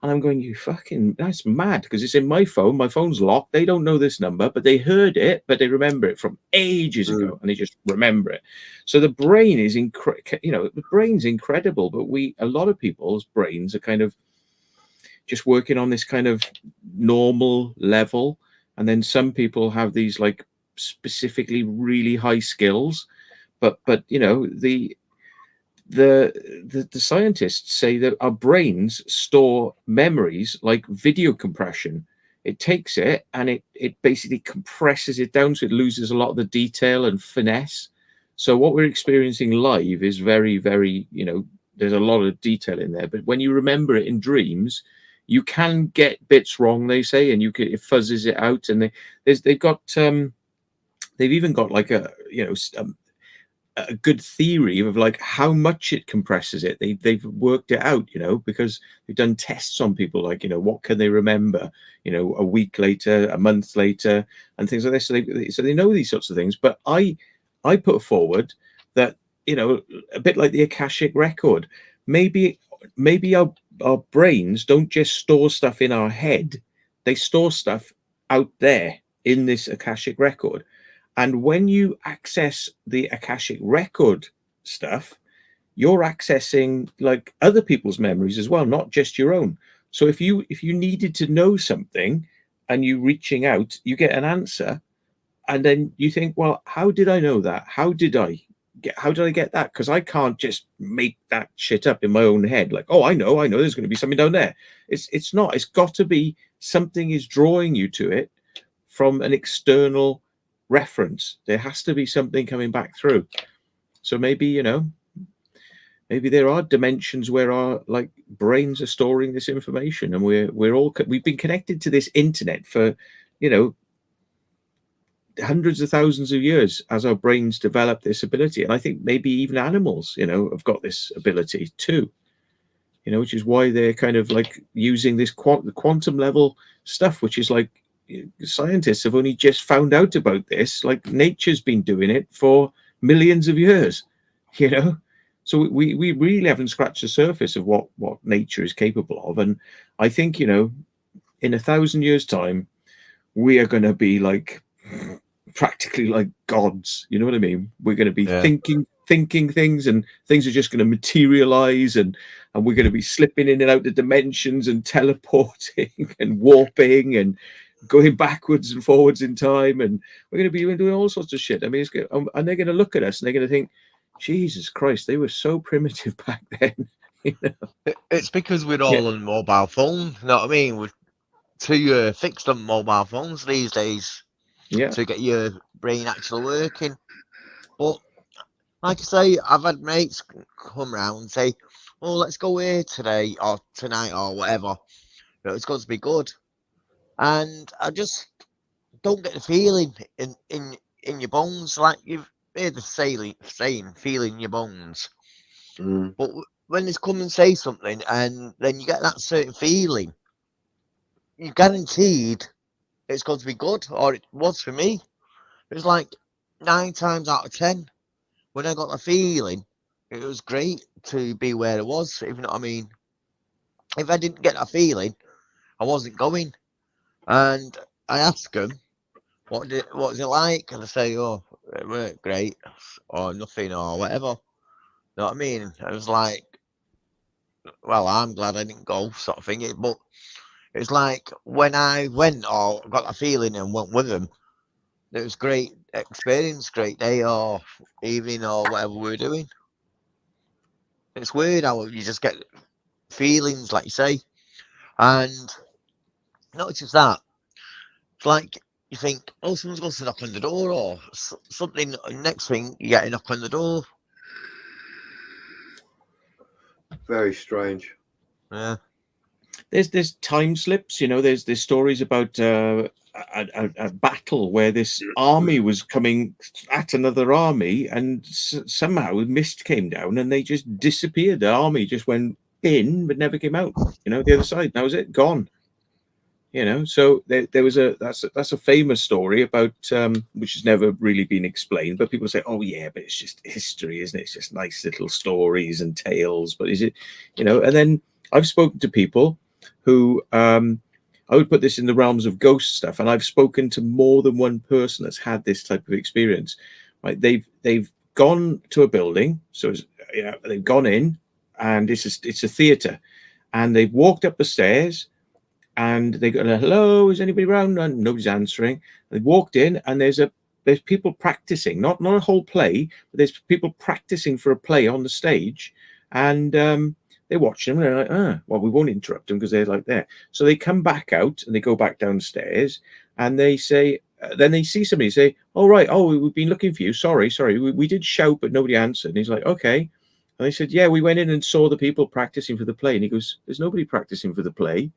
and I'm going, you fucking, that's mad, because it's in my phone. My phone's locked. They don't know this number, but they heard it, but they remember it from ages ago, and they just remember it. So the brain is the brain's incredible, but a lot of people's brains are kind of just working on this kind of normal level, and then some people have these like specifically really high skills, but the scientists say that our brains store memories like video compression. it takes it and it basically compresses it down, so it loses a lot of the detail and finesse. So what we're experiencing live is very, very, you know, there's a lot of detail in there. But when you remember it in dreams, you can get bits wrong, they say, and it fuzzes it out. And they've even got like a, you know, a good theory of like how much it compresses it. They've worked it out, you know, because they've done tests on people, like, you know, what can they remember, you know, a week later, a month later, and things like this. So they know these sorts of things. But I put forward that, you know, a bit like the Akashic record, maybe our brains don't just store stuff in our head, they store stuff out there in this Akashic record. And when you access the Akashic record stuff, you're accessing like other people's memories as well, not just your own. So if you needed to know something and you reaching out, you get an answer, and then you think, well, how did I know that? How did I get that? Because I can't just make that shit up in my own head. Like, oh, I know there's going to be something down there. It's not. It's got to be something is drawing you to it from an external reference. There has to be something coming back through. So maybe, you know, maybe there are dimensions where our like brains are storing this information, and we've been connected to this internet for, you know, hundreds of thousands of years as our brains develop this ability. And I think maybe even animals, you know, have got this ability too, you know, which is why they're kind of like using this quantum level stuff, which is like, scientists have only just found out about this. Like, nature's been doing it for millions of years, you know. So we really haven't scratched the surface of what nature is capable of. And I think, you know, in 1,000 years time, we are going to be like practically like gods, you know what I mean? We're going to be thinking things, and things are just going to materialize, and we're going to be slipping in and out of dimensions and teleporting and warping and going backwards and forwards in time, and we're going to be doing all sorts of shit. I mean, and they're going to look at us and they're going to think, Jesus Christ, they were so primitive back then. You know? It's because we're all on mobile phones, you know what I mean? We're too fixed on mobile phones these days to get your brain actually working. But like I say, I've had mates come round and say, oh, let's go here today or tonight or whatever. You know, it's going to be good. And I just don't get the feeling in your bones, like you've heard the saying, feeling your bones. But when they come and say something, and then you get that certain feeling, you're guaranteed it's going to be good, or it was for me. It was like 9 times out of 10 when I got the feeling, it was great to be where I was, if you know what I mean. If I didn't get that feeling, I wasn't going. And I asked them, what was it like? And they say, oh, it weren't great, or nothing, or whatever. You know what I mean? I was like, well, I'm glad I didn't go, sort of thing. But it's like when I went or got that feeling and went with them, it was great experience, great day or evening or whatever we were doing. It's weird how you just get feelings, like you say. And not just that, it's like you think, oh, someone's going to knock on the door, or something. Next thing, you get a knock on the door. Very strange. Yeah. There's time slips, you know. There's stories about a battle where this army was coming at another army, and somehow mist came down and they just disappeared. The army just went in but never came out, you know, the other side. That was it, gone. You know, so there was that's a famous story about which has never really been explained, but people say, oh yeah, but it's just history, isn't it? It's just nice little stories and tales. But is it, you know? And then I've spoken to people who I would put this in the realms of ghost stuff, and I've spoken to more than one person that's had this type of experience. Right? They've gone to a building, so it's, you know, they've gone in, and it's a theater, and they've walked up the stairs. And they go, hello, is anybody around? And nobody's answering. They walked in, and there's people practicing, not a whole play, but there's people practicing for a play on the stage. And they're watching them, and they're like, well, we won't interrupt them because they're like there. So they come back out and they go back downstairs, and they say, then they see somebody say, "Oh right, oh we've been looking for you. Sorry, we did shout, but nobody answered." And he's like, "Okay." And they said, "Yeah, we went in and saw the people practicing for the play." And he goes, "There's nobody practicing for the play."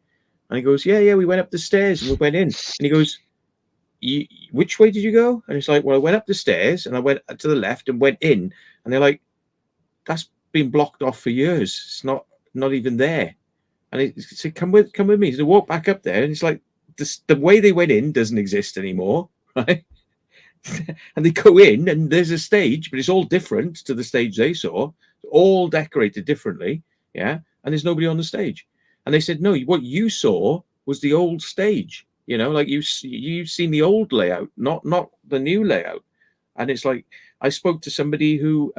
And he goes, "Yeah, we went up the stairs and we went in." And he goes, "Which way did you go?" And it's like, "Well, I went up the stairs and I went to the left and went in." And they're like, "That's been blocked off for years. It's not even there." And he said, "Come with me." So they walk back up there, and it's like the way they went in doesn't exist anymore, right? And they go in, and there's a stage, but it's all different to the stage they saw, all decorated differently, yeah. And there's nobody on the stage. And they said, "No, what you saw was the old stage. You know, like you've seen the old layout, not the new layout." And it's like, I spoke to somebody who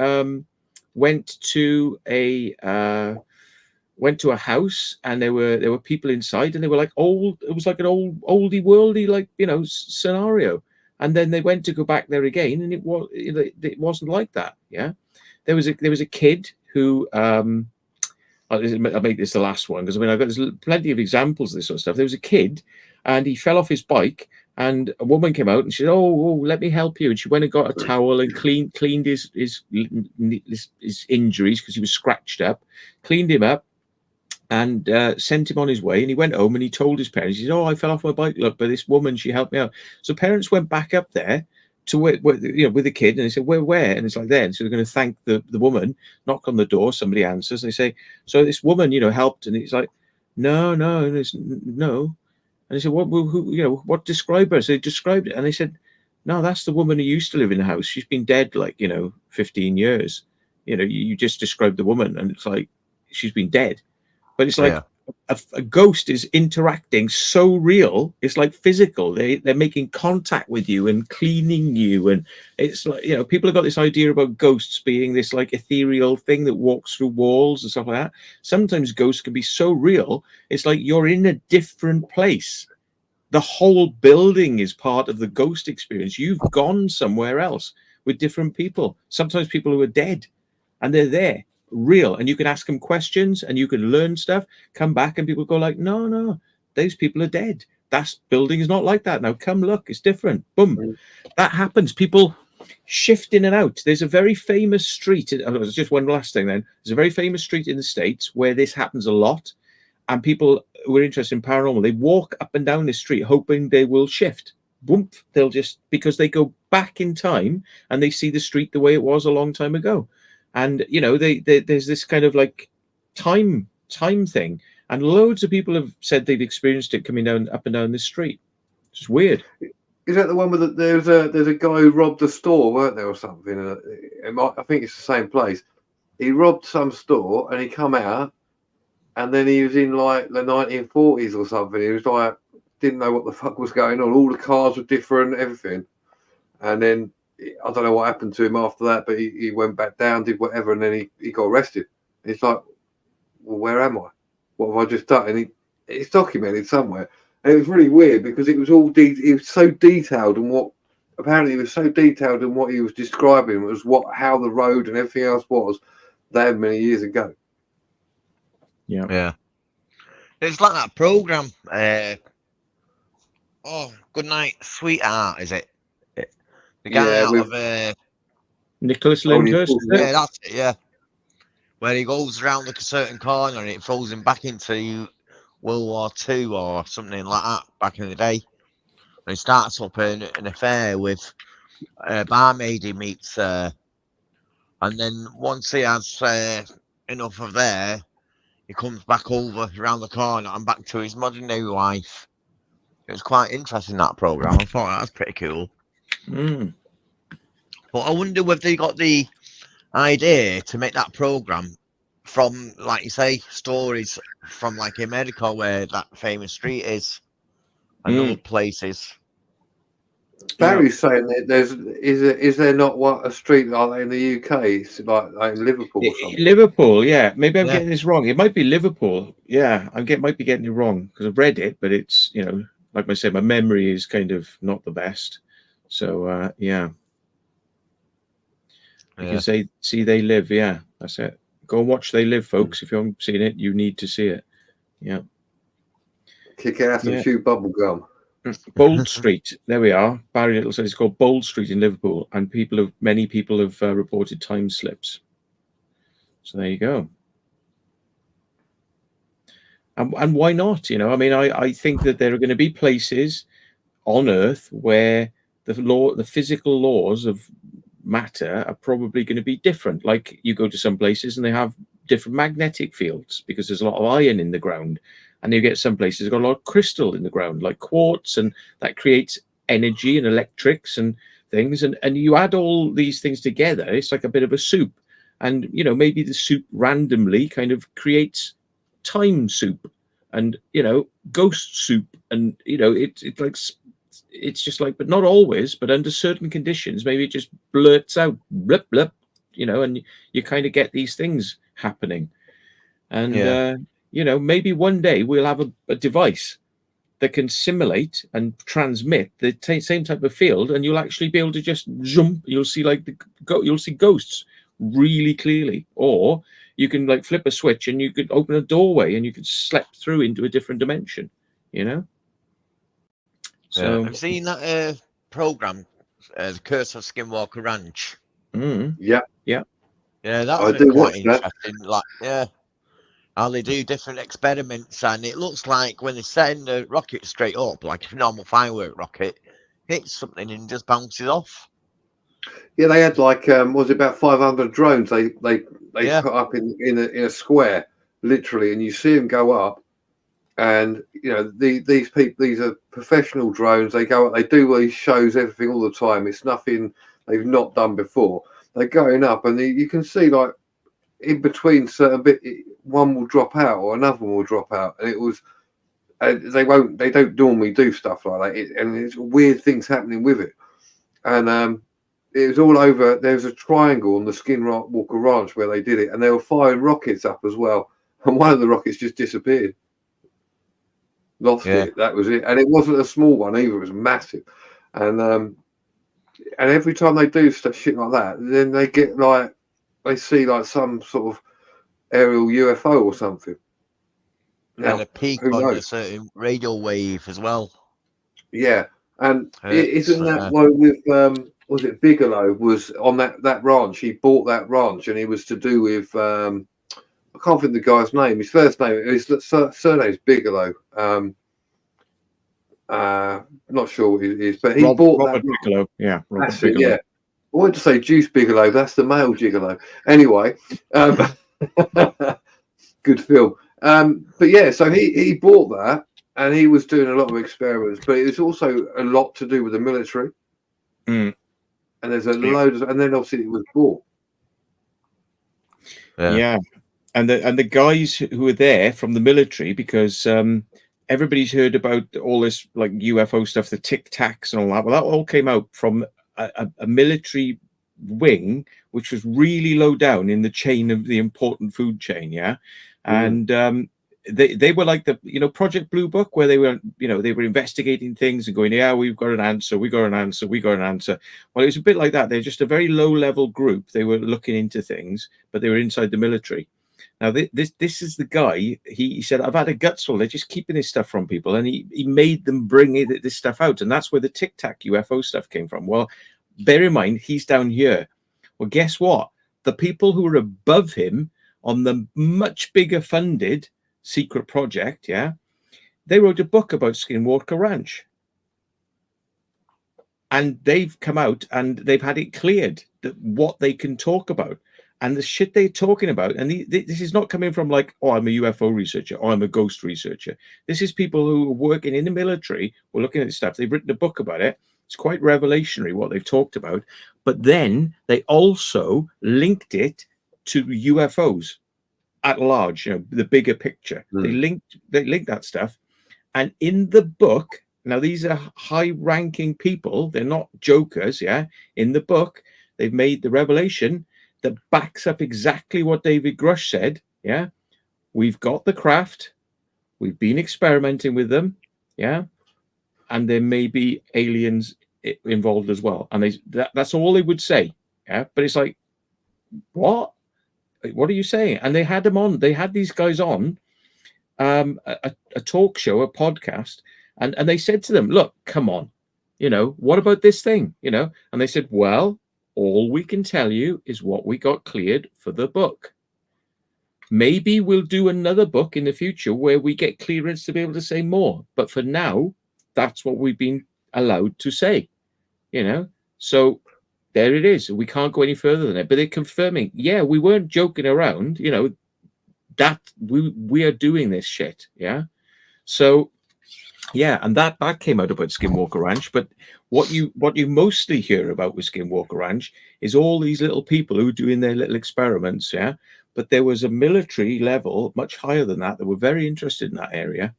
went to a house, and there were people inside, and they were like old. It was like an oldie worldy, like, you know, scenario. And then they went to go back there again, and it wasn't like that. Yeah, there was a kid who I'll make this the last one, because I mean, there's plenty of examples of this sort of stuff. There was a kid, and he fell off his bike, and a woman came out and she said, "Oh, let me help you." And she went and got a towel and cleaned his injuries, because he was scratched up, cleaned him up, and sent him on his way. And he went home and he told his parents, he said, "Oh, I fell off my bike, look, but this woman, she helped me out." So parents went back up there to where, you know, with the kid, and they said, where? And it's like, there. And so they're going to thank the woman. Knock on the door, somebody answers, and they say, "So this woman, you know, helped?" And it's like, no, there's no. And they said, who, you know, what, describe her? So they described it, and they said, "No, that's the woman who used to live in the house. She's been dead, like, you know, 15 years. You know, you just described the woman, and it's like, she's been dead." But it's like, Yeah. a ghost is interacting so real. It's like physical. They're making contact with you and cleaning you. And it's like, you know, people have got this idea about ghosts being this like ethereal thing that walks through walls and stuff like that. Sometimes ghosts can be so real. It's like you're in a different place. The whole building is part of the ghost experience. You've gone somewhere else with different people. Sometimes people who are dead, and they're there, real, and you can ask them questions and you can learn stuff, come back, and people go like, no, those people are dead. That building is not like that now. Come look, it's different. Boom. That happens. People shift in and out. There's a very famous street. Just one last thing then. There's a very famous street in the States where this happens a lot. And people who are interested in paranormal, they walk up and down this street hoping they will shift. Boom. They'll just, because they go back in time and they see the street the way it was a long time ago. And, you know, there's this kind of like time thing. And loads of people have said they've experienced it coming down up and down this street. It's weird. Is that the one with there's a guy who robbed a store, weren't there, or something? I think it's the same place. He robbed some store and he come out, and then he was in like the 1940s or something. He was like, didn't know what the fuck was going on. All the cars were different, everything. And then I don't know what happened to him after that, but he went back down, did whatever, and then he got arrested. It's like, well, where am I? What have I just done? And it's documented somewhere. And it was really weird because it was all it was so detailed, and what apparently it was so detailed in what he was describing was how the road and everything else was that many years ago. Yeah. It's like that program. Good Night, Sweetheart, is it? The guy out of Nicholas Lyndhurst. yeah, that's it. Yeah, where he goes around like a certain corner and it throws him back into World War II or something like that back in the day. And he starts up an affair with a barmaid he meets, and then once he has enough of there, he comes back over around the corner and back to his modern day wife. It was quite interesting, that program. I thought that was pretty cool. But I wonder whether they got the idea to make that program from, like you say, stories from like America, where that famous street is, and other places. Barry's saying that is there not a street like that in the UK? It's like in Liverpool or something. Liverpool, yeah. Maybe I'm getting this wrong. It might be Liverpool. Yeah, might be getting it wrong because I've read it, but it's, you know, like I said, my memory is kind of not the best. So yeah. You can say, see, they live. Yeah, that's it. Go and watch They Live, folks. If you haven't seen it, you need to see it. Yeah. Kick ass and chew bubble gum. Bold Street. There we are. Barry Little says it's called Bold Street in Liverpool, and many people have reported time slips. So there you go. And why not? You know, I mean, I think that there are going to be places on Earth where the physical laws of matter are probably going to be different. Like you go to some places and they have different magnetic fields because there's a lot of iron in the ground, and you get some places that got a lot of crystal in the ground, like quartz, and that creates energy and electrics and things. And you add all these things together, it's like a bit of a soup. And you know, maybe the soup randomly kind of creates time soup, and you know, ghost soup, and you know, it's just like, but not always, but under certain conditions, maybe it just blurts out, blip, blip, you know, and you kind of get these things happening. And, you know, maybe one day we'll have a device that can simulate and transmit the same type of field, and you'll actually be able to just zoom. You'll see like you'll see ghosts really clearly, or you can like flip a switch and you could open a doorway and you could slip through into a different dimension, you know? So I've seen that program, The Curse of Skinwalker Ranch. Yeah. That I was do quite watch that. interesting. Like, how they do different experiments, and it looks like when they're setting the rocket straight up, like a normal firework rocket, hits something and just bounces off. Yeah, they had like was it about 500 drones they put up in a square, literally, and you see them go up. And you know, these people, these are professional drones. They go up, they do these shows, everything all the time. It's nothing they've not done before. They're going up, and you can see like in between certain bit, one will drop out or another one will drop out, and it was. They don't normally do stuff like that, and it's weird things happening with it. And it was all over. There's a triangle on the Skinwalker Ranch where they did it, and they were firing rockets up as well. And one of the rockets just disappeared. Lost it. That was it, and it wasn't a small one either. It was massive, and every time they do shit like that, then they get like they see like some sort of aerial UFO or something. Now, and a peak on a certain radio wave as well. Yeah, and isn't that one with was it Bigelow was on that ranch? He bought that ranch, and he was to do with I can't think of the guy's name. His first name, his surname is Bigelow. Not sure what it is, but he bought Robert that. Bigelow. Yeah, Robert Bigelow. Yeah, I wanted to say Juice Bigelow. That's the male gigolo. Anyway, good film. But yeah, so he bought that, and he was doing a lot of experiments, but it was also a lot to do with the military. And there's a load of, and then obviously it was bought. Yeah. And the guys who were there from the military, because everybody's heard about all this like UFO stuff, the Tic Tacs and all that. Well, that all came out from a military wing, which was really low down in the chain of the important food chain. Yeah. And they were like the, you know, Project Blue Book, where they were, you know, they were investigating things and going, yeah, we've got an answer, we got an answer, we got an answer. Well, it was a bit like that. They're just a very low level group. They were looking into things, but they were inside the military. Now, this is the guy, he said, I've had a gutsful. They're just keeping this stuff from people. And he made them bring this stuff out. And that's where the Tic Tac UFO stuff came from. Well, bear in mind, he's down here. Well, guess what? The people who are above him on the much bigger funded secret project, yeah, they wrote a book about Skinwalker Ranch. And they've come out and they've had it cleared that what they can talk about. And the shit they're talking about, and this is not coming from like, oh, I'm a UFO researcher, or I'm a ghost researcher. This is people who are working in the military, who are looking at this stuff. They've written a book about it. It's quite revolutionary what they've talked about. But then they also linked it to UFOs at large, you know, the bigger picture. They linked that stuff. And in the book, now these are high-ranking people. They're not jokers, yeah? In the book, they've made the revelation that backs up exactly what David Grush said. Yeah, we've got the craft, we've been experimenting with them, yeah, and there may be aliens involved as well. And that's all they would say. Yeah, but it's like, what? what are you saying? And they had them on. They had these guys on a talk show, a podcast, and they said to them, look, come on, what about this thing? And they said, well, all we can tell you is what we got cleared for the book. Maybe we'll do another book in the future where we get clearance to be able to say more. But for now, that's what we've been allowed to say, So there it is. We can't go any further than it. But they're confirming, yeah, we weren't joking around, that we are doing this shit. Yeah. So, yeah, and that came out about Skinwalker Ranch. But what you mostly hear about with Skinwalker Ranch is all these little people who are doing their little experiments. Yeah. But there was a military level much higher than that were very interested in that area,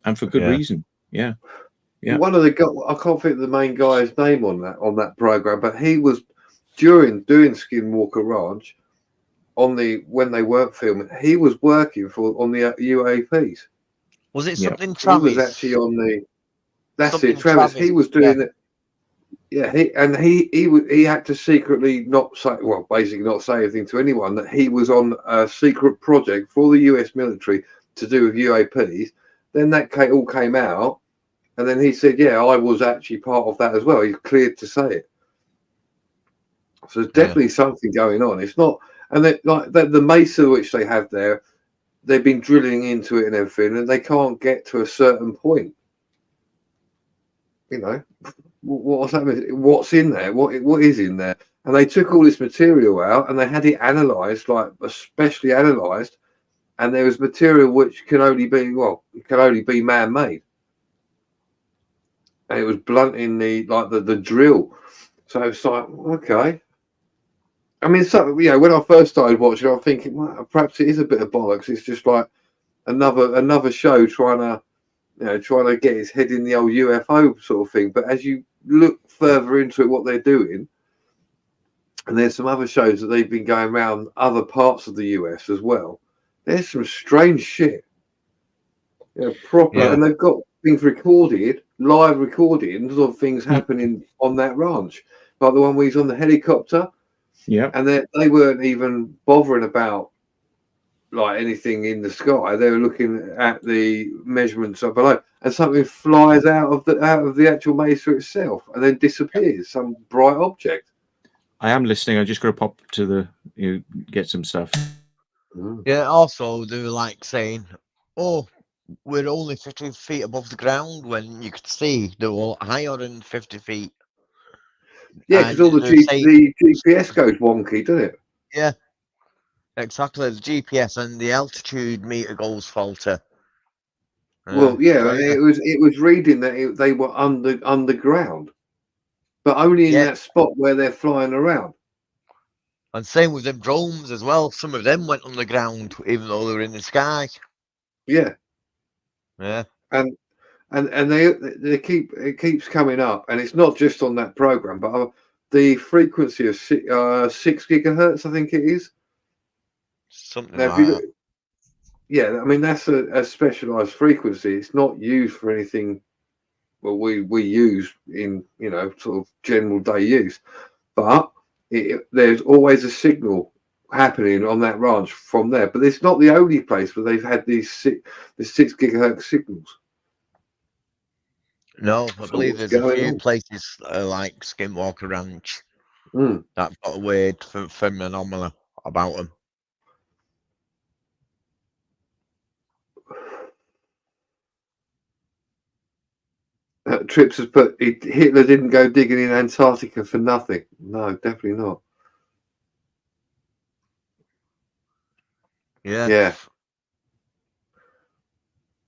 and for good reason. Yeah. One of the guys, I can't think of the main guy's name on that program, but he was during doing Skinwalker Ranch when they weren't filming. He was working on the UAPs. Was it something Travis? He was actually on the. That's something it, Travis. He was doing it. Yeah, he had to secretly basically not say anything to anyone that he was on a secret project for the US military to do with UAPs. Then that all came out, and then he said, "Yeah, I was actually part of that as well." He's cleared to say it. So there's definitely something going on. It's not, and the mesa which they have there, they've been drilling into it and everything, and they can't get to a certain point. What's happening? What's in there? What is in there? And they took all this material out and they had it analysed, especially analysed. And there was material which can only be man-made. And it was blunting the drill. So it's like, okay. I mean, when I first started watching, I'm thinking, well, perhaps it is a bit of bollocks. It's just like another show trying to get his head in the old UFO sort of thing. But as you look further into it, what they're doing, and there's some other shows that they've been going around other parts of the US as well. There's some strange shit, proper, and they've got things recorded, live recordings of things happening on that ranch, like the one where he's on the helicopter. Yeah, and they weren't even bothering about anything in the sky. They were looking at the measurements up below, and something flies out of the actual mesa itself and then disappears. Some bright object. I am listening. I just got to pop to get some stuff. Yeah. Also, they were saying, "Oh, we're only 50 feet above the ground," when you could see they were higher than 50 feet. Yeah, because all the GPS goes wonky, doesn't it? Yeah. Exactly, the GPS and the altitude meter goes faulty. Well, it was reading that they were underground, but only in that spot where they're flying around. And same with them drones as well. Some of them went underground, even though they were in the sky. Yeah, yeah, and it keeps coming up, and it's not just on that program, but the frequency of 6 gigahertz, I think it is. Something like that. Yeah, I mean that's a specialized frequency. It's not used for anything. Well, we use in sort of general day use, but there's always a signal happening on that ranch from there. But it's not the only place where they've had the 6 gigahertz signals. No, I believe there's a few places like Skinwalker Ranch that got a weird phenomena about them. Trips has put Hitler didn't go digging in Antarctica for nothing. No, definitely not. Yeah.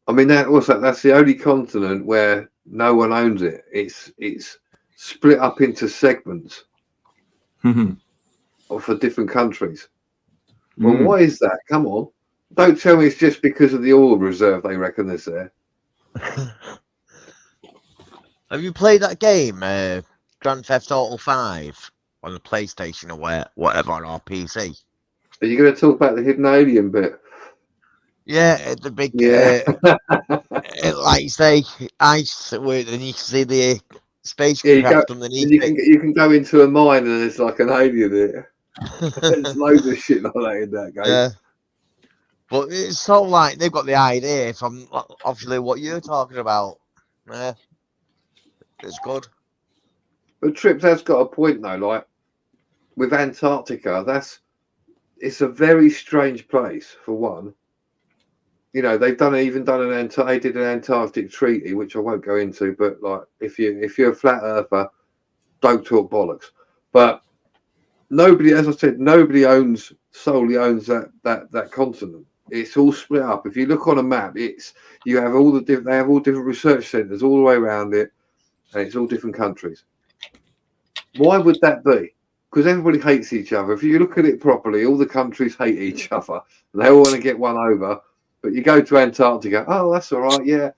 I mean, that's the only continent where no one owns it. It's split up into segments for different countries. Well, why is that? Come on. Don't tell me it's just because of the oil reserve they reckon is there. Have you played that game, Grand Theft Auto 5, on the PlayStation or whatever, or PC? Are you going to talk about the hidden alien bit? Yeah, the big, like you say, ice, and you can see the spacecraft underneath you can go into a mine and there's like an alien there. There's loads of shit like that in that game. Yeah. But it's so like they've got the idea from obviously what you're talking about. Yeah. It's good. But Trips has got a point though. Like with Antarctica, it's a very strange place for one. You know, they've they did an Antarctic treaty, which I won't go into. But like, if you're a flat earther, don't talk bollocks. But nobody, as I said, nobody solely owns that continent. It's all split up. If you look on a map, they have all different research centres all the way around it, and it's all different countries. Why would that be? Because everybody hates each other. If you look at it properly, all the countries hate each other. They all want to get one over. But you go to Antarctica, oh, that's all right, yeah.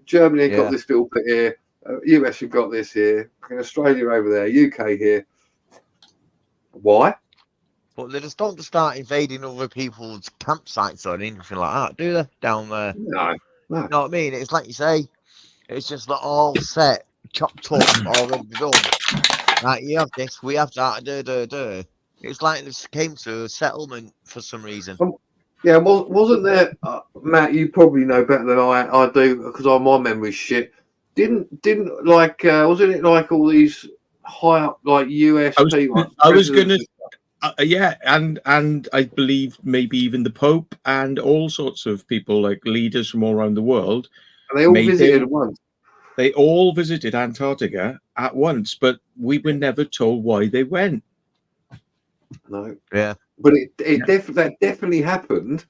Germany got this little bit here. US have got this here. Australia over there. UK here. Why? But they just don't start invading other people's campsites or anything like that, do they? Down there. No. You know what I mean? It's like you say, it's just like all set, chopped up, already done. Like, you have this, we have that, It's like this came to a settlement for some reason. Yeah, wasn't there, Matt? You probably know better than I do because my memory's shit. Didn't like wasn't it like all these high up like US people? I was gonna, yeah, and I believe maybe even the Pope and all sorts of people like leaders from all around the world. And they all visited at once. They all visited Antarctica at once, but we were never told why they went. No. Yeah. But that definitely happened.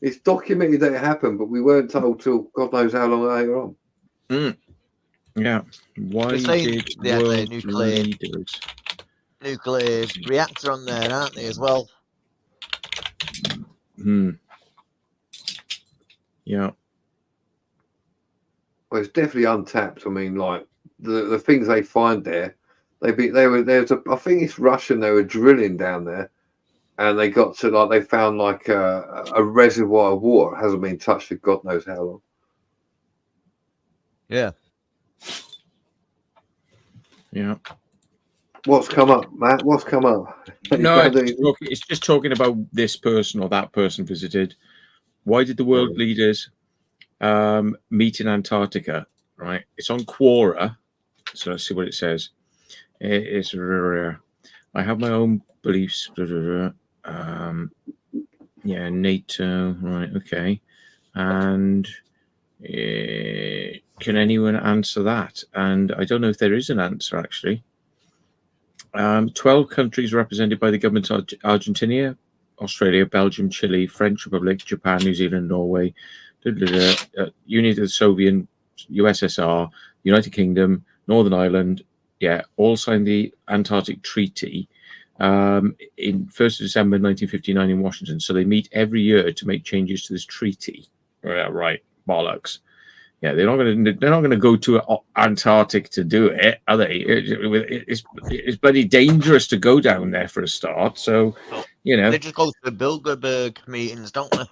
It's documented that it happened, but we weren't told till God knows how long later on. Mm. Yeah. Why did world leaders? Nuclear reactor on there, aren't they, as well? Yeah. Well, it's definitely untapped. I mean, like the things they find there, I think it's Russian. They were drilling down there, and they got to they found a reservoir of water. It hasn't been touched for God knows how long. Yeah. Yeah. What's come up, Matt? What's come up? No, it's just talking about this person or that person visited. Why did the world leaders meet in Antarctica? Right. It's on Quora. So let's see what it says. It's I have my own beliefs. Yeah, NATO. Right. Okay. And can anyone answer that? And I don't know if there is an answer actually. 12 countries represented by the governments of Argentina, Australia, Belgium, Chile, French Republic, Japan, New Zealand, Norway, Union of the Soviet, USSR, United Kingdom, Northern Ireland, all signed the Antarctic Treaty in 1st of December 1959 in Washington. So they meet every year to make changes to this treaty. Right, bollocks. Yeah, they're not going to go to Antarctic to do it, are they? It's bloody dangerous to go down there for a start. So, they just go to the Bilderberg meetings, don't they?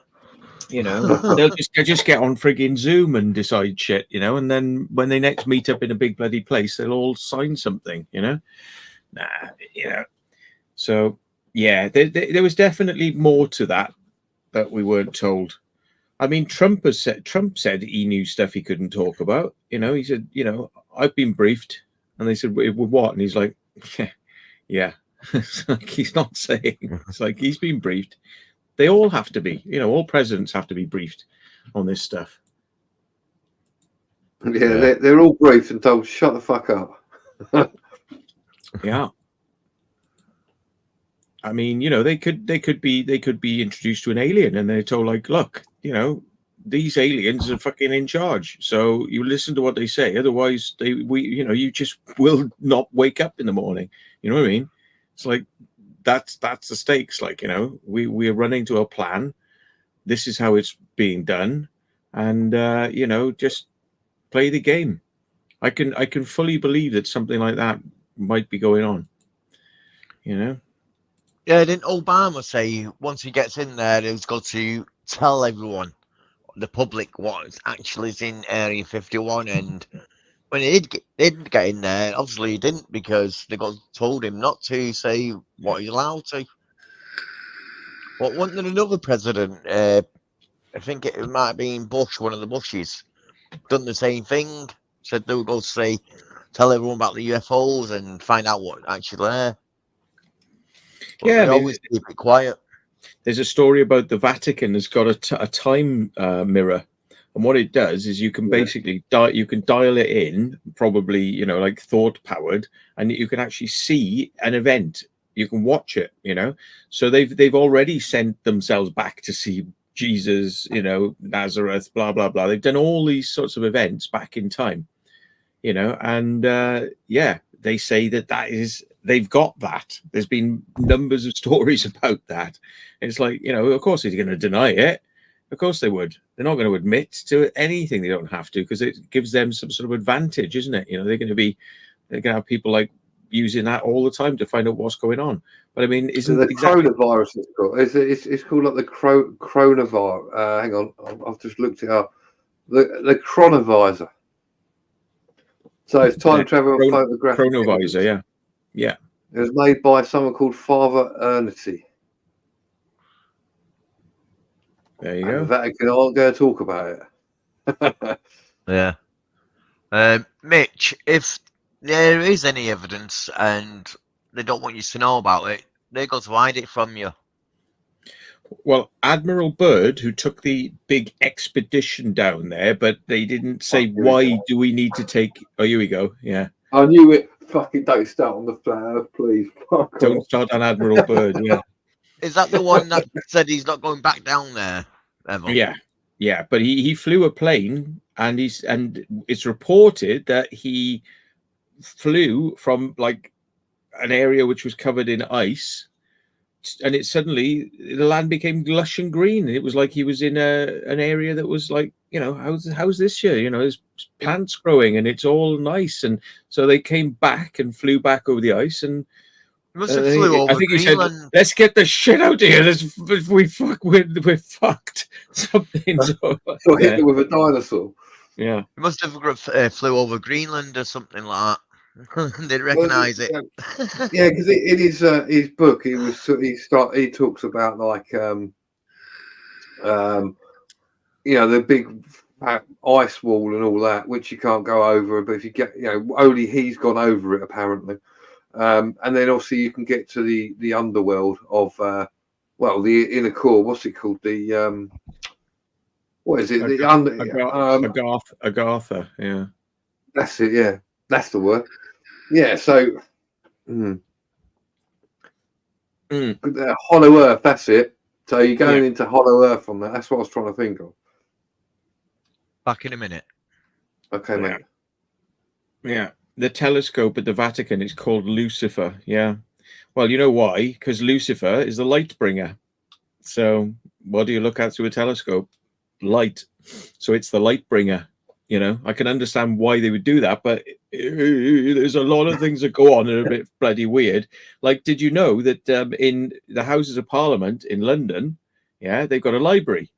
They'll just get on frigging Zoom and decide shit, and then when they next meet up in a big bloody place, they'll all sign something, So yeah, there was definitely more to that we weren't told. I mean, Trump said he knew stuff he couldn't talk about. He said, I've been briefed, and they said, with what? And he's like, yeah. It's like he's not saying. It's like he's been briefed. They all have to be. All presidents have to be briefed on this stuff. Yeah, they're all briefed and told, shut the fuck up. Yeah. I mean, they could be introduced to an alien and they're told like, look, these aliens are fucking in charge. So you listen to what they say. Otherwise you just will not wake up in the morning. You know what I mean? It's like, that's the stakes. Like, we're running to a plan. This is how it's being done. And, just play the game. I can fully believe that something like that might be going on, Yeah, didn't Obama say once he gets in there, he's got to tell everyone, the public, what actually is in Area 51? And when he did get in there, obviously he didn't because they told him not to say what he's allowed to. What wasn't there another president? I think it might have been Bush, one of the Bushes, done the same thing. Said they would go say, tell everyone about the UFOs and find out what actually there. But Yeah, they I mean, always keep it quiet. there's a story about the Vatican has got a time mirror, and what it does is you can basically you can dial it in, probably, you know, like thought powered, and you can actually see an event. You can watch it, you know. So they've already sent themselves back to see Jesus, you know, Nazareth, blah blah blah. They've done all these sorts of events back in time, you know, and yeah, they say that is they've got that. There's been numbers of stories about that. It's like, you know, of course he's going to deny it. Of course they would. They're not going to admit to anything. They don't have to, because it gives them some sort of advantage, isn't it? You know, they're going to have people like using that all the time to find out what's going on. But I mean, So isn't the exactly coronavirus is called. It's called like the coronavirus. Hang on, I've just looked it up. The chronovisor. So it's time travel and photographic chronovisor, evidence. yeah. It was made by someone called Father Ernity. There you And the go. Vatican aren't going to talk about it. Yeah. Mitch, if there is any evidence and they don't want you to know about it, they go to hide it from you. Well, Admiral Byrd, who took the big expedition down there, but they didn't say why do we need to take. Oh, here we go. Yeah. I knew it. Fucking don't start on the flat earth, please. Fuck Don't off. start on Admiral Byrd. Yeah. Is that the one that said he's not going back down there ever? Yeah. But he flew a plane, and it's reported that he flew from like an area which was covered in ice, and it suddenly the land became lush and green, and it was like he was in an area that was like, you know, how's this here, you know, there's plants growing and it's all nice. And so they came back and flew back over the ice, and He must have flew over I think Greenland. he said, let's get the shit out of here, we're fucked. Something So hit it with a dinosaur. Yeah. He must have flew over Greenland or something like that. They'd recognise it. Yeah, because in his book, he talks about like you know, the big ice wall and all that, which you can't go over. But if you get, you know, only he's gone over it apparently. And then obviously you can get to the underworld of well, the inner core. What's it called? The what is it? Agartha. Yeah. That's it. Yeah, that's the word. Yeah. So. Hollow Earth, that's it. So you're going into Hollow Earth from that. That's what I was trying to think of. Back in a minute. Okay, mate. Yeah. The telescope at the Vatican is called Lucifer. Yeah. Well, you know why? Because Lucifer is the light bringer. So what do you look at through a telescope? Light. So it's the light bringer. You know, I can understand why they would do that, but there's a lot of things that go on that are a bit bloody weird. Like, did you know that in the Houses of Parliament in London, yeah, they've got a library,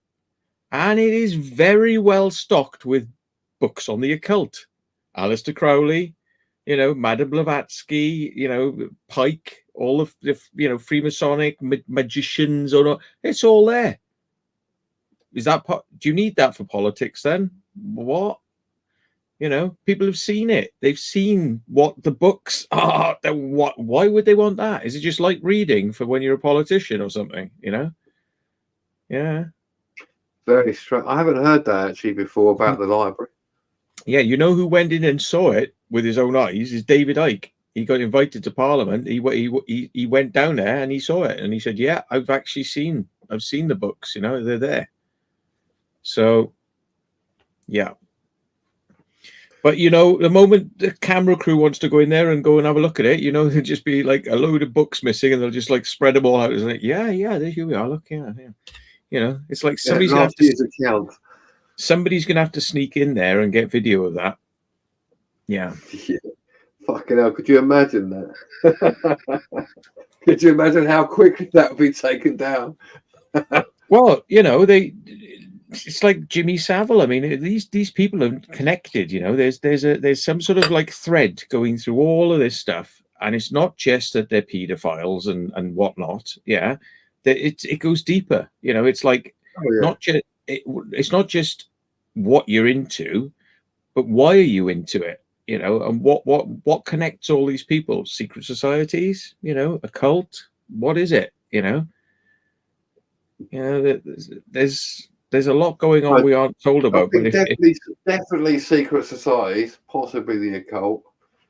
and it is very well stocked with books on the occult. Aleister Crowley, you know, Madame Blavatsky, you know, Pike, all of the, you know, Freemasonic magicians, or not, it's all there. Is that do you need that for politics then? What? You know, people have seen it. They've seen what the books are. Why would they want that? Is it just like reading for when you're a politician or something? You know? Yeah. Very strange. I haven't heard that actually before about the library. Yeah, you know who went in and saw it with his own eyes is David Icke. He got invited to Parliament. He went down there and he saw it, and he said, "Yeah, I've seen the books. You know, they're there." So, yeah. But, you know, the moment the camera crew wants to go in there and go and have a look at it, you know, there'll just be like a load of books missing, and they'll just like spread them all out. It's like, yeah, there we are. Look, yeah. You know, it's like somebody's going to have to sneak in there and get video of that. Yeah. Fucking hell, could you imagine that? Could you imagine how quickly that would be taken down? Well, you know, it's like Jimmy Savile. I mean, these people are connected. You know, there's some sort of like thread going through all of this stuff, and it's not just that they're paedophiles and whatnot. Yeah, it goes deeper. You know, it's like not just it's not just what you're into, but why are you into it? You know, and what connects all these people? Secret societies, you know, a cult. What is it? You know, there's a lot going on we aren't told I about. But think definitely secret societies, possibly the occult.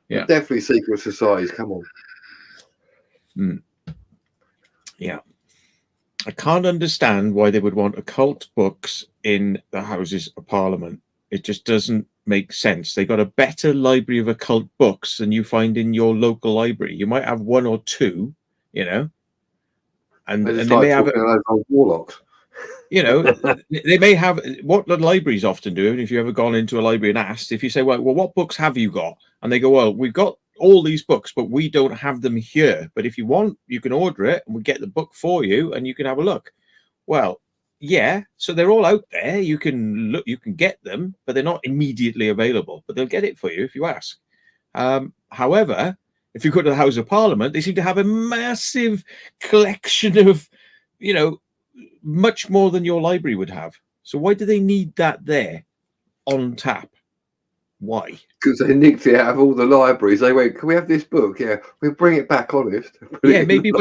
Yeah. Definitely secret societies. Come on. Yeah. I can't understand why they would want occult books in the Houses of Parliament. It just doesn't make sense. They got a better library of occult books than you find in your local library. You might have one or two, you know, and they may have warlocks. You know, they may have what the libraries often do. And if you ever gone into a library and asked, if you say, well, what books have you got? And they go, well, we've got all these books, but we don't have them here. But if you want, you can order it and we get the book for you and you can have a look. Well, yeah. So they're all out there. You can look, you can get them, but they're not immediately available. But they'll get it for you if you ask. However, if you go to the House of Parliament, they seem to have a massive collection of, you know, much more than your library would have. So why do they need that there on tap? Why? Because they nicked it out of all the libraries. They went, "Can we have this book? Yeah, we'll bring it back, honest." Yeah, maybe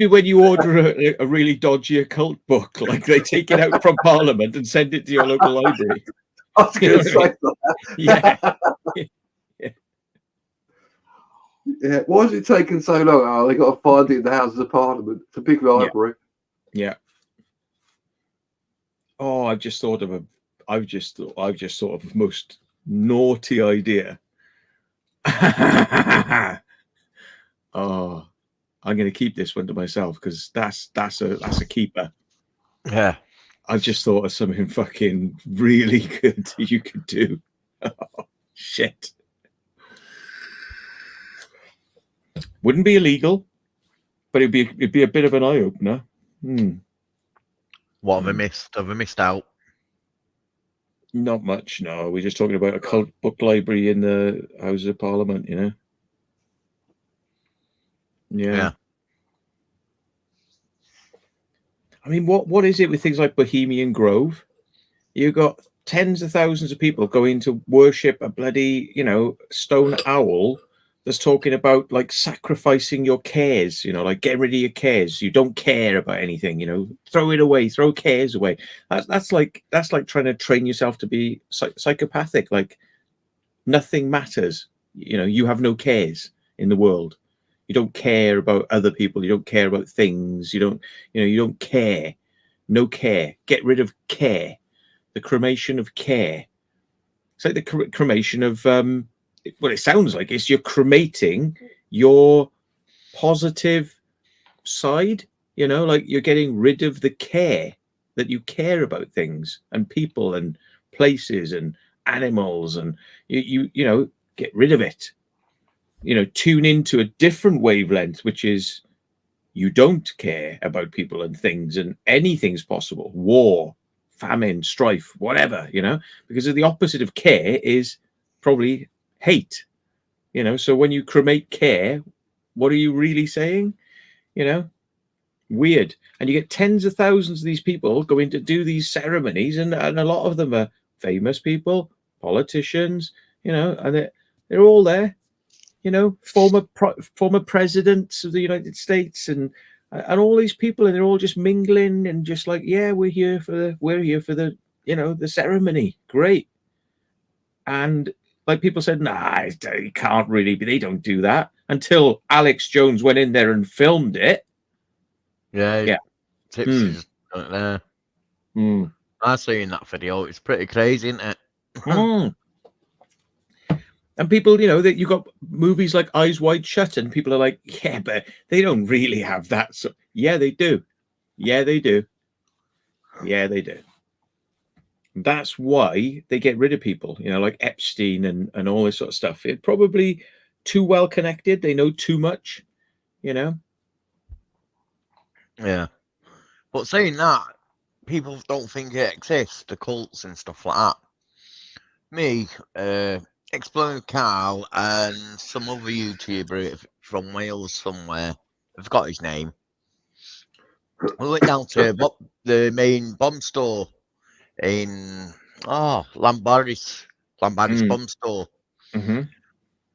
when you order a really dodgy occult book, like they take it out from Parliament and send it to your local library. I was going to say that. Yeah. Yeah. Why is it taking so long? Oh, they got to find it in the Houses of Parliament. It's a big library. Yeah. Oh, I've just thought of the most naughty idea. Oh, I'm going to keep this one to myself because that's a keeper. Yeah. I've just thought of something fucking really good you could do. Oh, shit. Wouldn't be illegal, but it'd be a bit of an eye opener. What have I missed? Have I missed out? Not much, no. We're just talking about a cult book library in the Houses of Parliament, you know? Yeah. I mean, what is it with things like Bohemian Grove? You got tens of thousands of people going to worship a bloody, you know, stone owl that's talking about like sacrificing your cares, you know, like get rid of your cares. You don't care about anything, you know, throw it away, throw cares away. That's like trying to train yourself to be psychopathic. Like nothing matters. You know, you have no cares in the world. You don't care about other people. You don't care about things. You don't care. No care. Get rid of care. The cremation of care. It's like the cremation of well, it sounds like it's you're cremating your positive side, you know, like you're getting rid of the care that you care about things and people and places and animals, and you know, get rid of it. You know, tune into a different wavelength, which is you don't care about people and things and anything's possible. War, famine, strife, whatever, you know, because the opposite of care is probably hate, you know. So when you cremate care, what are you really saying? You know, weird. And you get tens of thousands of these people going to do these ceremonies, and a lot of them are famous people, politicians, you know, and they're all there, you know, former presidents of the United States and all these people, and they're all just mingling and just like, yeah, we're here for the you know, the ceremony. Great. And like people said, nah, it can't really be. They don't do that until Alex Jones went in there and filmed it. Yeah. Tipsy just there. I've seen that video. It's pretty crazy, isn't it? And people, you know, that you got movies like Eyes Wide Shut, and people are like, yeah, but they don't really have that. So, yeah, they do. Yeah, they do. Yeah, they do. That's why they get rid of people, you know, like Epstein and all this sort of stuff. It's probably too well connected. They know too much, you know. Yeah. But saying that, people don't think it exists, the cults and stuff like that. Me, Exploring Carl, and some other YouTuber from Wales somewhere. I forgot his name. We went down to the main bomb store in Lambaris bomb store. Mm-hmm.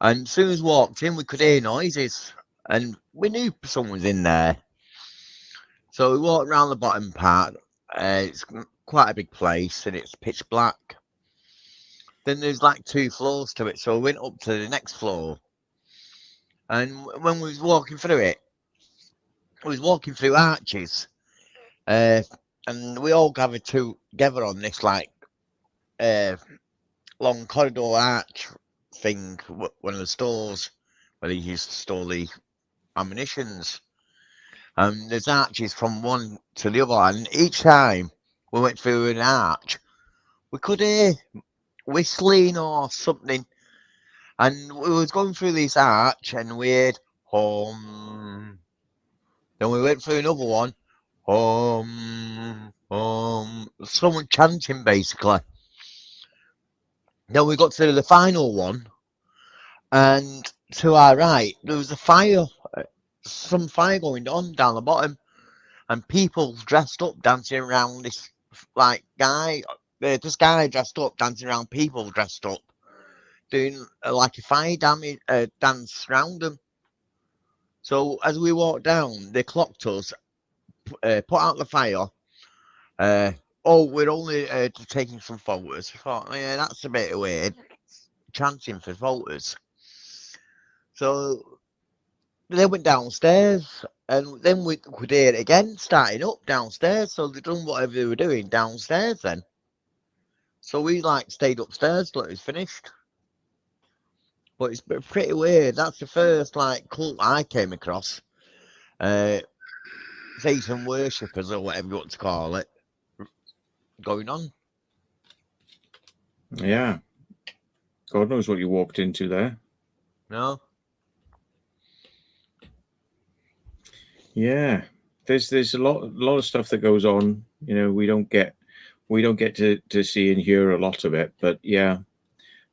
And as soon as we walked in, we could hear noises, and we knew someone was in there. So we walked around the bottom part. It's quite a big place, and it's pitch black. Then there's like 2 floors to it, so we went up to the next floor. And when we was walking through it, we was walking through arches, and we all gathered together on this like long corridor arch thing, one of the stores where they used to store the ammunitions. There's arches from one to the other, and each time we went through an arch, we could hear whistling or something. And we was going through this arch, and we heard hum. Then we went through another one, someone chanting basically. Then we got to the final one, and to our right there was a fire, some fire going on down the bottom, and people dressed up dancing around this like guy. This guy dressed up dancing around people dressed up, doing like a fire dance around them. So as we walked down, they clocked us, put out the fire. We're only taking some photos. I thought, yeah, that's a bit weird, chanting for photos. So they went downstairs, and then we could hear it again, starting up downstairs. So they done whatever they were doing downstairs then. So we like stayed upstairs till it was finished. But it's pretty weird. That's the first like cult I came across. Satan worshippers or whatever you want to call it going on. Yeah. God knows what you walked into there. No. Yeah. There's a lot of stuff that goes on. You know, we don't get to see and hear a lot of it. But yeah,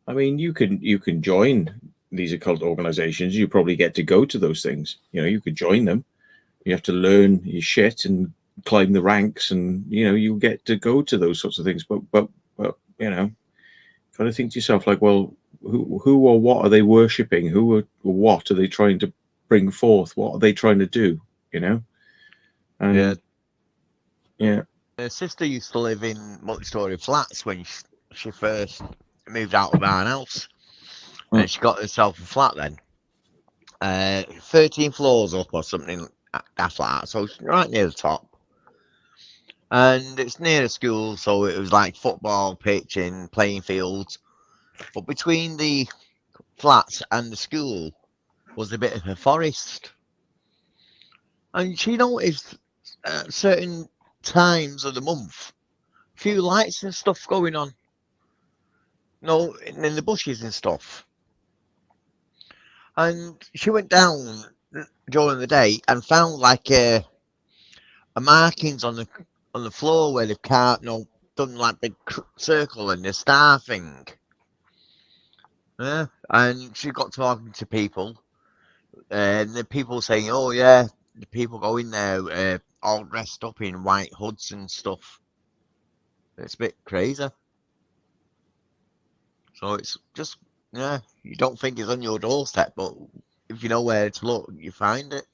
I mean, you can join these occult organizations. You probably get to go to those things. You know, you could join them. You have to learn your shit and climb the ranks, and you know, you get to go to those sorts of things. But you know, got to think to yourself like, well, who or what are they worshipping? Who or what are they trying to bring forth? What are they trying to do? You know? And yeah. Her sister used to live in multi-story flats when she first moved out of our house, and she got herself a flat then. 13 floors up or something, that flat, so it's right near the top. And it's near a school, so it was like football pitch and playing fields. But between the flats and the school was a bit of a forest. And she noticed at certain times of the month, a few lights and stuff going on. No, in the bushes and stuff. And she went down during the day and found like a markings on the floor where they've done like big circle and the star thing. Yeah, and she got talking to people, and the people saying, "Oh yeah, the people go in there all dressed up in white hoods and stuff." It's a bit crazy. So it's just, yeah, you don't think it's on your doorstep, but if you know where to look, you find it.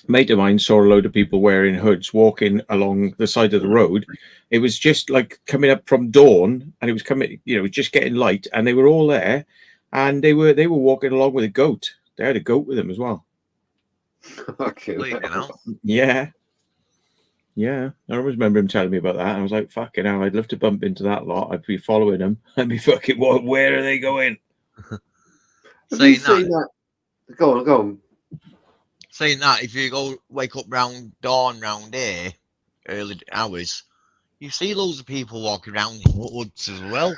Mate of mine saw a load of people wearing hoods walking along the side of the road. It was just like coming up from dawn, and it was coming, you know, just getting light, and they were all there, and they were walking along with a goat. They had a goat with them as well. Yeah. Yeah, I always remember him telling me about that. I was like, fucking hell, I'd love to bump into that lot. I'd be following them. I'd be fucking, where are they going? Have you seen that? Go on. Saying that, if you wake up round dawn round here, early hours, you see loads of people walking around in woods as well.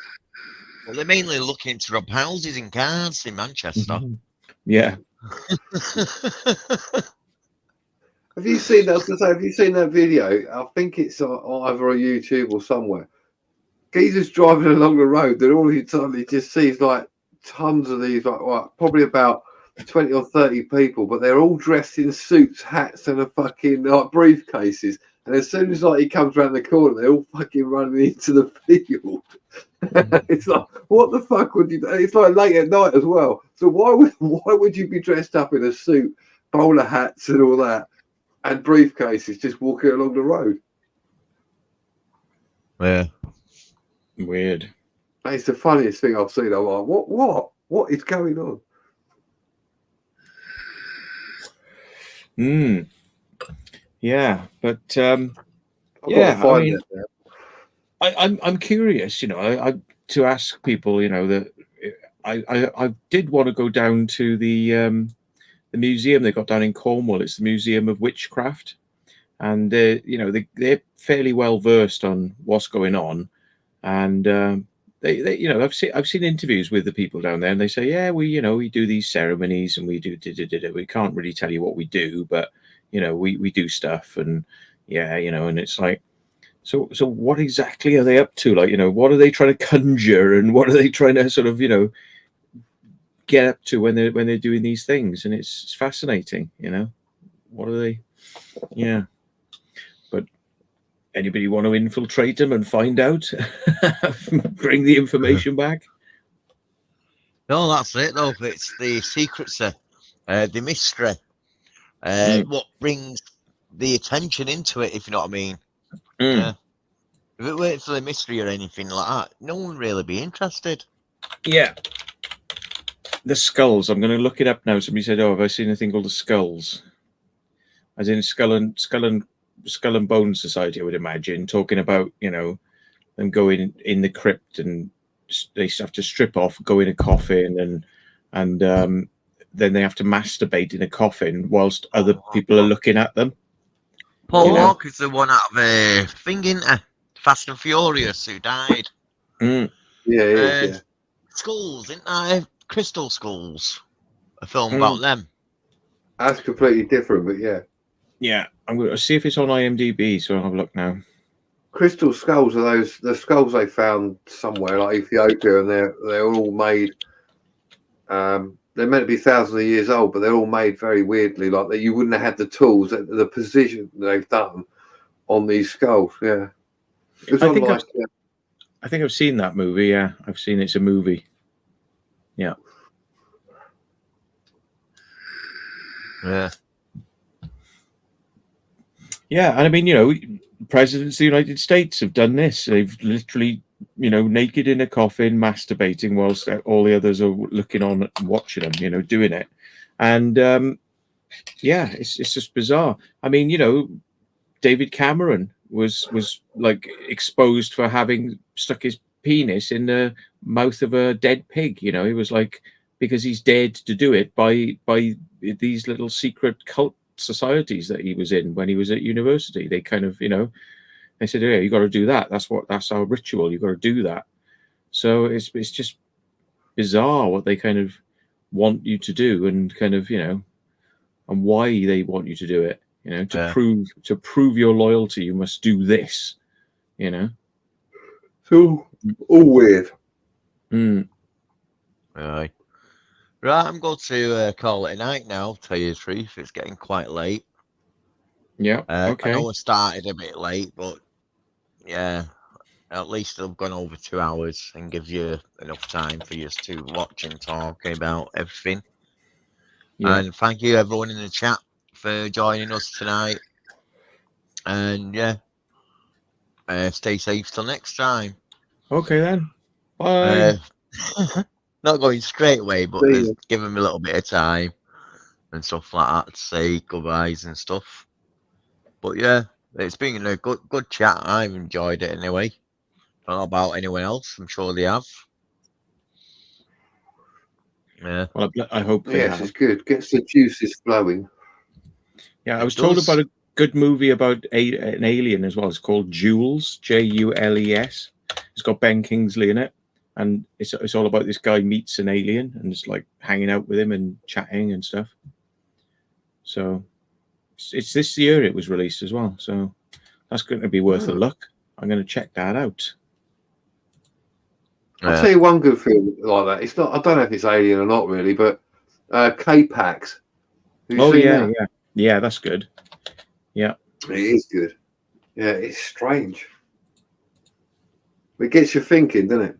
Well, they're mainly looking to rob houses and cars in Manchester. Yeah. Have you seen that? I was going to say, have you seen that video? I think it's either on YouTube or somewhere. Geezer's driving along the road, and all he suddenly just sees like tons of these, like probably about 20 or 30 people, but they're all dressed in suits, hats, and a fucking like briefcases. And as soon as like he comes around the corner, they're all fucking running into the field. It's like, what the fuck would you do? It's like late at night as well. So why would you be dressed up in a suit, bowler hats, and all that, and briefcases just walking along the road? Yeah. Weird. It's the funniest thing I've seen. I'm like, what is going on? Yeah, but I've yeah, got to find I mean, it now. I'm curious, you know, I to ask people, you know, that I did want to go down to the museum they got down in Cornwall. It's the Museum of Witchcraft, and you know, they're fairly well versed on what's going on, and they you know, I've seen interviews with the people down there, and they say, yeah, we do these ceremonies and we do we can't really tell you what we do, but you know, we do stuff, and yeah, you know, and it's like, so what exactly are they up to? Like, you know, what are they trying to conjure, and what are they trying to sort of, you know, get up to when they're doing these things? And it's fascinating, you know. What are they? Yeah. But anybody want to infiltrate them and find out? Bring the information back? No, that's it though. It's the secrecy, the mystery, what brings the attention into it, if you know what I mean. Yeah. If it weren't for the mystery or anything like that, no one would really be interested. Yeah. The skulls. I'm going to look it up now. Somebody said, "Oh, have I seen anything called the skulls?" As in Skull and Bones Society, I would imagine, talking about, you know, them going in the crypt, and they have to strip off, go in a coffin, and then they have to masturbate in a coffin whilst other people are looking at them. Paul You know? Walker's the one out of thing, isn't Fast and Furious, who died. Mm. Yeah, it is, yeah. Skulls, isn't there? Crystal Skulls. A film about them. That's completely different, but yeah. Yeah, I'm going to see if it's on IMDb, so I'll have a look now. Crystal skulls are the skulls they found somewhere like Ethiopia, and they're all made. They're meant to be thousands of years old, but they're all made very weirdly, like that you wouldn't have had the tools, the precision they've done on these skulls. Yeah, I think I've seen that movie. Yeah, I've seen it's a movie. Yeah. Yeah. Yeah, and I mean, you know, presidents of the United States have done this. They've literally, you know, naked in a coffin, masturbating whilst all the others are looking on and watching them, you know, doing it. And yeah, it's just bizarre. I mean, you know, David Cameron was like exposed for having stuck his penis in the mouth of a dead pig. You know, he was like, because he's dared to do it by these little secret cult societies that he was in when he was at university. They kind of, you know, they said, yeah, you got to do that. That's our ritual. You got to do that. So it's just bizarre what they kind of want you to do, and kind of, you know, and why they want you to do it. You know, to prove your loyalty, you must do this. You know, so all weird. Right. Right, I'm going to call it a night now, tell you the truth. It's getting quite late. Yeah, okay. I know I started a bit late, but yeah, at least I've gone over 2 hours and gives you enough time for you to watch and talk about everything. Yeah. And thank you everyone in the chat for joining us tonight. And yeah, stay safe till next time. Okay then. Bye. Not going straight away, but See ya. give them a little bit of time and stuff like that to say goodbyes and stuff. But yeah, it's been a good chat. I've enjoyed it anyway. Don't know about anyone else. I'm sure they have. Yeah. Well, I hope they Yes, have. it's good. Gets the juices flowing. Yeah, I was told about a good movie about an alien as well. It's called Jules, Jules. It's got Ben Kingsley in it, and it's all about this guy meets an alien and it's like hanging out with him and chatting and stuff. So it's this year it was released as well. So that's going to be worth a look. I'm going to check that out. I'll tell you one good film like that. It's not. I don't know if it's Alien or not really, but K-Pax. Have you Oh seen yeah, that? yeah, yeah. That's good. Yeah, It is good. Yeah, it's strange. It gets you thinking, doesn't it?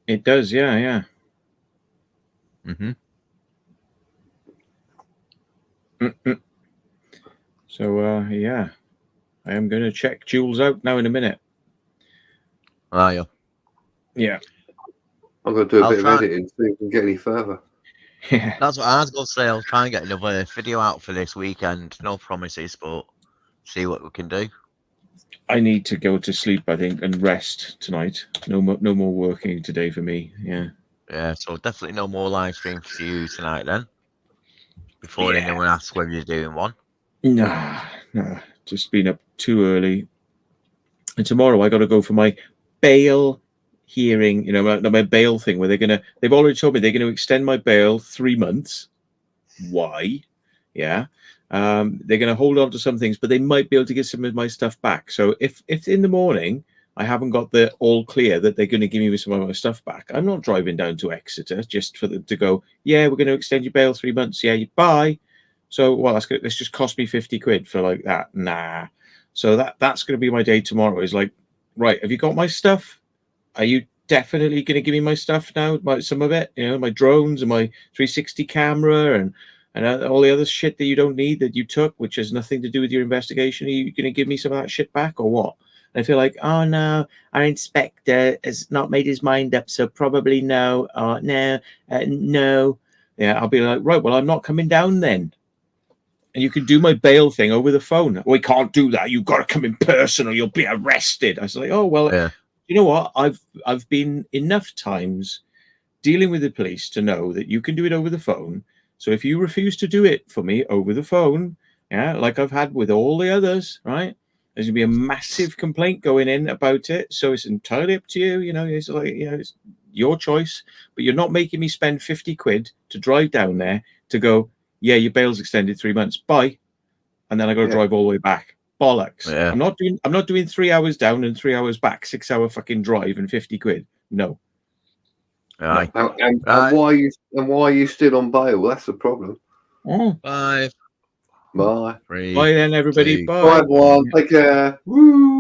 it does. Yeah, yeah. Mm-hmm. Mm-mm. So yeah, I am going to check Jules out now in a minute. Ah, yeah. Yeah, I'm going to do a I'll bit of try. editing, see if we can get any further. yeah. That's what I was going to say. I'll try and get another video out for this weekend. No promises, but see what we can do. I need to go to sleep, I think, and rest tonight. No more working today for me. Yeah. Yeah, so definitely no more live streams for you tonight then. Before Yeah. anyone asks whether you're doing one. Nah. Just been up too early. And tomorrow I got to go for my bail hearing. You know, my bail thing where they've already told me they're going to extend my bail 3 months. Why? Yeah. They're going to hold on to some things, but they might be able to get some of my stuff back. So if in the morning I haven't got the all clear that they're going to give me some of my stuff back, I'm not driving down to Exeter just for them to go, yeah, we're going to extend your bail 3 months. Yeah, bye. So, well, that's just cost me 50 quid for like that. Nah. So that's going to be my day tomorrow is like, right, have you got my stuff? Are you definitely going to give me my stuff now? Some of it, my drones and my 360 camera and all the other shit that you don't need that you took, which has nothing to do with your investigation. Are you going to give me some of that shit back or what? And I feel like, oh no, our inspector has not made his mind up, so probably no. No. Yeah, I'll be like, right, well, I'm not coming down then. And you can do my bail thing over the phone. We can't do that. You've got to come in person or you'll be arrested. I was like, oh well, Yeah. you know what? I've been enough times dealing with the police to know that you can do it over the phone. So if you refuse to do it for me over the phone, yeah, like I've had with all the others, right? There's gonna be a massive complaint going in about it. So it's entirely up to you. It's like it's your choice. But you're not making me spend 50 quid to drive down there to go, yeah, your bail's extended 3 months. Bye. And then I got to drive all the way back. Bollocks. Yeah. I'm not doing 3 hours down and 3 hours back, 6 hour fucking drive and 50 quid. No. Aye. And Right. why are you still on bail? That's the problem. Oh. 5, Bye. 3, Bye then, everybody. 2, Bye. Bye, everyone. Take care. Woo.